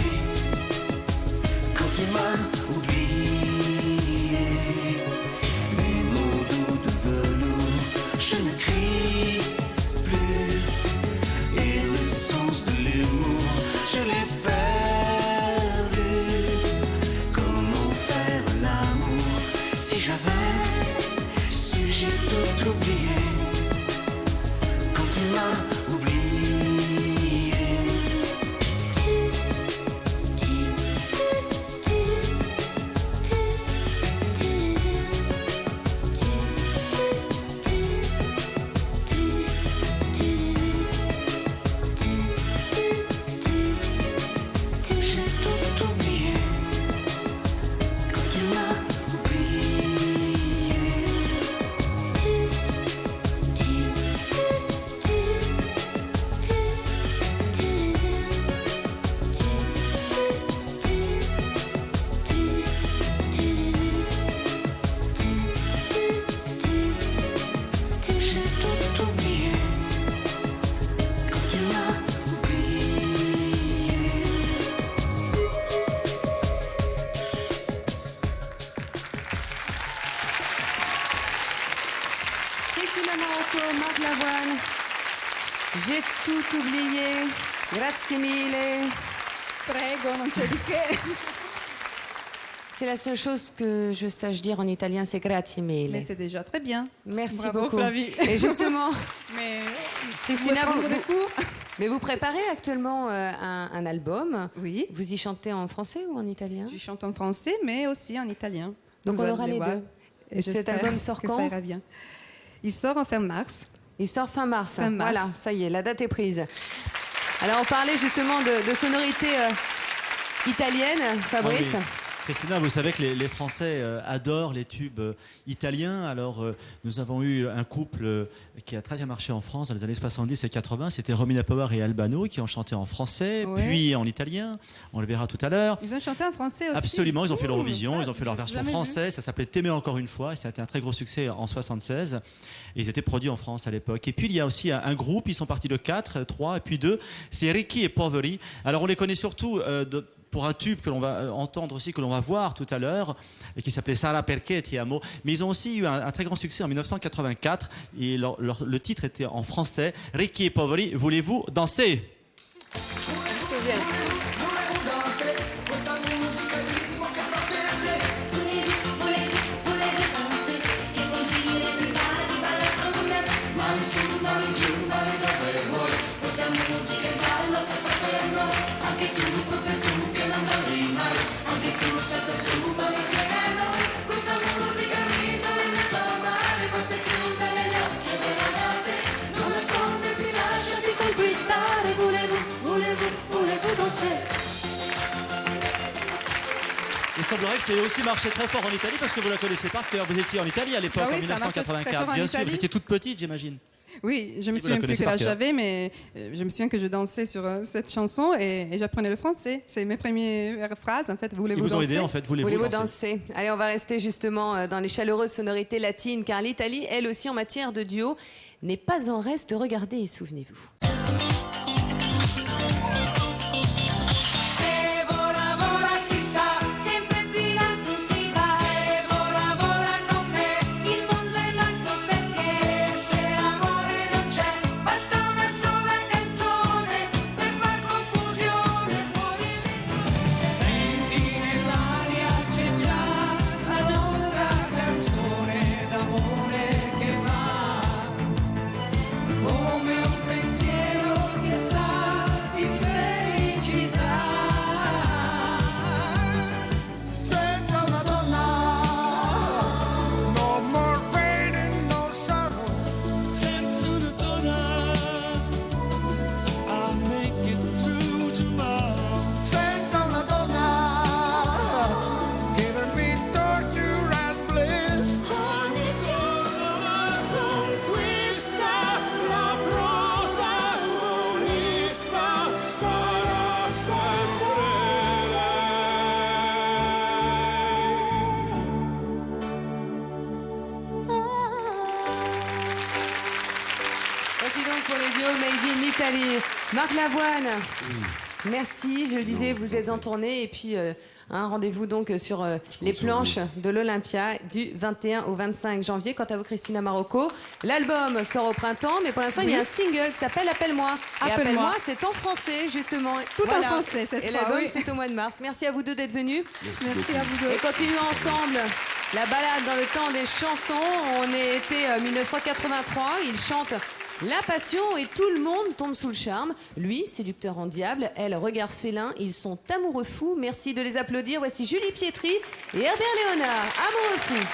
Quand tu m'as oublié, mes mots doux de velours, je ne crie plus. Et le sens de l'humour, je l'ai perdu. Comment faire l'amour si j'avais su, j'ai tout oublié. Quand tu m'as oublié. J'ai tout oublié. Quand tu m'as oublié. J'ai tout oublié. Quand tu m'as oublié. Christina Marocco, Marc Lavoine. J'ai tout oublié. Grazie mille. Prego, non c'è di che. C'est la seule chose que je sache dire en italien, c'est grazie mille. Mais c'est déjà très bien. Merci Bravo, beaucoup. Flavie. Et justement, Mais Christina, vous pouvez prendre des cours. mais vous préparez actuellement un album. Oui. Vous y chantez en français ou en italien? Je chante en français, mais aussi en italien. Donc Vous on aura allez les voir. deux. Et cet J'espère album sort que quand? ça ira bien. Il sort en fin mars. Il sort fin mars. Fin mars. Voilà, ça y est, la date est prise. Alors on parlait justement de sonorités italiennes, Fabrice. Ah oui. Christina, vous savez que les Français adorent les tubes italiens. Alors, nous avons eu un couple qui a très bien marché en France dans les années 70 et 80. C'était Romina Power et Albano qui ont chanté en français, Ouais. puis en italien. On le verra tout à l'heure. Ils ont chanté en français aussi. Absolument, ils ont fait l'Eurovision, Ah, ils ont fait leur version jamais vu. française, ça s'appelait T'aimer encore une fois, et ça a été un très gros succès en 76, et ils étaient produits en France à l'époque. Et puis il y a aussi un groupe, ils sont partis de 4, 3 et puis 2, c'est Ricchi et Poveri. Alors on les connaît surtout pour un tube que l'on va entendre aussi, que l'on va voir tout à l'heure, et qui s'appelait Sarà perché ti amo. Mais ils ont aussi eu un très grand succès en 1984, et le titre était en français, Ricchi et Poveri, voulez-vous danser? C'est bien. Il semblerait que c'est aussi marché très fort en Italie parce que vous la connaissez par cœur. Vous étiez en Italie à l'époque, Ah oui, en ça marchait très 1984. fort en Bien sûr, vous Italie. étiez toute petite, j'imagine. Oui, je me Vous souviens la plus connaissez quel par âge cœur. j'avais, mais je me souviens que je dansais sur cette chanson et j'apprenais le français. C'est mes premières phrases, en fait. Ils Voulez-vous vous ont danser aidé, en fait. Voulez-vous danser? Allez, on va rester justement dans les chaleureuses sonorités latines, car l'Italie, elle aussi en matière de duo, n'est pas en reste. Regardez et souvenez-vous. E vola, vola, si sa, Sempre più in alto si va. e vola, vola con me, Il mondo è matto perché se l'amore come un pensiero che sa di felicità. Senza una donna, no more pain and no sorrow. Senza una donna, I'll make it through tomorrow. Senza una donna, giving me torture and bliss. Ogni giorno conquista, la protagonista sarà sempre Voici donc pour les duos Made in Italy. Marc Lavoine, merci. Je le disais, vous êtes en tournée et puis rendez-vous donc sur les planches de l'Olympia du 21 au 25 janvier. Quant à vous, Christina Marocco, l'album sort au printemps, mais pour l'instant, il y a un single qui s'appelle Appelle-moi. Et Appelle-moi. Appelle-moi, c'est en français, justement. Tout en français, cette Et fois, l'album, oui. c'est au mois de mars. Merci à vous deux d'être venus. Merci à vous deux. Et continuons ensemble la balade dans le temps des chansons. On est été 1983. Il chante la passion et tout le monde tombe sous le charme. Lui, séducteur en diable, elle, regard félin. Ils sont amoureux fous. Merci de les applaudir. Voici Julie Pietri et Herbert Léonard. Amoureux fous.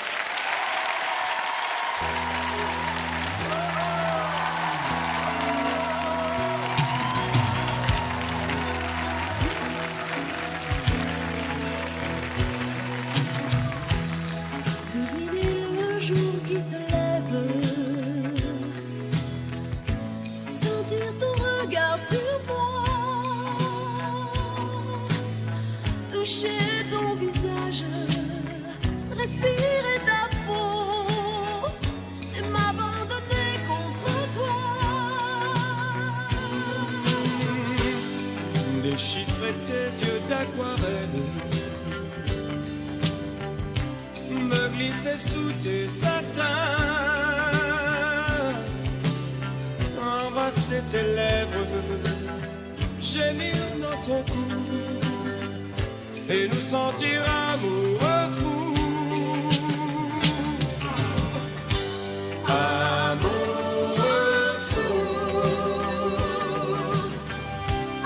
Deviner le jour qui se lève, sentir ton regard sur moi, toucher ton visage, respirer ta peau et m'abandonner contre toi. Déchiffrer tes yeux d'aquarelle, me glisser sous tes satins, embrasser tes lèvres, gémir dans ton cou et nous sentir amoureux fous. Amoureux fous,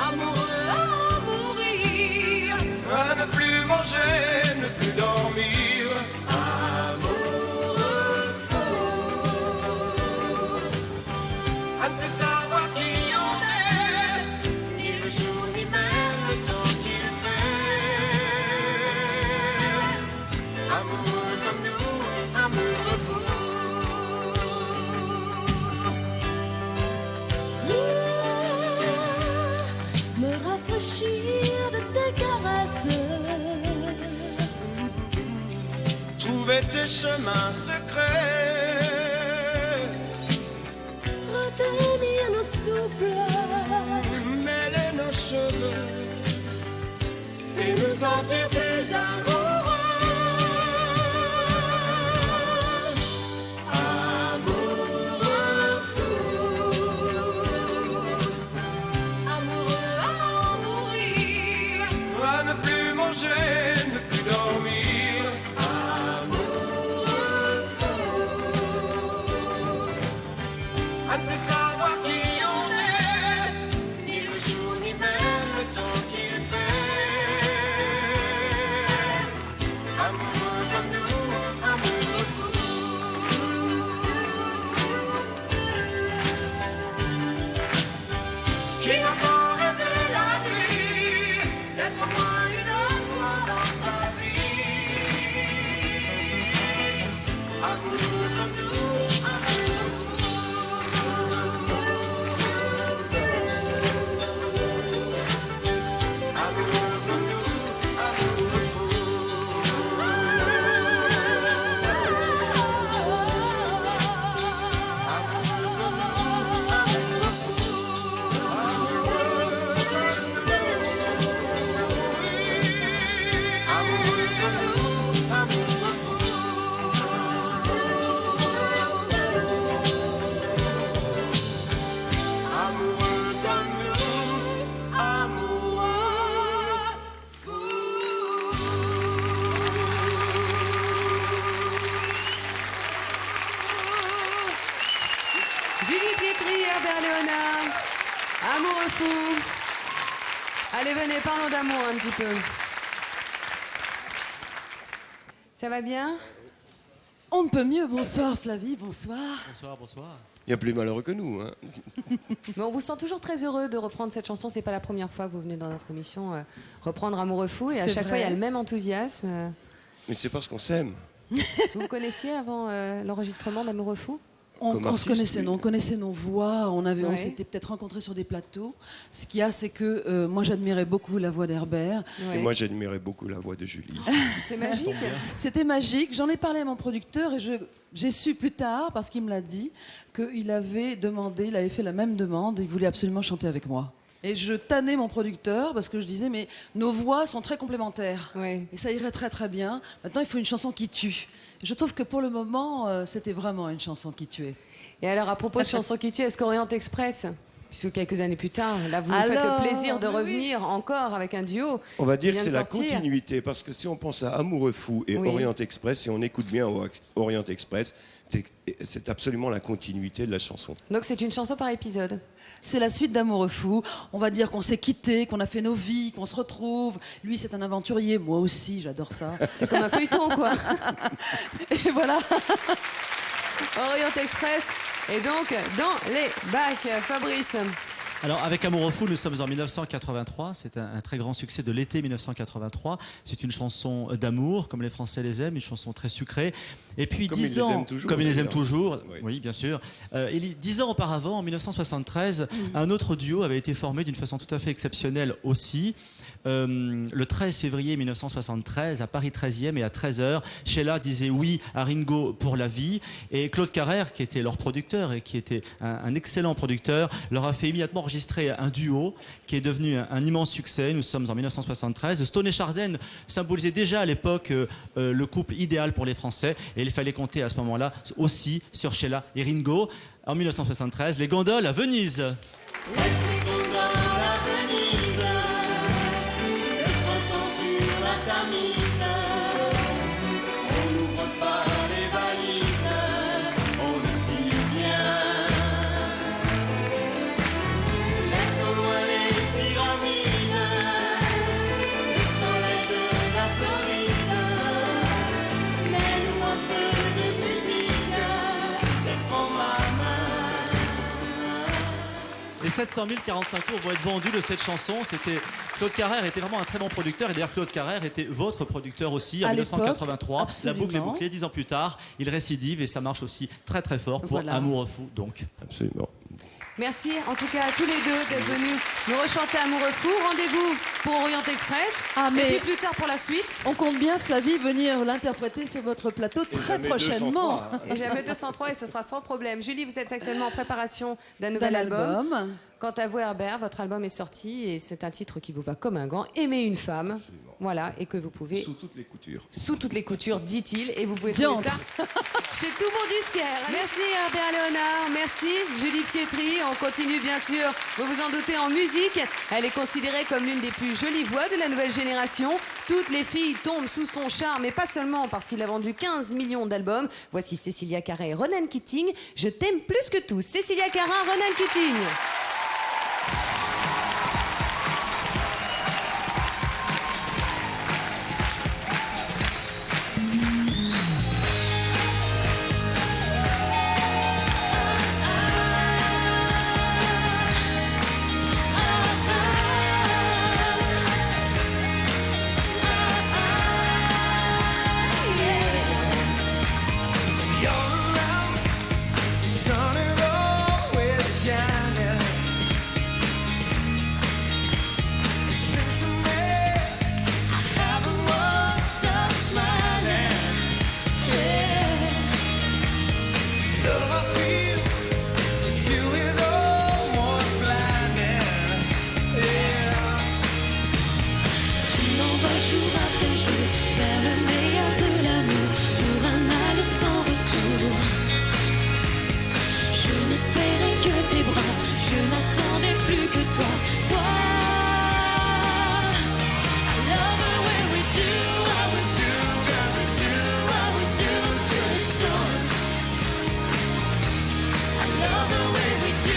Amoureux à mourir, à ne plus manger, ne plus dormir. À ne plus savoir qui on est, ni le jour ni même le temps qu'il fait. Amoureux comme nous, amoureux fou. Me rafraîchir de tes caresses, trouver tes chemins secrets, retenir nos souffles, mêler nos cheveux et nous sentir plus amoureux. Amoureux fous, amoureux à mourir, à ne plus manger, ne plus dormir. Amoureux fous, à ne plus savoir qui on est, ni le jour ni même le temps qu'il fait. Amoureux comme nous, amoureux fous, qui n'a pas rêvé la nuit d'être moins une fois dans sa vie. Amoureux comme nous, amoureux amoureux comme nous, amoureux Pietri, Herbert Léonard, Amoureux fou. Allez, venez, parlons d'amour un petit peu. Ça va bien? On ne peut mieux. Bonsoir Flavie, bonsoir. Bonsoir, bonsoir. Il y a plus malheureux que nous. Hein. Mais on vous sent toujours très heureux de reprendre cette chanson. C'est pas la première fois que vous venez dans notre émission reprendre Amoureux fou. Et à chaque fois, il y a le même enthousiasme. Mais c'est parce qu'on s'aime. Vous connaissiez avant l'enregistrement d'Amoureux fou? On se connaissait, oui. On connaissait nos voix, on s'était peut-être rencontrés sur des plateaux. Ce qu'il y a, c'est que moi j'admirais beaucoup la voix d'Herbert. Et moi j'admirais beaucoup la voix de Julie. C'est magique. C'était magique. J'en ai parlé à mon producteur et j'ai su plus tard, parce qu'il me l'a dit, qu'il avait fait la même demande et il voulait absolument chanter avec moi. Et je tannais mon producteur parce que je disais, mais nos voix sont très complémentaires. Et ça irait très très bien. Maintenant, il faut une chanson qui tue. Je trouve que pour le moment, c'était vraiment une chanson qui tuait. Et alors, à propos de chansons qui tuent, est-ce qu'Orient Express, puisque quelques années plus tard, là, vous nous faites le plaisir de revenir encore avec un duo. On va dire que c'est la continuité, parce que si on pense à Amoureux fou et Orient Express, si on écoute bien Orient Express, c'est absolument la continuité de la chanson. Donc c'est une chanson par épisode. C'est la suite d'Amoureux fou. On va dire qu'on s'est quittés, qu'on a fait nos vies, qu'on se retrouve. Lui, c'est un aventurier. Moi aussi, j'adore ça. C'est comme un feuilleton, quoi. Et voilà. Orient Express est donc dans les bacs. Fabrice. Alors, avec Amoureux fou, nous sommes en 1983. C'est un très grand succès de l'été 1983. C'est une chanson d'amour, comme les Français les aiment, une chanson très sucrée. Et puis, comme 10 ils ans, les aiment toujours, comme ils les aiment toujours, oui, bien sûr. 10 ans auparavant, en 1973, un autre duo avait été formé d'une façon tout à fait exceptionnelle aussi. Le 13 février 1973, à Paris 13e et à 13h, Sheila disait oui à Ringo pour la vie. Et Claude Carrère, qui était leur producteur et qui était un excellent producteur, leur a fait immédiatement enregistrer un duo qui est devenu un immense succès. Nous sommes en 1973. Stone et Chardin symbolisaient déjà à l'époque le couple idéal pour les Français. Et il fallait compter à ce moment-là aussi sur Sheila et Ringo. En 1973, les gondoles à Venise. Et 700 045 tours vont être vendus de cette chanson. Claude Carrère était vraiment un très bon producteur. Et d'ailleurs, Claude Carrère était votre producteur aussi en 1983. La boucle est bouclée. 10 ans plus tard, il récidive et ça marche aussi très très fort pour Amoureux fou. Donc. Absolument. Merci en tout cas à tous les deux d'être venus nous rechanter Amoureux fou. Rendez-vous pour Orient Express. Mais et puis plus tard pour la suite. On compte bien, Flavie, venir l'interpréter sur votre plateau très prochainement. Et jamais 203 et ce sera sans problème. Julie, vous êtes actuellement en préparation d'un nouvel album. Quant à vous, Herbert, votre album est sorti et c'est un titre qui vous va comme un gant. Aimer une femme. Voilà, et que vous pouvez... Sous toutes les coutures. Sous toutes les coutures, dit-il. Et vous pouvez trouver ça chez tout bon disquaire. Merci Herbert Léonard, merci Julie Pietri. On continue bien sûr, vous vous en doutez, en musique. Elle est considérée comme l'une des plus jolies voix de la nouvelle génération. Toutes les filles tombent sous son charme, et pas seulement parce qu'il a vendu 15 millions d'albums. Voici Cécilia Cara et Ronan Keating. Je t'aime plus que tous. Cécilia Cara, Ronan Keating. I love the way we do.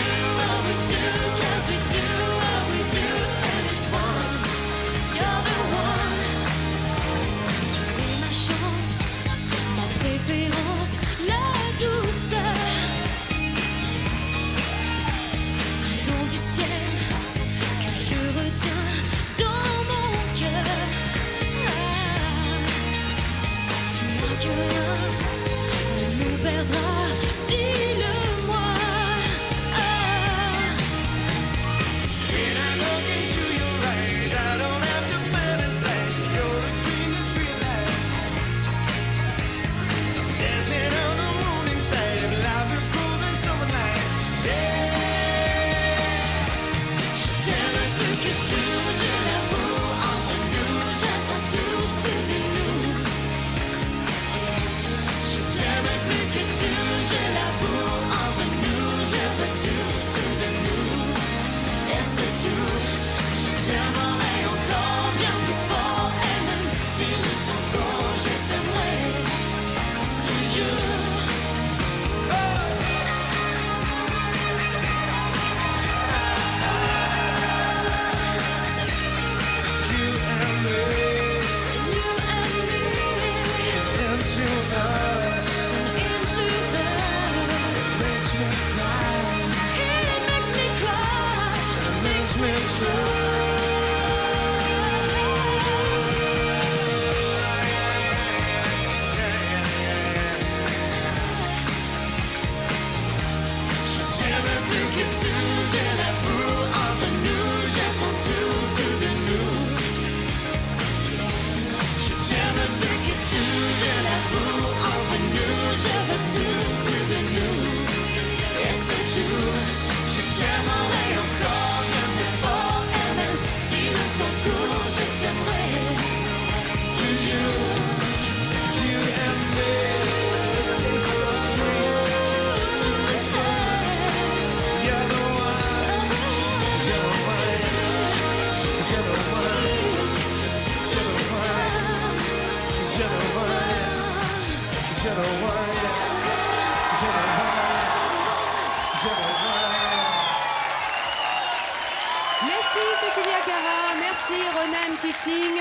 Merci Cécilia Cara, merci Ronan Keating.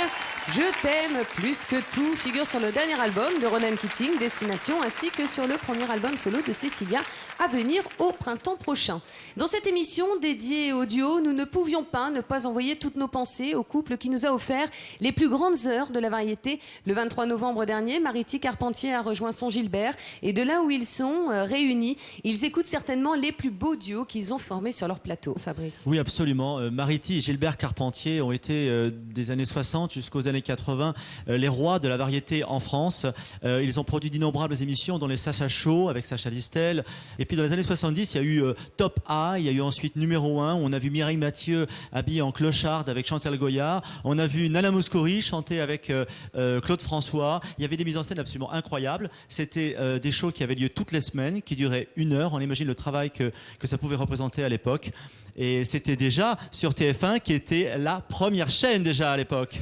Je t'aime plus que tout figure sur le dernier album de Ronan Keating, Destination, ainsi que sur le premier album solo de Cécilia, à venir au printemps prochain. Dans cette émission dédiée au duo, nous ne pouvions pas ne pas envoyer toutes nos pensées au couple qui nous a offert les plus grandes heures de la variété. Le 23 novembre dernier, Mariti Carpentier a rejoint son Gilbert, et de là où ils sont réunis, ils écoutent certainement les plus beaux duos qu'ils ont formés sur leur plateau. Fabrice. Oui, absolument. Mariti et Gilbert Carpentier ont été des années 60 jusqu'aux années 80 les rois de la variété en France. Ils ont produit d'innombrables émissions, dont les Sacha Show avec Sacha Distel. Et puis dans les années 70, il y a eu Top A, il y a eu ensuite Numéro 1. On a vu Mireille Mathieu habillée en clocharde avec Chantal Goya. On a vu Nana Mouskouri chanter avec Claude François. Il y avait des mises en scène absolument incroyables. C'était des shows qui avaient lieu toutes les semaines, qui duraient 1 heure. On imagine le travail que ça pouvait représenter à l'époque. Et c'était déjà sur TF1, qui était la première chaîne déjà à l'époque.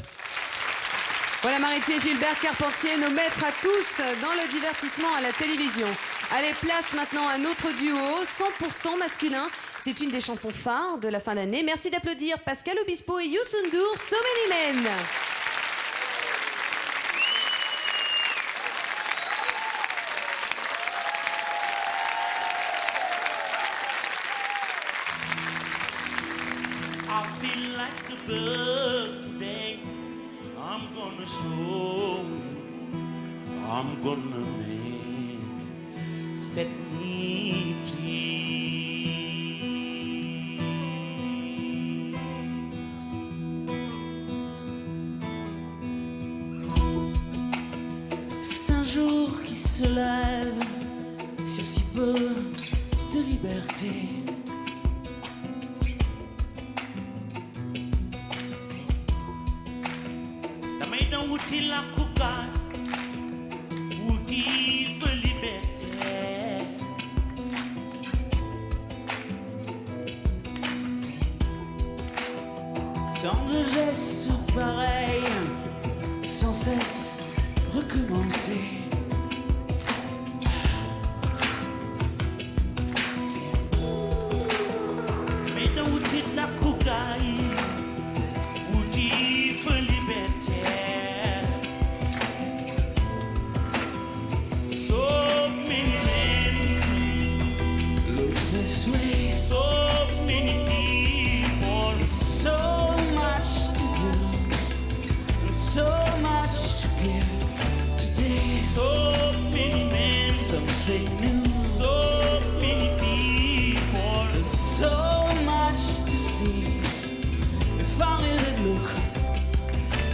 Voilà Mariti et Gilbert Carpentier, nos maîtres à tous dans le divertissement à la télévision. Allez, place maintenant à un autre duo, 100% masculin. C'est une des chansons phares de la fin d'année. Merci d'applaudir Pascal Obispo et Youssou N'Dour, So Many Men. I feel like a bird today. I'm gonna show you. I'm gonna make set me free. C'est un jour qui se lève sur si peu de liberté. Wuti la kuka, wuti veut liberté. Tant de gestes pareils, sans cesse recommencer. Mais dans wuti la kuka, wuti veut liberté. Way. So many people, so much to do, and so much to give today. So many men, something new. So many people, so much to see. If only they'd look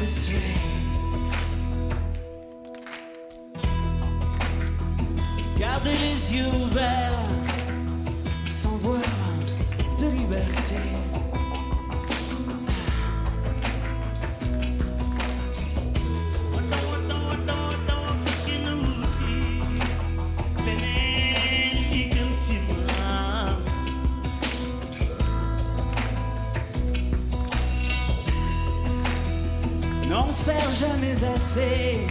this way. Gardez les yeux ouverts. Voir de liberté. N'en faire jamais assez,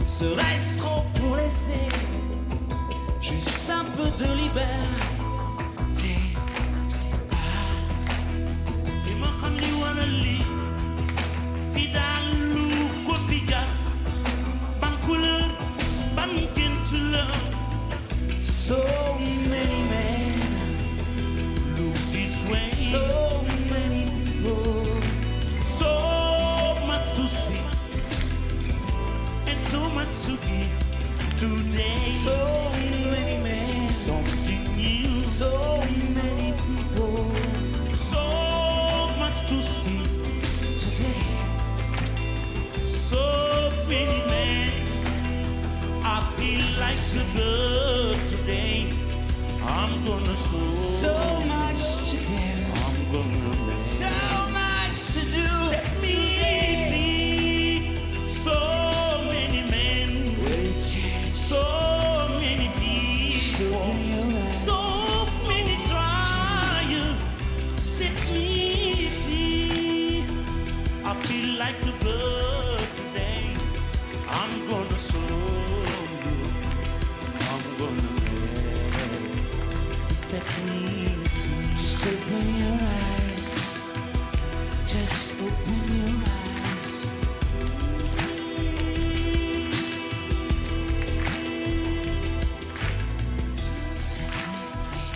serait-ce trop pour laisser juste un peu de liberté? So many men look this way. So many today. So many men, something new. So many people, so much to see today. So many men, I feel like the blood today. I'm gonna show so much to give. I'm gonna make so much to do. Set me free. So many men waiting. So many people. So many trials. Set me free. I feel like the blood today. I'm gonna show you. I'm gonna set me free. Just open your eyes. Just open your eyes. Set me free.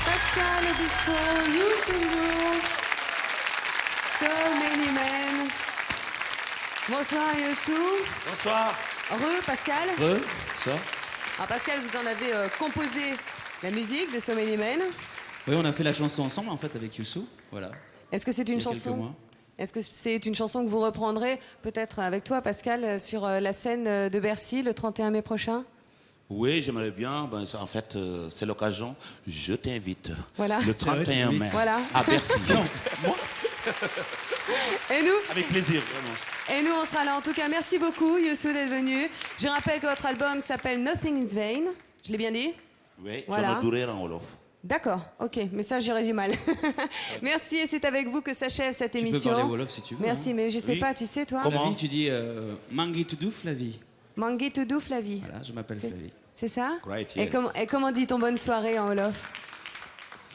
Pascal Obispo, Youssou N'Dour, So Many Men. Bonsoir Youssou. Bonsoir. Pascal. Bonsoir. Alors Pascal, vous en avez composé la musique de So Many Men. Oui, on a fait la chanson ensemble en fait avec Youssou. Voilà. Est-ce que c'est une chanson? Est-ce que c'est une chanson que vous reprendrez peut-être avec toi, Pascal, sur la scène de Bercy le 31 mai prochain? Oui, j'aimerais bien. Ben, en fait, c'est l'occasion. Je t'invite. Voilà. Le 31 mai voilà. à Bercy. Non, moi. Et nous? Avec plaisir, vraiment. Et nous, on sera là. En tout cas, merci beaucoup, Youssou, d'être venu. Je rappelle que votre album s'appelle Nothing is Vain. Je l'ai bien dit? Oui, voilà. je me dourerai en Wolof. D'accord, ok, mais ça j'irai du mal. Merci, et c'est avec vous que s'achève cette émission. Tu peux parler Wolof si tu veux. Merci, hein. mais je sais Oui. pas, tu sais toi? Comment tu dis Mangi Tudou Flavie. Mangi Tudou Flavie. Voilà, je m'appelle Flavie. C'est ça? Great, Et, yes. comment dit ton bonne soirée en Wolof?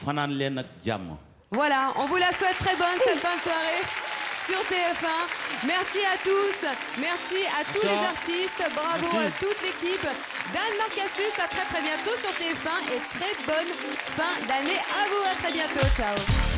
Fanan len ak jàmm. Voilà, on vous la souhaite très bonne cette fin de soirée sur TF1. Merci à tous, merci à tous les artistes, bravo à toute l'équipe. Dan Marcassus, à très très bientôt sur TF1 et très bonne fin d'année à vous, à très bientôt, ciao.